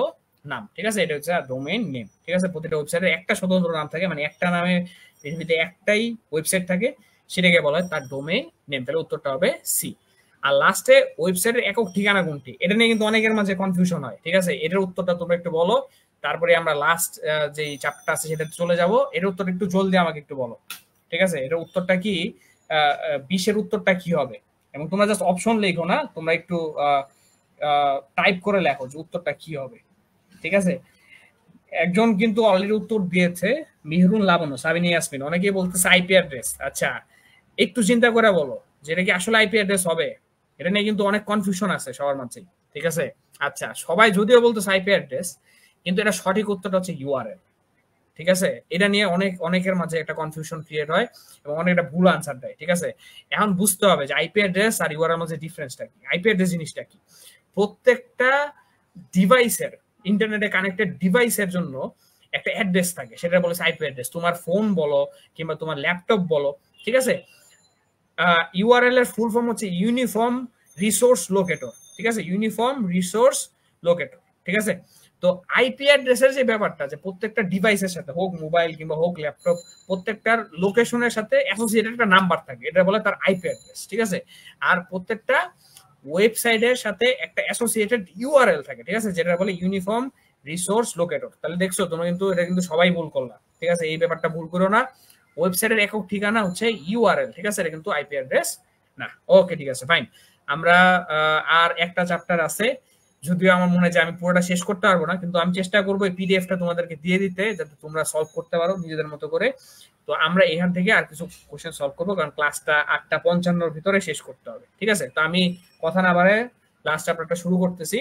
নাম, ঠিক আছে। এটা হচ্ছে ডোমেন নেম, ঠিক আছে। প্রতিটা ওয়েবসাইটের একটা স্বতন্ত্র নাম থাকে, মানে একটা নামে পৃথিবীতে একটাই ওয়েবসাইট থাকে, সেটাকে বলা হয় তার ডোমেন নেম। তাহলে উত্তরটা হবে সি। আর লাস্টে ওয়েবসাইটের একক ঠিকানা কোনটি, এটা নিয়ে কিন্তু অনেকের মাঝে কনফিউশন হয়, ঠিক আছে। এটার উত্তরটা তোমরা একটু বলো, তারপরে আমরা লাস্ট যে চ্যাপ্টার আছে সেটা চলে যাব। এটার উত্তরটা একটু জলদি আমাকে একটু বলো, ঠিক আছে। এটার উত্তরটা কি, 20-এর উত্তরটা কি হবে? এবং তোমরা জাস্ট অপশন লেখো না, তোমরা একটু টাইপ করে লেখো যে উত্তরটা কি হবে, ঠিক আছে। একজন কিন্তু অলরেডি উত্তর দিয়েছে, মিহরুন লাবণ্য, সাবিনা ইয়াসমিন, অনেকেই বলতেছে আইপি অ্যাড্রেস। আচ্ছা, একটু চিন্তা করে বলো যে এটা কি আসলে আইপি অ্যাড্রেস হবে? এটা নিয়ে কিন্তু অনেক কনফিউশন আছে সবার মাঝে, ঠিক আছে। আচ্ছা, সবাই যদিও বলতেছে আইপি অ্যাড্রেস, কিন্তু এটা সঠিক উত্তরটা হচ্ছে ইউআরএল, ঠিক আছে। এটা নিয়ে অনেকের মাঝে একটা কনফিউশন ক্রিয়েট হয় এবং অনেক একটা ভুল আনসার দেয়, ঠিক আছে। এখন বুঝতে হবে যে আইপি অ্যাড্রেস আর ইউআরএল মধ্যে ডিফারেন্সটা কি। আইপি অ্যাড্রেস জিনিসটা কি? প্রত্যেকটা ডিভাইসের, ইন্টারনেটে কানেক্টেড ডিভাইসের জন্য একটা অ্যাড্রেস থাকে, সেটা বলেছে আইপি অ্যাড্রেস। তোমার ফোন বলো কিংবা তোমার ল্যাপটপ বলো, ঠিক আছে। ইউআরএল এর ফুল ফর্ম হচ্ছে ইউনিফর্ম রিসোর্স লোকেটর, ঠিক আছে, ইউনিফর্ম রিসোর্স লোকেটর, ঠিক আছে। তো আইপি অ্যাড্রেসের যে ব্যাপারটা, যে প্রত্যেকটা ডিভাইসের সাথে, হোক মোবাইল কিংবা হোক ল্যাপটপ, প্রত্যেকটার লোকেশনের সাথে অ্যাসোসিয়েটেড একটা নাম্বার থাকে, এটা বলে তার আইপি অ্যাড্রেস, ঠিক আছে। আর প্রত্যেকটা ওয়েবসাইটের সাথে একটা অ্যাসোসিয়েটেড ইউআরএল থাকে, ঠিক আছে, যেটা বলে ইউনিফর্ম রিসোর্স লোকেটর। তাহলে দেখছো তোমরা কিন্তু এটা কিন্তু সবাই ভুল করলা, ঠিক আছে। এই ব্যাপারটা ভুল করো না, ওয়েবসাইটের একক ঠিকানা হচ্ছে ইউআরএল, ঠিক আছে, এটা কিন্তু আইপি অ্যাড্রেস না। ওকে, ঠিক আছে, ফাইন। আমরা আর একটা চ্যাপ্টার আছে, যদিও আমার মনে হয় যে আমি পুরোটা শেষ করতে পারবো না, কিন্তু আমি চেষ্টা করবো এই পিডিএফটা তোমাদেরকে দিয়ে দিতে, যাতে তোমরা সলভ করতে পারো নিজেদের মতো করে। তো আমরা এখান থেকে আর কিছু কোশ্চেন সলভ করবো, কারণ ক্লাসটা 8:55-র ভিতরে শেষ করতে হবে, ঠিক আছে। তো আমি কথা না বাড়ে লাস্ট চ্যাপ্টারটা শুরু করতেছি।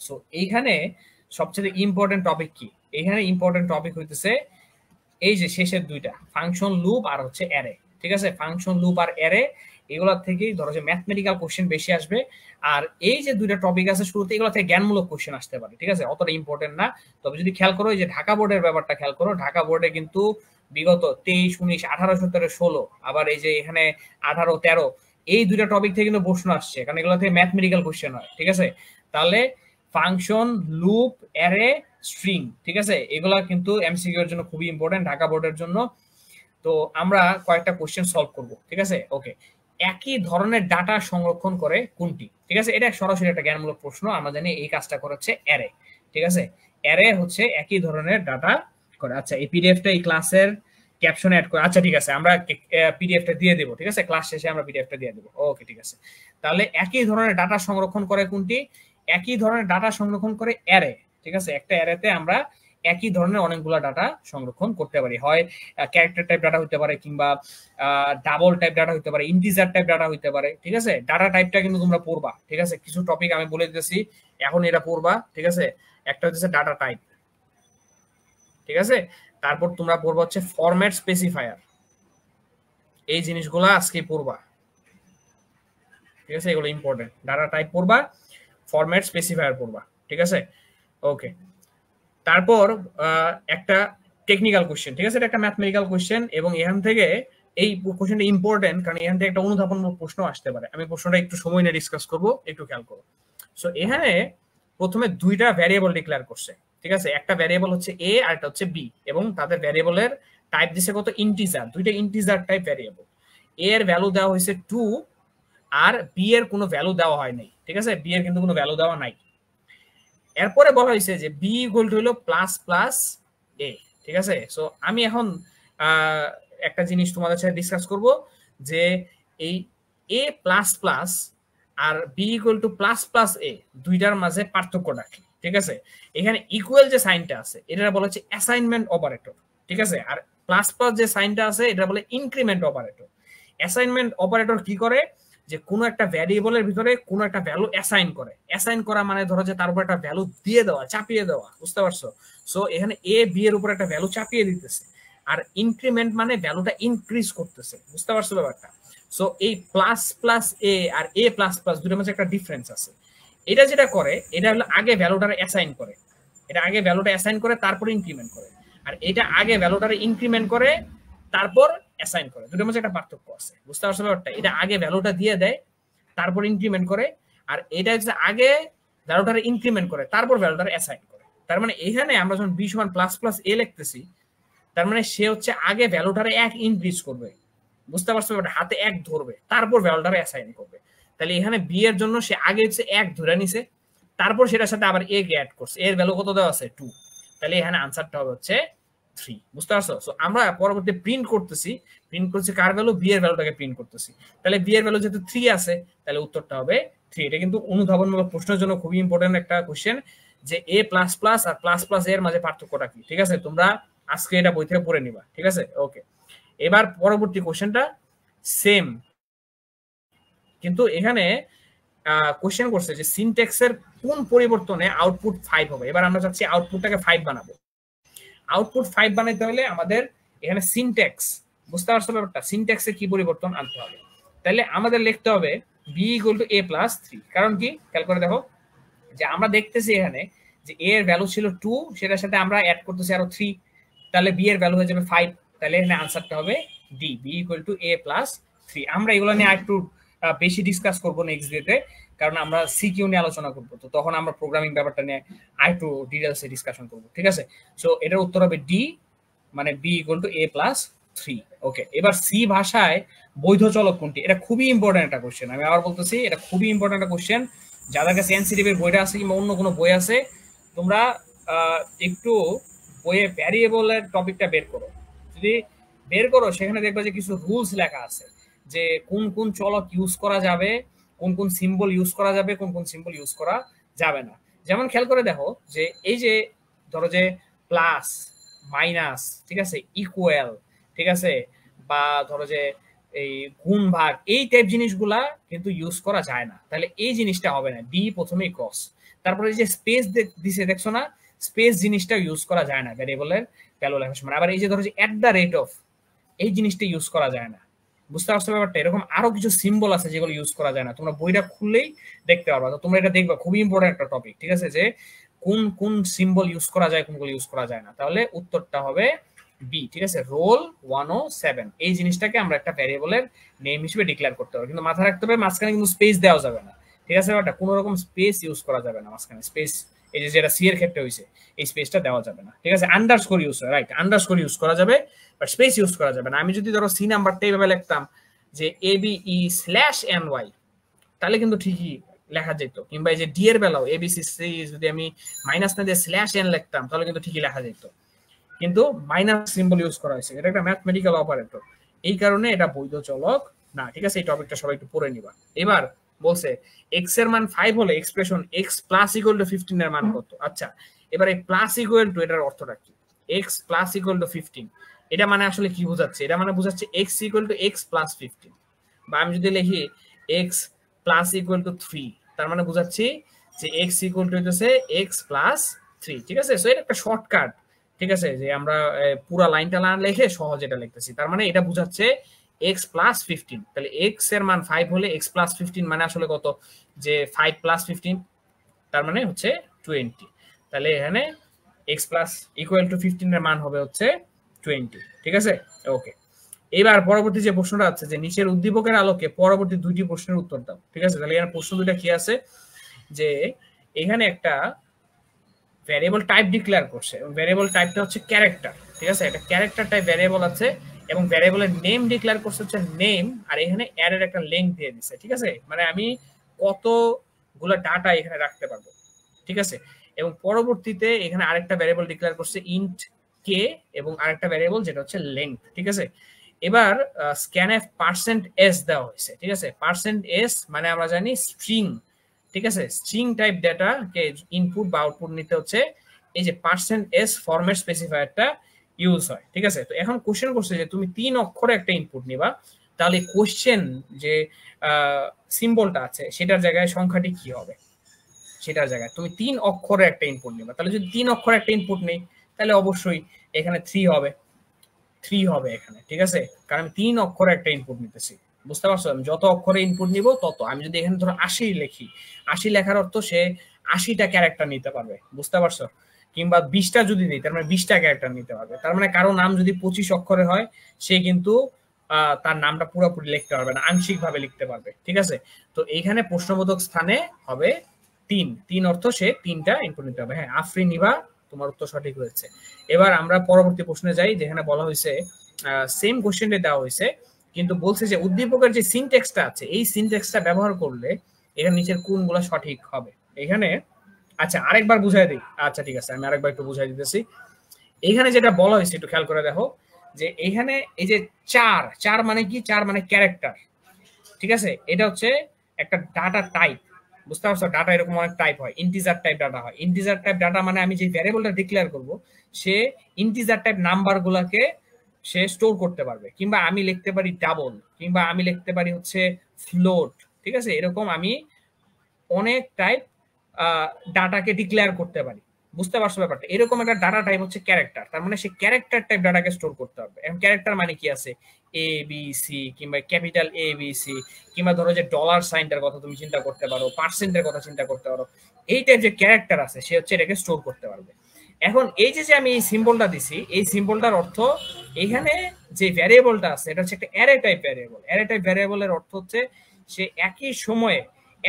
সো এইখানে সবচেয়ে ইম্পর্টেন্ট টপিক কি? এইখানে ইম্পর্টেন্ট টপিক হইতেছে এই যে শেষের দুইটা, ফাংশন লুপ আর হচ্ছে অ্যারে, ঠিক আছে। ফাংশন লুপ আর অ্যারে, এগুলোর থেকেই ধরো যে ম্যাথমেটিক্যাল কোশ্চেন বেশি আসবে। আর এই যে দুইটা টপিক আছে শুরুতে, এগুলো থেকে জ্ঞানমূলক কোশ্চেন আসতে পারে, ঠিক আছে, অতটা ইম্পর্টেন্ট না। তবে যদি খেয়াল করো, এই যে ঢাকা বোর্ডের ব্যাপারটা খেয়াল করো, ঢাকা বোর্ডে কিন্তু বিগত 23, 19, 18, 17, 16, আবার এই যে এখানে 18, 13, এই দুইটা টপিক থেকে কিন্তু প্রশ্ন আসছে, কারণ এগুলো থেকে ম্যাথমেটিক্যাল কোশ্চেন হয়, ঠিক আছে। তাহলে ফাংশন লুপ অ্যারে স্ট্রিং, ঠিক আছে, এগুলা কিন্তু এমসিকিউ এর জন্য খুবই ইম্পর্টেন্ট ঢাকা বোর্ডের জন্য। তো আমরা কয়েকটা কোশ্চেন সলভ করব, ঠিক আছে। ওকে, একই ধরনের ডাটা সংরক্ষণ করে কোনটি, ঠিক আছে। এটা সরাসরি একটা জ্ঞানমূলক প্রশ্ন, আমরা জানি এই কাজটা করেছে অ্যারে, ঠিক আছে। অ্যারে হচ্ছে একই ধরনের ডাটা করে। আচ্ছা, এই পিডিএফটা এই ক্লাসের ক্যাপশনে অ্যাড করে, আচ্ছা ঠিক আছে, আমরা পিডিএফটা দিয়ে দেবো, ঠিক আছে, ক্লাস শেষে আমরা পিডিএফটা দিয়ে দেবো। ওকে, ঠিক আছে। তাহলে একই ধরনের ডাটা সংরক্ষণ করে কোনটি? একই ধরনের ডাটা সংরক্ষণ করে অ্যারে, ঠিক আছে। একটা অ্যারেতে আমরা একই ধরনের অনেকগুলো ডাটা সংরক্ষণ করতে পারি, হয় ক্যারেক্টার টাইপ ডাটা হতে পারে, কিংবা ডাবল টাইপ ডাটা হতে পারে, ইন্টিজার টাইপ ডাটা হতে পারে, ঠিক আছে। ডাটা টাইপটা কিন্তু তোমরা পড়বা, ঠিক আছে, কিছু টপিক আমি বলে দিতেছি এখন, এটা পড়বা, ঠিক আছে। একটা হচ্ছে ডাটা টাইপ, ঠিক আছে। তারপর তোমরা পড়বা হচ্ছে ফরম্যাট স্পেসিফায়ার, এই জিনিসগুলো আজকে পড়বা, ঠিক আছে। এগুলো ইম্পর্টেন্ট, ডাটা টাইপ পড়বা, ফরম্যাট স্পেসিফায়ার পড়বা, ঠিক আছে। ওকে, তারপর একটা টেকনিক্যাল কোশ্চেন, ঠিক আছে, এটা একটা ম্যাথমেটিক্যাল কোশ্চেন, এবং এখান থেকে এই কোশ্চেনটা ইম্পর্টেন্ট, কারণ এখান থেকে একটা অনুধাবনমূলক প্রশ্ন আসতে পারে। আমি প্রশ্নটা একটু সময় নিয়ে ডিসকাস করবো, একটু খেয়াল করো। সো এখানে প্রথমে দুইটা ভ্যারিয়েবল ডিক্লেয়ার করছে, ঠিক আছে। একটা ভ্যারিয়েবল হচ্ছে এ আর একটা হচ্ছে বি, এবং তাদের ভ্যারিয়েবলের টাইপ দিছে কত? ইন্টিজার, দুইটা ইন্টিজার টাইপ ভ্যারিয়েবল। এ এর ভ্যালু দেওয়া হয়েছে 2, আর বি এর কোনো ভ্যালু দেওয়া হয় নাই, ঠিক আছে, বি এর কিন্তু কোনো ভ্যালু দেওয়া নাই। এরপরে বলা হয়েছে যে বি ইকুয়াল টু হলো প্লাস প্লাস এ, ঠিক আছে। সো আমি এখন একটা জিনিস তোমাদের সাথে ডিসকাস করব যে এই a প্লাস প্লাস আর b equal to plus plus a দুইটার মাঝে পার্থক্যটা কি, ঠিক আছে। এখানে ইকুয়াল যে সাইনটা আছে এটা বলা হচ্ছে অ্যাসাইনমেন্ট অপারেটর, ঠিক আছে। আর প্লাস প্লাস যে সাইনটা আছে এটা বলে ইনক্রিমেন্ট অপারেটর। অ্যাসাইনমেন্ট অপারেটর কি করে, যে কোনো একটা ভ্যারিয়েবলের ভিতরে কোনো একটা ভ্যালু অ্যাসাইন করে। অ্যাসাইন করা মানে ধরো যে তার উপর একটা ভ্যালু দিয়ে দেওয়া, চাপিয়ে দেওয়া, বুঝতে পারছো। সো এখানে এ বি এর উপর একটা ভ্যালু চাপিয়ে দিতেছে, আর ইনক্রিমেন্ট মানে ভ্যালুটা ইনক্রিজ করতেছে, বুঝতে পারছো ব্যাপারটা। সো এই প্লাস প্লাস এ আর এ প্লাস প্লাস দুটোর মধ্যে একটা ডিফারেন্স আছে। এটা যেটা করে এটা হলো আগে ভ্যালুটারে অ্যাসাইন করে, এটা আগে ভ্যালুটা অ্যাসাইন করে তারপর ইনক্রিমেন্ট করে, আর এটা আগে ভ্যালুটারে ইনক্রিমেন্ট করে তারপর অ্যাসাইন করে। দুটোর মধ্যে একটা পার্থক্য আছে, বুঝতে পারছো ব্যাপারটা। এটা আগে ভ্যালুটা দিয়ে দেয় তারপর ইনক্রিমেন্ট করে, আর এটা হচ্ছে আগে ভ্যালুটারে ইনক্রিমেন্ট করে তারপর ভ্যালুটারে অ্যাসাইন করে। তার মানে এখানে আমরা যখন বি সমান প্লাস প্লাস এ লিখতেছি, তার মানে সে হচ্ছে আগে ভ্যালুটারে এক ইনক্রিজ করবে, বুঝতে পারছো ব্যাপারটা, হাতে এক ধরবে তারপর ভ্যালুটারে অ্যাসাইন করবে। তাহলে এখানে বি এর জন্য সে আগে হচ্ছে এক ধরে নিছে, তারপর সেটার সাথে আবার এ কে অ্যাড করছে, এর ভ্যালু কত দেওয়া আছে 2, তাহলে এখানে আনসারটা হবে হচ্ছে 3, বুঝতে পারছো। সো আমরা পরবর্তী প্রিন্ট করতেছি, প্রিন্ট করছি কার ভ্যালু, বি এর ভ্যালুটাকে প্রিন্ট করতেছি। তাহলে বি এর ভ্যালু যেহেতু 3 আছে তাহলে উত্তরটা হবে 3। এটা কিন্তু অনুধাবনমূলক প্রশ্নের জন্য খুবই ইম্পর্টেন্ট একটা কোশ্চেন, যে এ প্লাস প্লাস আর প্লাস প্লাস এর মাঝে পার্থক্যটা কি, ঠিক আছে। তোমরা আজকে এটা বই থেকে পড়ে নিবা, ঠিক আছে। ওকে, এবার পরবর্তী কোশ্চেনটা সেম, কিন্তু এখানে কোশ্চেন করছে যে সিনট্যাক্সের কোন পরিবর্তনে আউটপুট 5 হবে। এবার আমরা চাচ্ছি আউটপুটটাকে 5 বানাবো। আউটপুট 5 বানাইতে হলে আমাদের এখানে সিনট্যাক্স, বুঝতে পারছো ব্যাপারটা, সিনট্যাক্সে কি পরিবর্তন আনতে হবে। তাহলে আমাদের লিখতে হবে B equal to A plus 3। কারণ কি, খেয়াল করে দেখো যে আমরা দেখতেছি এখানে যে এ এর ভ্যালু ছিল 2, সেটার সাথে আমরা অ্যাড করতেছি আরো 3, তাহলে বি এর ভ্যালু হয়ে যাবে 5। তাহলে এখানে আনসারটা হবে D, B equal to A plus 3। আমরা এগুলো নিয়ে একটু বেশি ডিসকাস করবো নেক্সট ডেতে, কারণ আমরা সিকিউ নিয়ে আলোচনা করবো, তো তখন আমরা প্রোগ্রামিং ব্যাপারটা নিয়ে আরেকটু ডিটেলসে ডিসকাশন করবো, ঠিক আছে। সো এটার উত্তর হবে ডি, মানে B equal to A plus 3। Okay, এবার সি ভাষায় বৈধ চলক কোনটি, এটা খুবই ইম্পর্টেন্ট একটা কোশ্চেন। আমি আবার বলতেছি এটা খুবই ইম্পর্টেন্ট একটা কোশ্চেন। যাদের কাছে এনসিটিভি এর বইটা আছে কিংবা অন্য কোনো বই আছে, তোমরা একটু বইয়ে ভ্যারিয়েবলের টপিকটা বের করো। যদি বের করো সেখানে দেখবে যে কিছু রুলস লেখা আছে, যে কোন কোন চলক ইউজ করা যাবে, কোন কোন সিম্বল ইউজ করা যাবে, কোন কোন সিম্বল ইউজ করা যাবে না। যেমন খেয়াল করে দেখো যে এই যে ধরো যে প্লাস, মাইনাস, ঠিক আছে, ইকুয়াল, ঠিক আছে, বা ধরো যে এই গুণ ভাগ, এই টাইপ জিনিসগুলা কিন্তু ইউজ করা যায় না। তাহলে এই জিনিসটা হবে না, ডি প্রথমেই ক্রস। তারপরে যে স্পেস দিছে দেখছো না, স্পেস জিনিসটা ইউজ করা যায় না ভ্যারিয়েবলের ভ্যালু লেখার সময়। আবার এই যে ধরো যে এট দ্য রেট অফ, এই জিনিসটা ইউজ করা যায় না, বুঝতে পারছো ব্যাপারটা। এরকম আরো কিছু সিম্বল আছে যেগুলো ইউজ করা যায় না, তোমরা বইটা খুললেই দেখতে পারবা। তো তোমরা এটা দেখবা, খুবই ইম্পর্টেন্ট একটা টপিক, ঠিক আছে, যে কোন কোন সিম্বল ইউজ করা যায়, কোনগুলো ইউজ করা যায় না। তাহলে উত্তরটা হবে বি, ঠিক আছে, রোল 107। এই জিনিসটাকে আমরা একটা ভ্যারিয়েবলের নেম হিসেবে ডিক্লেয়ার করতে হবে, কিন্তু মাথায় রাখতে হবে মাঝখানে কিন্তু স্পেস দেওয়া যাবে না, ঠিক আছে ব্যাপারটা। কোনো রকম স্পেস ইউজ করা যাবে না মাঝখানে, স্পেস এই যে যেটা সি এর ক্ষেত্রে হয়েছে, এই স্পেসটা দেওয়া যাবে না, ঠিক আছে। আন্ডারস্কোর ইউজ হয়, রাইট, আন্ডারস্কোর ইউজ করা যাবে, বাট স্পেস ইউজ করা যাবে না। আমি যদি ধরো সি নাম্বারটা এইভাবে লিখতাম যে A B E slash N Y, তাহলে কিন্তু ঠিকই লেখা যেত। কিংবা এই যে ডি এর বেলাও এ বি সি সি যদি আমি মাইনাস না দিয়ে স্ল্যাশ এন লিখতাম তাহলে কিন্তু ঠিকই লেখা যেত, কিন্তু মাইনাস সিম্বল ইউজ করা হয়েছে। এটা একটা ম্যাথমেটিক্যাল অপারেটর, এই কারণে এটা বৈধ চলক না, ঠিক আছে। এই টপিকটা সবাই একটু পড়ে নিবা। এবার বলছে এক্স এর মান 5 হলে expression x plus equal to 15 এর মান কত। আচ্ছা, এবার এই প্লাস ইকুয়াল টু এটার অর্থটা কি, এক্স প্লাস ইকুয়াল টু 15, এটা মানে আসলে কি বোঝাচ্ছে, এটা মানে বোঝাচ্ছে x equal to x plus 15। বা আমি যদি লিখি এক্স প্লাস ইকুয়াল টু 3, তার মানে বোঝাচ্ছি যে এক্স ইকুয়াল টু হচ্ছে এক্স প্লাস 3, ঠিক আছে। সো এটা একটা শর্টকাট, ঠিক আছে, যে আমরা পুরা লাইনটা না লিখে সহজ এটা লিখতেছি। তার মানে এটা বোঝাচ্ছে এক্স প্লাস 15। তাহলে এক্স এর মান 5 হলে এক্স প্লাস 15 মানে আসলে কত, যে 5 প্লাস 15, তার মানে হচ্ছে 20। তাহলে এখানে এক্স প্লাস ইকুয়াল টু 15 এর মান হবে হচ্ছে 20, ঠিক আছে। ওকে, এবার পরবর্তী যে প্রশ্নটা আছে যে নিচের উদ্দীপকের আলোকে পরবর্তী দুইটি প্রশ্নের উত্তর দাও, ঠিক আছে। তাহলে এখানে প্রশ্ন দুইটা কি আছে, যে এখানে একটা ভ্যারিয়েবল টাইপ ডিক্লেয়ার করছে এবং ভ্যারিয়েবল টাইপটা হচ্ছে ক্যারেক্টার, ঠিক আছে। এটা ক্যারেক্টার টাইপ ভ্যারিয়েবল আছে এবং ভ্যারিয়েবলের নেম ডিক্লেয়ার করছে হচ্ছে নেম, আর এখানে অ্যারের একটা লেংথ দিয়ে দিচ্ছে, ঠিক আছে। মানে আমি কতগুলো ডাটা এখানে রাখতে পারবো, ঠিক আছে। এবং পরবর্তীতে এখানে আরেকটা ভ্যারিয়েবল ডিক্লেয়ার করছে ইন্ট কে এবং আরেকটা ভ্যারিয়েবল যেটা হচ্ছে লেংথ, ঠিক আছে। এবার scanf %s দেওয়া হয়েছে, ঠিক আছে। %s মানে আমরা জানি স্ট্রিং, ঠিক আছে। স্ট্রিং টাইপ ডেটা কে ইনপুট বা আউটপুট নিতে হচ্ছে এই যে %s ফরম্যাট স্পেসিফায়ারটা ইউজ হয়, ঠিক আছে। তো এখন কোশ্চেন করছে যে তুমি 3 অক্ষরে একটা ইনপুট নিবা, তাহলে কোশ্চেন যে সিম্বলটা আছে সেটার জায়গায় সংখ্যাটি কি হবে, সেটার জায়গায় তুমি 3 অক্ষরে একটা ইনপুট নিবা। তাহলে যদি 3 অক্ষরে একটা ইনপুট নেই তাহলে অবশ্যই এখানে 3 হবে, 3 হবে এখানে, ঠিক আছে। কারণ আমি 3 অক্ষরে একটা ইনপুট নিতেছি, বুঝতে পারছো। আমি যত অক্ষরে ইনপুট নিব তত, আমি যদি এখানে ধরো 80 লিখি, 80 লেখার অর্থ সে 80টা ক্যারেক্টার নিতে পারবে, বুঝতে পারছো। কিংবা 20টা যদি দিই তার মানে 20টা ক্যারেক্টার নিতে পারবে। তার মানে কারো নাম যদি 25 অক্ষরে হয় সে কিন্তু তার নামটা পুরোপুরি লিখতে পারবে না, আংশিক ভাবে লিখতে পারবে, ঠিক আছে। তো এইখানে প্রশ্নবোধক স্থানে হবে 3, 3 অর্থ সে 3টা ইনপুট নিতে হবে। হ্যাঁ আফরিন নিবা, তোমার উত্তর সঠিক হয়েছে। এবার আমরা পরবর্তী প্রশ্নে যাই, যেখানে বলা হয়েছে সেম কোশ্চেনটা দেওয়া হয়েছে, কিন্তু বলছে যে উদ্দীপকের যে সিনট্যাক্সটা আছে এই সিনট্যাক্সটা ব্যবহার করলে এর নিচের কোনগুলো সঠিক হবে। এখানে আচ্ছা আরেকবার বুঝাই দিই, আচ্ছা ঠিক আছে আমি আরেকবার একটু বুঝাই দিতেছি। এখানে যেটা বলা হয়েছে একটু খেয়াল করে দেখো, যে এখানে এই যে 4 মানে কি, 4 মানে ক্যারেক্টার, ঠিক আছে। এটা হচ্ছে একটা ডাটা টাইপ, বুঝতে পারছো। ডাটা এরকম অনেক টাইপ হয়, ইন্টিজার টাইপ ডাটা হয়। ইন্টিজার টাইপ ডাটা মানে আমি যে ভ্যারিয়েবলটা ডিক্লেয়ার করব সে ইন্টিজার টাইপ নাম্বার গুলাকে সে স্টোর করতে পারবে, কিংবা আমি লিখতে পারি ডাবল, কিংবা আমি লিখতে পারি হচ্ছে ফ্লোট, ঠিক আছে। এরকম আমি অনেক টাইপ ডাটাকে ডিক্লেয়ার করতে পারি, বুঝতে পারছো ব্যাপারটা। এরকম একটা ডাটা টাইপ হচ্ছে ক্যারেক্টার, তার মানে সে ক্যারেক্টার টাইপ ডাটাকে স্টোর করতে পারবে। এখন ক্যারেক্টার মানে কি আছে, এ বি সি, কিংবা ক্যাপিটাল এ বি সি, কিংবা ধরো যে ডলার সাইনটার কথা তুমি চিন্তা করতে পারো, পার্সেন্টের কথা চিন্তা করতে পারো। এই টাইপ যে ক্যারেক্টার আছে সে হচ্ছে এটাকে স্টোর করতে পারবে। এখন এই যে আমি এই সিম্বলটা দিছি, এই সিম্বলটার অর্থ এখানে যে ভ্যারিয়েবলটা আছে এটা হচ্ছে একটা array type variable. Array type ভ্যারিয়েবলের অর্থ হচ্ছে সে একই সময়ে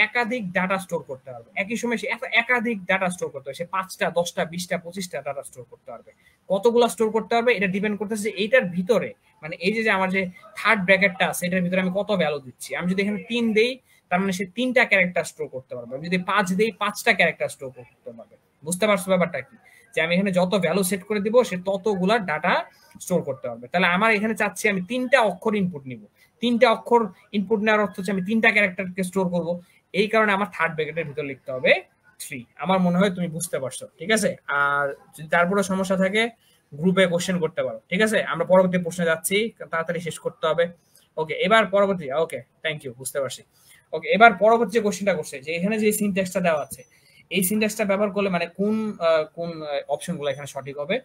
একাধিক ডাটা স্টোর করতে পারবে, একই সময় সে একাধিক ডাটা স্টোর করতে পারবে। সে 5টা 10টা 20টা 25টা ডাটা স্টোর করতে পারবে। কতগুলো স্টোর করতে পারবে এটা ডিপেন্ড করতেছে এইটার ভিতরে, মানে এই যে আমার যে থার্ড ব্র্যাকেটটা আছে এটার ভিতরে আমি কত ভ্যালু দিচ্ছি। আমি যদি এখানে 3 দেই তার মানে সে 3টা ক্যারেক্টার স্টোর করতে পারবে। আমি যদি 5 দেই 5টা ক্যারেক্টার স্টোর করতে পারবে, বুঝতে পারছো ব্যাপারটা কি, যে আমি এখানে যত ভ্যালু সেট করে দিব সে ততগুলা ডাটা স্টোর করতে পারবে। তাহলে আমার এখানে চাচ্ছি আমি 3টা অক্ষর ইনপুট নিব, 3টা অক্ষর ইনপুট নেওয়ার অর্থ হচ্ছে আমি 3টা ক্যারেক্টারকে স্টোর করব। এই কারণে আমার থার্ড ব্র্যাকেটের ভিতর লিখতে হবে 3। আমার মনে হয় তুমি বুঝতে পারছো, ঠিক আছে। আর যদি তারপরে সমস্যা থাকে গ্রুপে কোশ্চেন করতে পারো, ঠিক আছে। আমরা পরবর্তী প্রশ্নে যাচ্ছি, তাড়াতাড়ি শেষ করতে হবে। ওকে এবার পরবর্তী, ওকে থ্যাংক ইউ, বুঝতে পারছি। ওকে এবার পরবর্তী যে কোশ্চেনটা করছে যে এখানে যে সিনট্যাক্সটা দেওয়া আছে এই সিনট্যাক্সটা ব্যবহার করলে মানে কোন কোন অপশনগুলো এখানে সঠিক হবে।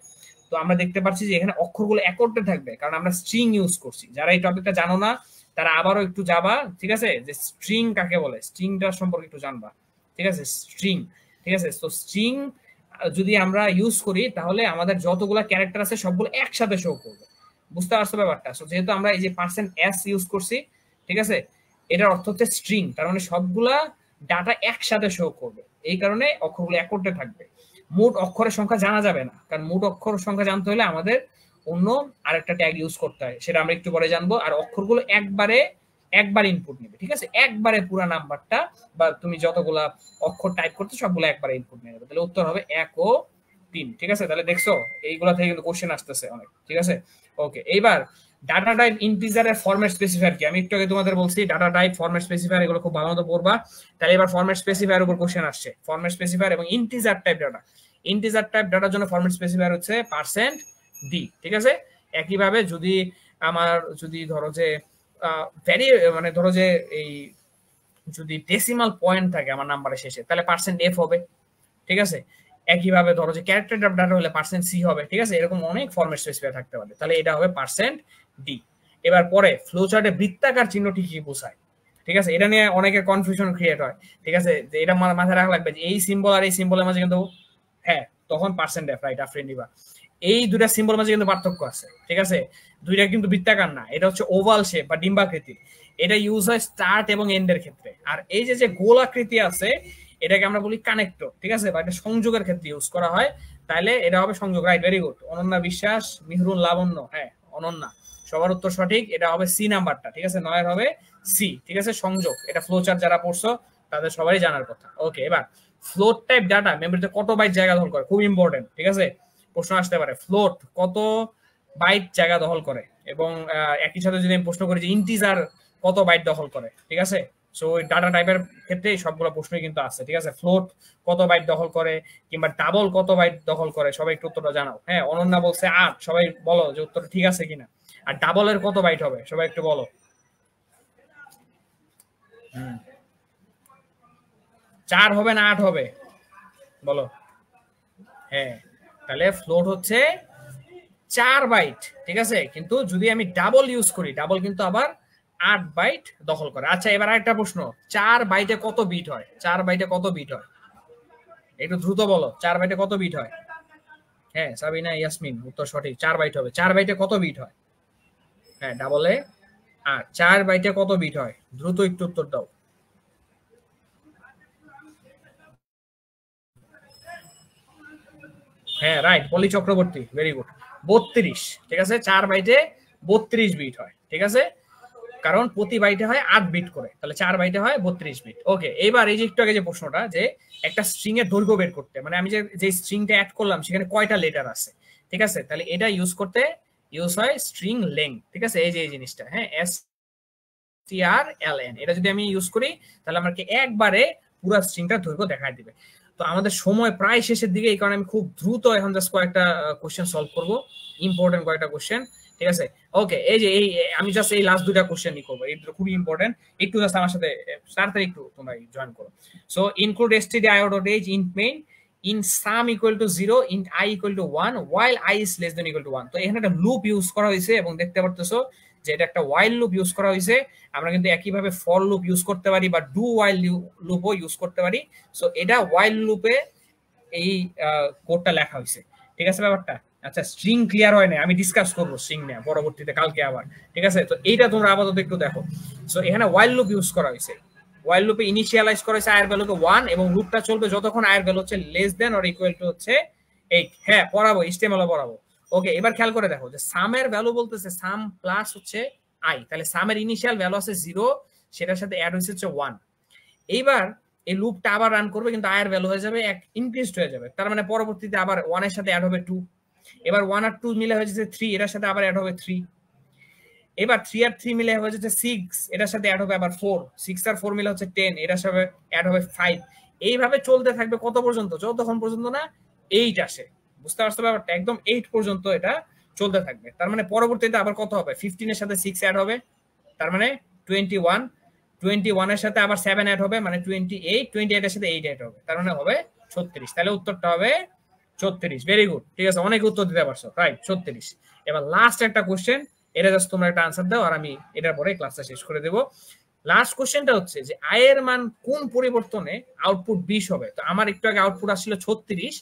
তো আমরা দেখতে পাচ্ছি যে এখানে অক্ষরগুলো একত্রে থাকবে, কারণ আমরা স্ট্রিং ইউজ করছি। যারা এই টপিকটা জানো না তারা আবারও একটু যাবা, ঠিক আছে, যে স্ট্রিং কাকে বলে, স্ট্রিংটা সম্পর্কে একটু জানবা, ঠিক আছে। স্ট্রিং, ঠিক আছে। তো স্ট্রিং যদি আমরা ইউজ করি তাহলে আমাদের যতগুলো ক্যারেক্টার আছে সবগুলো একসাথে শো করবে, বুঝতে পারছো ব্যাপারটা। সো যেহেতু আমরা এই যে %s ইউজ করছি, ঠিক আছে, এটার অর্থ হচ্ছে স্ট্রিং, তার মানে সবগুলা ডাটা একসাথে শো করবে, এই কারণে অক্ষরগুলো একত্রে থাকবে। মোট অক্ষরের সংখ্যা জানা যাবে না, কারণ মোট অক্ষর সংখ্যা জানতে হলে আমাদের অন্য আরেকটা ট্যাগ ইউজ করতে হয়, সেটা আমরা একটু পরে জানবো। আর অক্ষরগুলো একবার ইনপুট নেবে, ঠিক আছে, একবারে পুরো নাম্বারটা বা তুমি যতগুলা অক্ষর টাইপ করতে সবগুলো একবারে ইনপুট নিয়ে নেবে। তাহলে উত্তর হবে 1 ও 3, ঠিক আছে। তাহলে দেখছো এইগুলা থেকে কিন্তু কোশ্চেন আসতেছে অনেক, ঠিক আছে। ওকে এইবার ডাটা টাইপ ইন্টিজারের ফরম্যাট স্পেসিফায়ার কি, আমি একটু আগে তোমাদের বলছি ডাটা টাইপ ফরম্যাট স্পেসিফায়ার এগুলো খুব ভালো মতো পড়বা। তাহলে এবার ফরম্যাট স্পেসিফায়ার উপর কোশ্চেন আসছে। ফরম্যাট স্পেসিফায়ার এবং integer type data, integer type ডাটার জন্য ফরম্যাট স্পেসিফায়ার হচ্ছে %d, ঠিক আছে। একইভাবে যদি আমার যদি ধরো যে মানে ধরো যে এই যদি ডেসিমাল পয়েন্ট থাকে আমার নাম্বারের শেষে তাহলে %f হবে, ঠিক আছে। একইভাবে ধরো যে ক্যারেক্টার ডাটা হলে %c হবে, ঠিক আছে। এরকম অনেক ফরম্যাট স্পেসিফায়ার থাকতে পারে, তাহলে এটা হবে %d। এবার পরে ফ্লো চার্টে বৃত্তাকার চিহ্নটি কি বোঝায়, ঠিক আছে। এটা নিয়ে অনেকের কনফিউশন ক্রিয়েট হয়, ঠিক আছে। যে এটা মাথায় রাখা লাগবে যে এই সিম্বল আর এই সিম্বলের মাঝে কিন্তু হ্যাঁ তখন %f, রাইট, আফরিন নিবা। এই দুইটা সিম্বল মাঝে কিন্তু পার্থক্য আছে, ঠিক আছে। দুইটা কিন্তু বৃত্তাকার না, এটা হচ্ছে ওভাল শেপ বা ডিম্বাকৃতি। এটা ইউজ হয় স্টার্ট এবং এন্ডের ক্ষেত্রে। আর এই যে গোলাকৃতি আছে এটাকে আমরা বলি কানেক্টর, ঠিক আছে, বা এটা সংযোগের ক্ষেত্রে ইউজ করা হয়। তাহলে এটা হবে সংযোগ, রাইট, ভেরি গুড। অনন্যা বিশ্বাস, মিহরুল লাবণ্য, হ্যাঁ অনন্যা, সবার উত্তর সঠিক। এটা হবে সি নাম্বারটা, ঠিক আছে, 9 হবে সি, ঠিক আছে, সংযোগ। এটা ফ্লো চার্ট যারা পড়ছো তাদের সবারই জানার কথা। ওকে এবার ফ্লোট টাইপ ডাটা মেমরিতে কত বাইট জায়গা দখল করে, খুব ইম্পর্টেন্ট, ঠিক আছে। প্রশ্ন আসতে পারে ফ্লোট কত বাইট জায়গা দখল করে, এবং একই সাথে যদি আমি প্রশ্ন করি যে ইন্টিজার কত বাইট দখল করে, ঠিক আছে, সো ওই ডাটা টাইপের ক্ষেত্রে সবগুলো প্রশ্নই কিন্তু আছে, ঠিক আছে। ফ্লোট কত বাইট দখল করে, কিংবা ডাবল কত বাইট দখল করে, সবাই একটু উত্তরটা জানাও। হ্যাঁ, অনন্যা বলছে 8, সবাই বলো যে উত্তর ঠিক আছে কিনা। আর ডাবলের কত বাইট হবে, সবাই একটু বলো। 4 হবে না 8 হবে, বলো। হ্যাঁ, তাহলে ফ্লোট হচ্ছে 4 বাইট, ঠিক আছে, কিন্তু যদি আমি ডাবল ইউজ করি, ডাবল কিন্তু আবার 8 বাইট দখল করে। আচ্ছা, এবার আরেকটা প্রশ্ন, 4 বাইটে কত বিট হয়? 4 বাইটে কত বিট হয়? একটু দ্রুত বলো, 4 বাইটে কত বিট হয়? হ্যাঁ, সাবিনা ইয়াসমিন, উত্তর সঠিক, 4 বাইট হবে। 4 বাইটে কত বিট হয়? হ্যাঁ, ডাবলে 8, 4 বাইটে কত বিট হয়? দ্রুত একটু উত্তর দাও। হ্যাঁ, রাইট, পলি চক্রবর্তী, ভেরি গুড, 32, ঠিক আছে, 4 বাইটে 32 বিট হয়, ঠিক আছে, কারণ প্রতি বাইটে হয় 8 বিট করে, তাহলে 4 বাইটে হয় 32 বিট। ওকে, এবার এই যে একটু আগে যে প্রশ্নটা, যে একটা স্ট্রিং এর দৈর্ঘ্য বের করতে, মানে আমি যে স্ট্রিংটা অ্যাড করলাম সেখানে কয়টা লেটার আছে, ঠিক আছে, তাহলে এটা ইউজ করতে ইউজ হয় স্ট্রিং লেংথ, ঠিক আছে, এই যে এই জিনিসটা, হ্যাঁ, strlen, এটা যদি আমি ইউজ করি তাহলে আমাকে একবারে পুরো স্ট্রিংটা দৈর্ঘ্য দেখায় দিবে। তো আমাদের সময় প্রায় শেষের দিকে, এই কারণে আমি খুব দ্রুত এখন জাস্ট কয়েকটা কোশ্চেন সলভ করব, ইম্পর্টেন্ট কয়েকটা কোশ্চেন, ঠিক আছে। ওকে, এই যে এই আমি জাস্ট এই লাস্ট দুইটা কোশ্চেনই করবো, এই দুটো খুবই ইম্পর্টেন্ট, একটু জাস্ট আমার সাথে তাড়াতাড়ি একটু তোমরা জয়েন করো। So include stdio.h int main in sum equal to 0 int I equal to 1 while I is less than equal to 1। তো এখানে একটা লুপ ইউজ করা হয়েছে, এবং দেখতে পারতেছো যে এটা একটা while লুপ ইউজ করা হয়েছে। আমরা কিন্তু একইভাবে ফর লুপ ইউজ করতে পারি বা ডু while লুপও ইউজ করতে পারি। সো এটা while লুপে এই কোডটা লেখা হয়েছে, ঠিক আছে ব্যাপারটা। আচ্ছা, স্ট্রিং ক্লিয়ার হয় না, আমি ডিসকাস করবো স্ট্রিং নিয়ে পরবর্তীতে কালকে আবার, ঠিক আছে। তো এইটা তোমরা আপাতত একটু দেখো। সো এখানে while লুপ ইউজ করা হয়েছে, while লুপে ইনিশিয়ালাইজ করা হয়েছে আয়ের ভ্যালুকে 1, এবং লুপটা চলবে যতক্ষণ আয়ের ভ্যালু হচ্ছে less than or equal to হচ্ছে 8। হ্যাঁ, পড়াবো, ইস্টেমালও পড়াবো। ওকে, এবার খেয়াল করে দেখো যে সামের ভ্যালু বলতেছে সাম প্লাস হচ্ছে আই, তাহলে সামের ইনিশিয়াল ভ্যালু আছে 0, সেটার সাথে অ্যাড হয়েছে হচ্ছে 1। এইবার এই লুপটা আবার রান করবে, কিন্তু আয়ের ভ্যালু হয়ে যাবে এক ইনক্রিজড হয়ে যাবে, তার মানে পরবর্তীতে আবার 1 এর সাথে অ্যাড হবে 2, এবার 1 আর 2 মিলে হয়ে যাচ্ছে 3, এটার সাথে আবার অ্যাড হবে 3, এবার 3 আর 3 মিলে হয়ে যাচ্ছে 6, এটার সাথে অ্যাড হবে আবার 4, 6 আর 4 মিলে হচ্ছে 10, এটার সাথে অ্যাড হবে 5। এইভাবে চলতে থাকবে কত পর্যন্ত? যতক্ষণ পর্যন্ত না 8 আসে। বুঝতে পারছো ব্যাপারটা? একদম 8 পর্যন্ত এটা চলতে থাকবে। তার মানে পরবর্তীতে আবার কত হবে? 15 এর সাথে 6 অ্যাড হবে, তার মানে 21, 21 এর সাথে আবার 7 অ্যাড হবে, মানে 28, 28 এর সাথে 8 অ্যাড হবে, তার মানে হবে 36। তাহলে উত্তরটা হবে 36। ভেরি গুড, ঠিক আছে, অনেক উত্তর দিতে পারছো, রাইট, 36। এবার লাস্ট একটা কোশ্চেন, এটা জাস্ট তোমরা একটা আনসার দাও, আর আমি এটার পরে ক্লাসটা শেষ করে দেবো। লাস্ট কোশ্চেনটা হচ্ছে যে আয়ের মান কোন পরিবর্তনে আউটপুট 20 হবে? তো আমার একটু আগে আউটপুট আসছিল 36,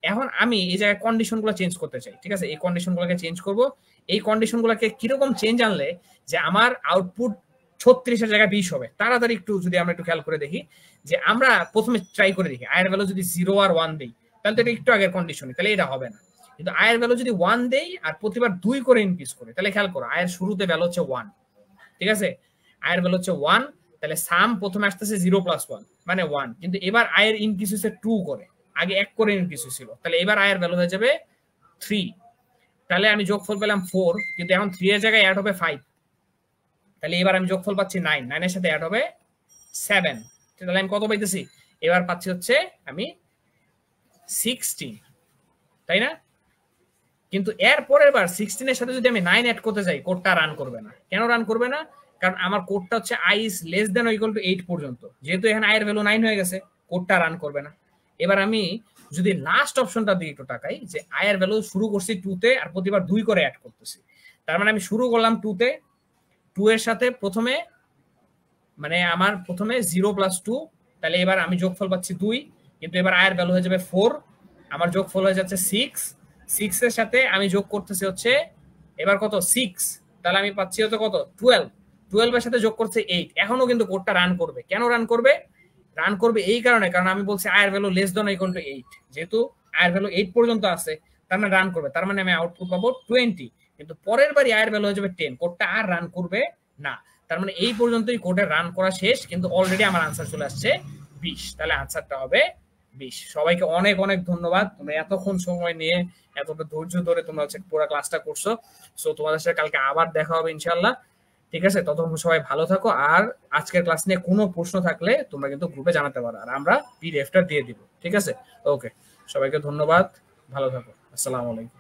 এখন আমি এই জায়গায় কন্ডিশনগুলো চেঞ্জ করতে চাই, ঠিক আছে, এই কন্ডিশনগুলোকে চেঞ্জ করব। এই কন্ডিশনগুলোকে কিরকম চেঞ্জ আনলে যে আমার আউটপুট 36 এর জায়গায় 20 হবে? তাড়াতাড়ি একটু যদি আমরা একটু খেয়াল করে দেখি, যে আমরা প্রথমে ট্রাই করে দেখি আয়ের ভ্যালু যদি 0 আর 1 দেই, তাহলে তো এটা একটু আগের কন্ডিশনে, তাহলে এটা হবে না। কিন্তু আয়ের ভ্যালু যদি 1 দেই আর প্রতিবার 2 করে ইনক্রিজ করে, তাহলে খেয়াল করো আয়ের শুরুতে ভ্যালু হচ্ছে 1, ঠিক আছে, আয়ের ভ্যালু হচ্ছে 1, তাহলে সাম প্রথমে আসতেছে 0 প্লাস 1 মানে 1, কিন্তু এবার আয়ের ইনক্রিজ হচ্ছে 2 করে, আগে 1 করে ইনক্রিজ হয়েছিল, তাহলে এবার আয়ের ভ্যালু হয়ে যাবে 3। তাহলে আমি যোগফল পেলাম 4, কিন্তু এখন 3 এর জায়গায় অ্যাড হবে 5, তাহলে এবার আমি যোগফল পাচ্ছি 9, 9 এর সাথে অ্যাড হবে 7, তাহলে আমি কত পাইতেছি? এবার পাচ্ছি হচ্ছে আমি 16, তাই না? কিন্তু এর পরের বার 16 এর সাথে যদি আমি 9 অ্যাড করতে যাই, কোডটা রান করবে না। কেন রান করবে না? কারণ আমার কোডটা হচ্ছে i is less than or equal to 8 পর্যন্ত, যেহেতু এখানে i এর ভ্যালু 9 হয়ে গেছে, কোডটা রান করবে না। এবার আমি যদি লাস্ট অপশনটা দিই একটু তাকাই, যে i এর ভ্যালু শুরু করছি 2 তে আর প্রতিবার 2 করে অ্যাড করতেছি, তার মানে আমি শুরু করলাম 2 তে, 2 এর সাথে প্রথমে মানে আমার প্রথমে 0 প্লাস 2, তাহলে এবার আমি যোগফল পাচ্ছি 2, কিন্তু এবার i এর ভ্যালু হয়ে যাবে 4, আমার যোগফল হয়ে যাচ্ছে 6, 6 এর সাথে আমি যোগ করতেছি হচ্ছে এবার কত 6, তাহলে আমি পাচ্ছি হচ্ছে কত 12, 12 এর সাথে যোগ করছে 8। এখনো কিন্তু কোডটা রান করবে। কেন রান করবে? রান করবে এই কারণে, কারণ আমি বলছি i এর value less than equal to 8, যেহেতু i এর ভ্যালু 8 পর্যন্ত আছে, তার মানে রান করবে, তার মানে আমি আউটপুট পাবো 20। কিন্তু পরের বারই i এর ভ্যালু হয়ে যাবে 10, কোডটা আর রান করবে না। তার মানে এই পর্যন্তই কোডের রান করা শেষ, কিন্তু অলরেডি আমার আনসার চলে আসছে 20, তাহলে আনসারটা হবে 20। সবাইকে অনেক অনেক ধন্যবাদ, তোমরা এতক্ষণ সময় নিয়ে এতটা ধৈর্য ধরে তোমরা হচ্ছে পুরো ক্লাসটা করছো। সো তোমাদের সাথে কালকে আবার দেখা হবে ইনশাআল্লাহ। ঠিক আছে, ততক্ষণ সবাই ভালো থাকো। আর আজকের ক্লাস নিয়ে কোনো প্রশ্ন থাকলে তোমরা কিন্তু গ্রুপে জানাতে পারো, আর আমরা পিডিএফটা দিয়ে দিব। ঠিক আছে, ওকে, সবাইকে ধন্যবাদ, ভালো থাকো, আসসালামু আলাইকুম।